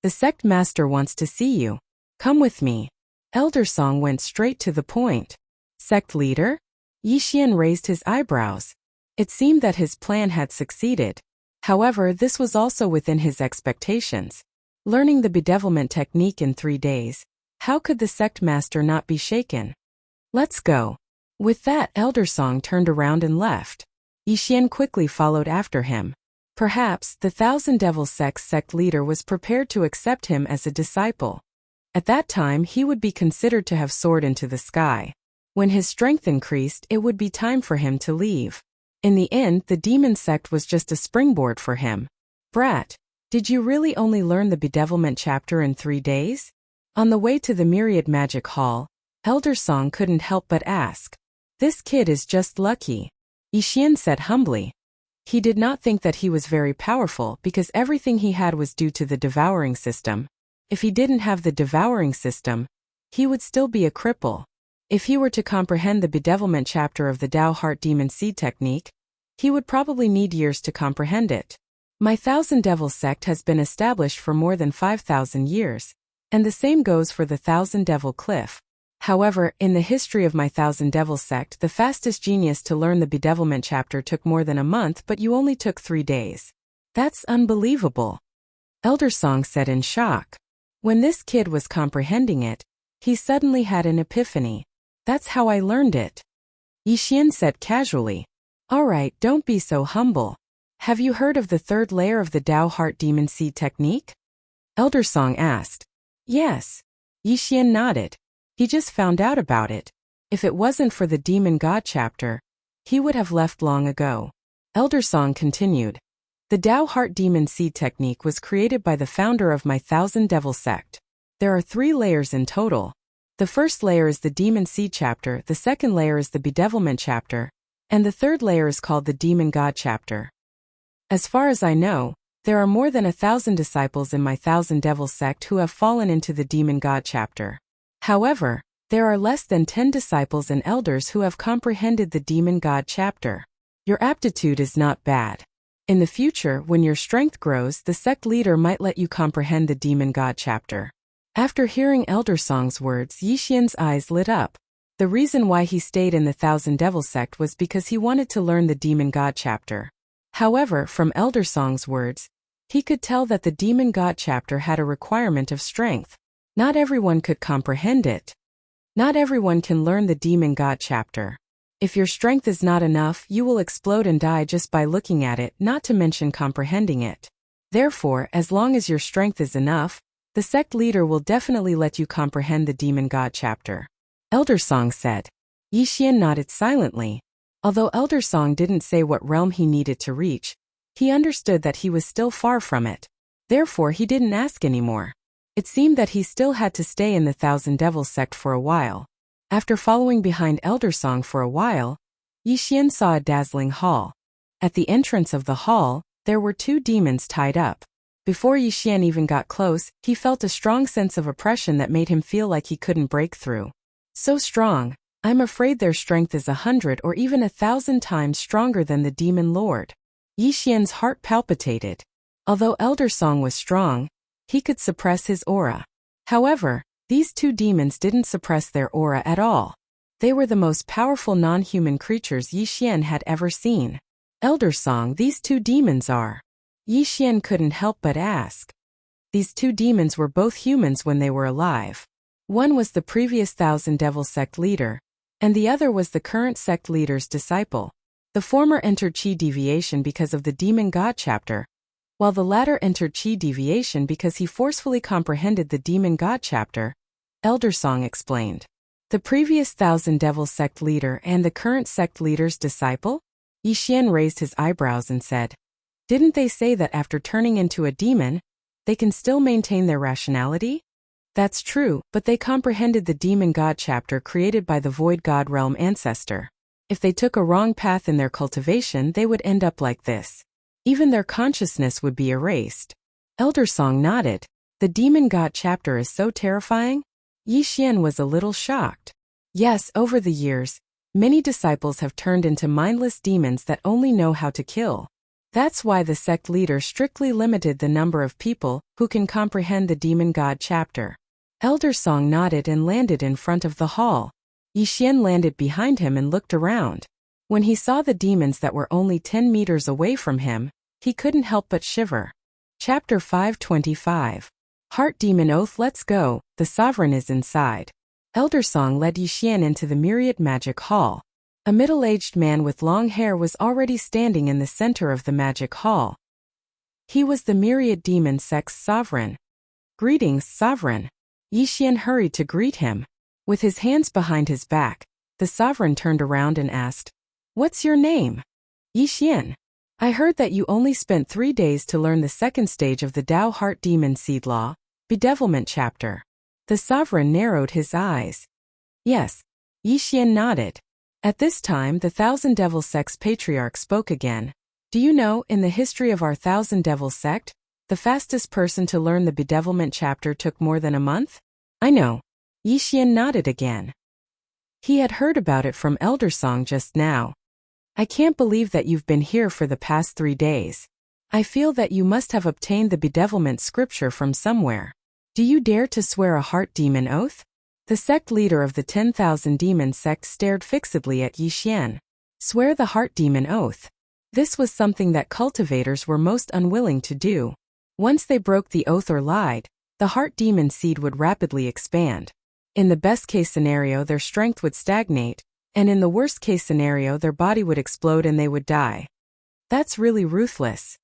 The sect master wants to see you. Come with me. Elder Song went straight to the point. Sect leader? Yixian raised his eyebrows. It seemed that his plan had succeeded. However, this was also within his expectations. Learning the bedevilment technique in 3 days, how could the sect master not be shaken? Let's go. With that, Elder Song turned around and left. Yixian quickly followed after him. Perhaps the Thousand Devil sect's sect leader was prepared to accept him as a disciple. At that time, he would be considered to have soared into the sky. When his strength increased, it would be time for him to leave. In the end, the demon sect was just a springboard for him. Brat, did you really only learn the bedevilment chapter in 3 days? On the way to the Myriad Magic Hall, Elder Song couldn't help but ask. This kid is just lucky. Yixian said humbly. He did not think that he was very powerful because everything he had was due to the devouring system. If he didn't have the devouring system, he would still be a cripple. If he were to comprehend the bedevilment chapter of the Tao Heart Demon Seed technique, he would probably need years to comprehend it. My Thousand Devils sect has been established for more than 5,000 years, and the same goes for the Thousand Devil Cliff. However, in the history of my Thousand Devils sect, the fastest genius to learn the bedevilment chapter took more than a month, but you only took 3 days. That's unbelievable, Elder Song said in shock. When this kid was comprehending it, he suddenly had an epiphany. That's how I learned it. Yixian said casually. Alright, don't be so humble. Have you heard of the third layer of the Dao Heart Demon Seed technique? Elder Song asked. Yes. Yixian nodded. He just found out about it. If it wasn't for the Demon God chapter, he would have left long ago. Elder Song continued. The Dao Heart Demon Seed technique was created by the founder of my Thousand Devil sect. There are 3 layers in total. The first layer is the Demon Seed chapter, the second layer is the Bedevilment chapter, and the third layer is called the Demon God chapter. As far as I know, there are more than 1,000 disciples in my Thousand Devils sect who have fallen into the Demon God chapter. However, there are less than 10 disciples and elders who have comprehended the Demon God chapter. Your aptitude is not bad. In the future, when your strength grows, the sect leader might let you comprehend the Demon God chapter. After hearing Elder Song's words, Yixian's eyes lit up. The reason why he stayed in the Thousand Devil sect was because he wanted to learn the Demon God chapter. However, from Elder Song's words, he could tell that the Demon God chapter had a requirement of strength. Not everyone could comprehend it. Not everyone can learn the Demon God chapter. If your strength is not enough, you will explode and die just by looking at it, not to mention comprehending it. Therefore, as long as your strength is enough, the sect leader will definitely let you comprehend the Demon God chapter. Elder Song said. Yixian nodded silently. Although Elder Song didn't say what realm he needed to reach, he understood that he was still far from it. Therefore, he didn't ask anymore. It seemed that he still had to stay in the Thousand Devils sect for a while. After following behind Elder Song for a while, Yixian saw a dazzling hall. At the entrance of the hall, there were 2 demons tied up. Before Yixian even got close, he felt a strong sense of oppression that made him feel like he couldn't break through. So strong, I'm afraid their strength is 100 or even 1,000 times stronger than the Demon Lord. Yixian's heart palpitated. Although Elder Song was strong, he could suppress his aura. However, these 2 demons didn't suppress their aura at all. They were the most powerful non-human creatures Yixian had ever seen. Elder Song, these 2 demons are. Yixian couldn't help but ask. These 2 demons were both humans when they were alive. One was the previous Thousand Devil sect leader, and the other was the current sect leader's disciple. The former entered Qi deviation because of the Demon God chapter, while the latter entered Qi deviation because he forcefully comprehended the Demon God chapter, Elder Song explained. The previous Thousand Devil sect leader and the current sect leader's disciple? Yixian raised his eyebrows and said, Didn't they say that after turning into a demon, they can still maintain their rationality? That's true, but they comprehended the Demon God chapter created by the Void God Realm ancestor. If they took a wrong path in their cultivation, they would end up like this. Even their consciousness would be erased. Elder Song nodded. The Demon God chapter is so terrifying? Yixian was a little shocked. Yes, over the years, many disciples have turned into mindless demons that only know how to kill. That's why the sect leader strictly limited the number of people who can comprehend the Demon God chapter. Elder Song nodded and landed in front of the hall. Yixian landed behind him and looked around. When he saw the demons that were only 10 meters away from him, he couldn't help but shiver. Chapter 525. Heart Demon Oath. Let's go, the sovereign is inside. Elder Song led Yixian into the Myriad Magic Hall. A middle-aged man with long hair was already standing in the center of the magic hall. He was the Myriad Demon Sect's sovereign. Greetings, sovereign. Yixian hurried to greet him. With his hands behind his back, the sovereign turned around and asked, What's your name? Yixian. I heard that you only spent 3 days to learn the second stage of the Dao Heart Demon Seed Law, Bedevilment chapter. The sovereign narrowed his eyes. Yes. Yixian nodded. At this time, the Thousand Devil sect's patriarch spoke again. Do you know, in the history of our Thousand Devil sect, the fastest person to learn the Bedevilment chapter took more than a month? I know. Yixian nodded again. He had heard about it from Elder Song just now. I can't believe that you've been here for the past 3 days. I feel that you must have obtained the bedevilment scripture from somewhere. Do you dare to swear a heart demon oath? The sect leader of the 10,000 demon sect stared fixedly at Yixian. Swear the heart demon oath. This was something that cultivators were most unwilling to do. Once they broke the oath or lied, the heart demon seed would rapidly expand. In the best-case scenario, their strength would stagnate, and in the worst-case scenario, their body would explode and they would die. That's really ruthless.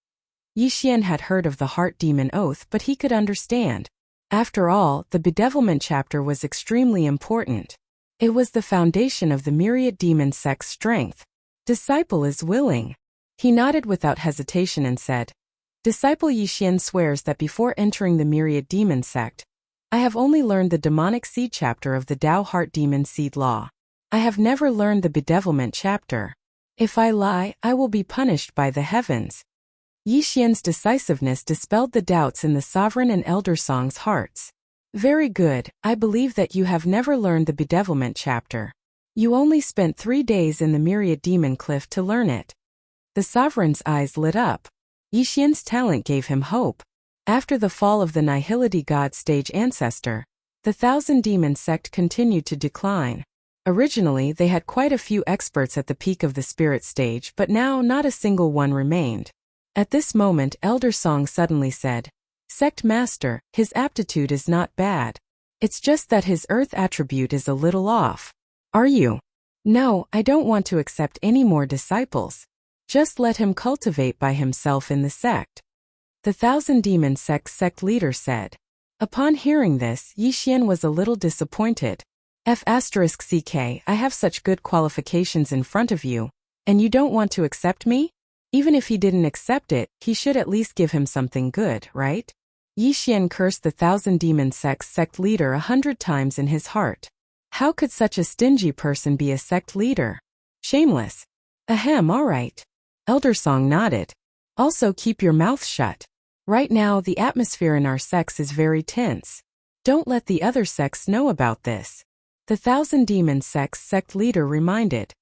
Yixian had heard of the heart demon oath, but he could understand. After all, the bedevilment chapter was extremely important. It was the foundation of the myriad demon sect's strength. Disciple is willing. He nodded without hesitation and said, Disciple Yixian swears that before entering the myriad demon sect, I have only learned the demonic seed chapter of the Tao heart demon seed law. I have never learned the bedevilment chapter. If I lie, I will be punished by the heavens. Yixian's decisiveness dispelled the doubts in the sovereign and elder song's hearts. Very good, I believe that you have never learned the bedevilment chapter. You only spent 3 days in the myriad demon cliff to learn it. The sovereign's eyes lit up. Yixian's talent gave him hope. After the fall of the Nihility God stage ancestor, the 1,000 demon sect continued to decline. Originally, they had quite a few experts at the peak of the spirit stage, but now not a single one remained. At this moment, Elder Song suddenly said, Sect Master, his aptitude is not bad. It's just that his earth attribute is a little off. Are you? No, I don't want to accept any more disciples. Just let him cultivate by himself in the sect. The 1,000 demon sect leader said. Upon hearing this, Yixian was a little disappointed. F***ck, I have such good qualifications in front of you, and you don't want to accept me? Even if he didn't accept it, he should at least give him something good, right? Yixian cursed the 1,000 demon sect leader 100 times in his heart. How could such a stingy person be a sect leader? Shameless. Ahem, alright. Elder Song nodded. Also keep your mouth shut. Right now the atmosphere in our sects is very tense. Don't let the other sects know about this. The 1,000 demon sect leader reminded.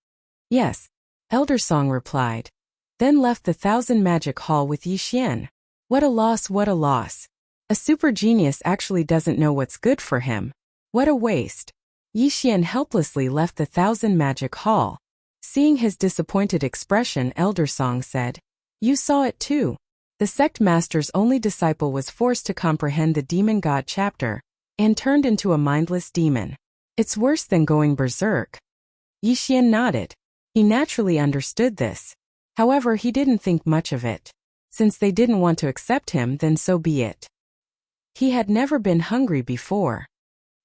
Yes. Elder Song replied. Then left the 1,000 magic hall with Yixian. What a loss, what a loss. A super genius actually doesn't know what's good for him. What a waste. Yixian helplessly left the 1,000 magic hall. Seeing his disappointed expression, Elder Song said, You saw it too. The sect master's only disciple was forced to comprehend the demon god chapter, and turned into a mindless demon. It's worse than going berserk. Yixian nodded. He naturally understood this. However, he didn't think much of it. Since they didn't want to accept him, then so be it. He had never been hungry before.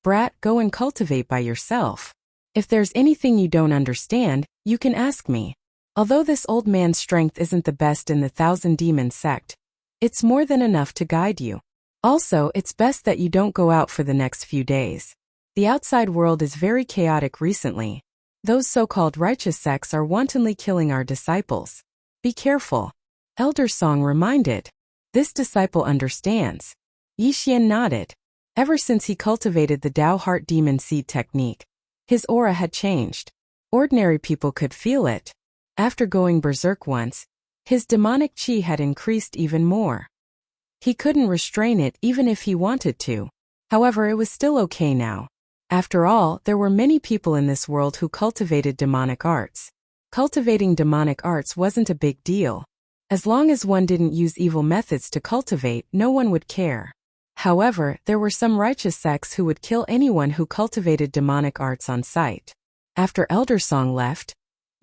Brat, go and cultivate by yourself. If there's anything you don't understand, you can ask me. Although this old man's strength isn't the best in the 1,000 demon sect, it's more than enough to guide you. Also, it's best that you don't go out for the next few days. The outside world is very chaotic recently. Those so-called righteous sects are wantonly killing our disciples. Be careful. Elder Song reminded. This disciple understands. Yixian nodded. Ever since he cultivated the Tao heart demon seed technique, his aura had changed. Ordinary people could feel it. After going berserk once, his demonic chi had increased even more. He couldn't restrain it even if he wanted to. However, it was still okay now. After all, there were many people in this world who cultivated demonic arts. Cultivating demonic arts wasn't a big deal. As long as one didn't use evil methods to cultivate, no one would care. However, there were some righteous sects who would kill anyone who cultivated demonic arts on sight. After Elder Song left,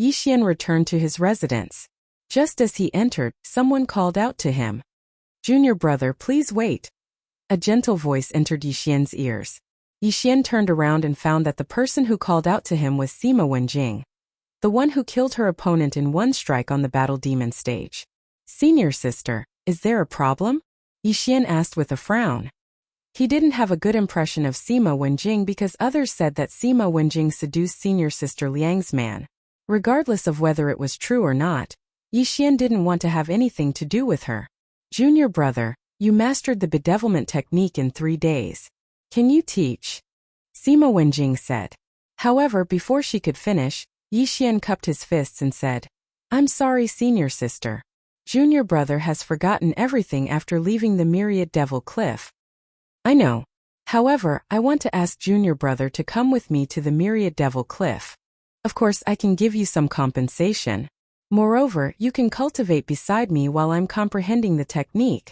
Yixian returned to his residence. Just as he entered, someone called out to him. Junior brother, please wait. A gentle voice entered Yixian's ears. Yixian turned around and found that the person who called out to him was Sima Wenjing, the one who killed her opponent in one strike on the battle demon stage. Senior sister, is there a problem? Yixian asked with a frown. He didn't have a good impression of Sima Wenjing because others said that Sima Wenjing seduced senior sister Liang's man. Regardless of whether it was true or not, Yixian didn't want to have anything to do with her. Junior brother, you mastered the bedevilment technique in 3 days. Can you teach? Sima Wenjing said. However, before she could finish, Yixian cupped his fists and said, I'm sorry, senior sister. Junior brother has forgotten everything after leaving the Myriad Devil Cliff. I know. However, I want to ask Junior brother to come with me to the Myriad Devil Cliff. Of course, I can give you some compensation. Moreover, you can cultivate beside me while I'm comprehending the technique,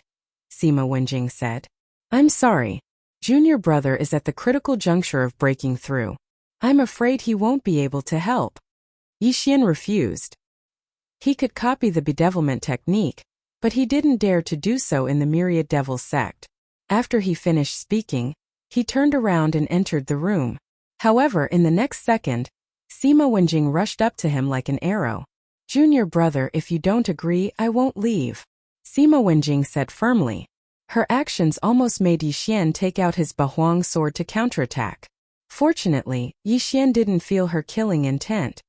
Sima Wenjing said. I'm sorry. Junior brother is at the critical juncture of breaking through. I'm afraid he won't be able to help. Yixian refused. He could copy the bedevilment technique, but he didn't dare to do so in the Myriad Devil sect. After he finished speaking, he turned around and entered the room. However, in the next second, Sima Wenjing rushed up to him like an arrow. Junior brother, if you don't agree, I won't leave, Sima Wenjing said firmly. Her actions almost made Yixian take out his Bahuang sword to counterattack. Fortunately, Yixian didn't feel her killing intent.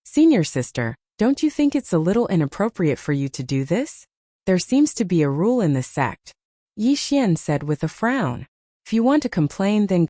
Senior sister, don't you think it's a little inappropriate for you to do this? There seems to be a rule in the sect, Yixian said with a frown. If you want to complain, then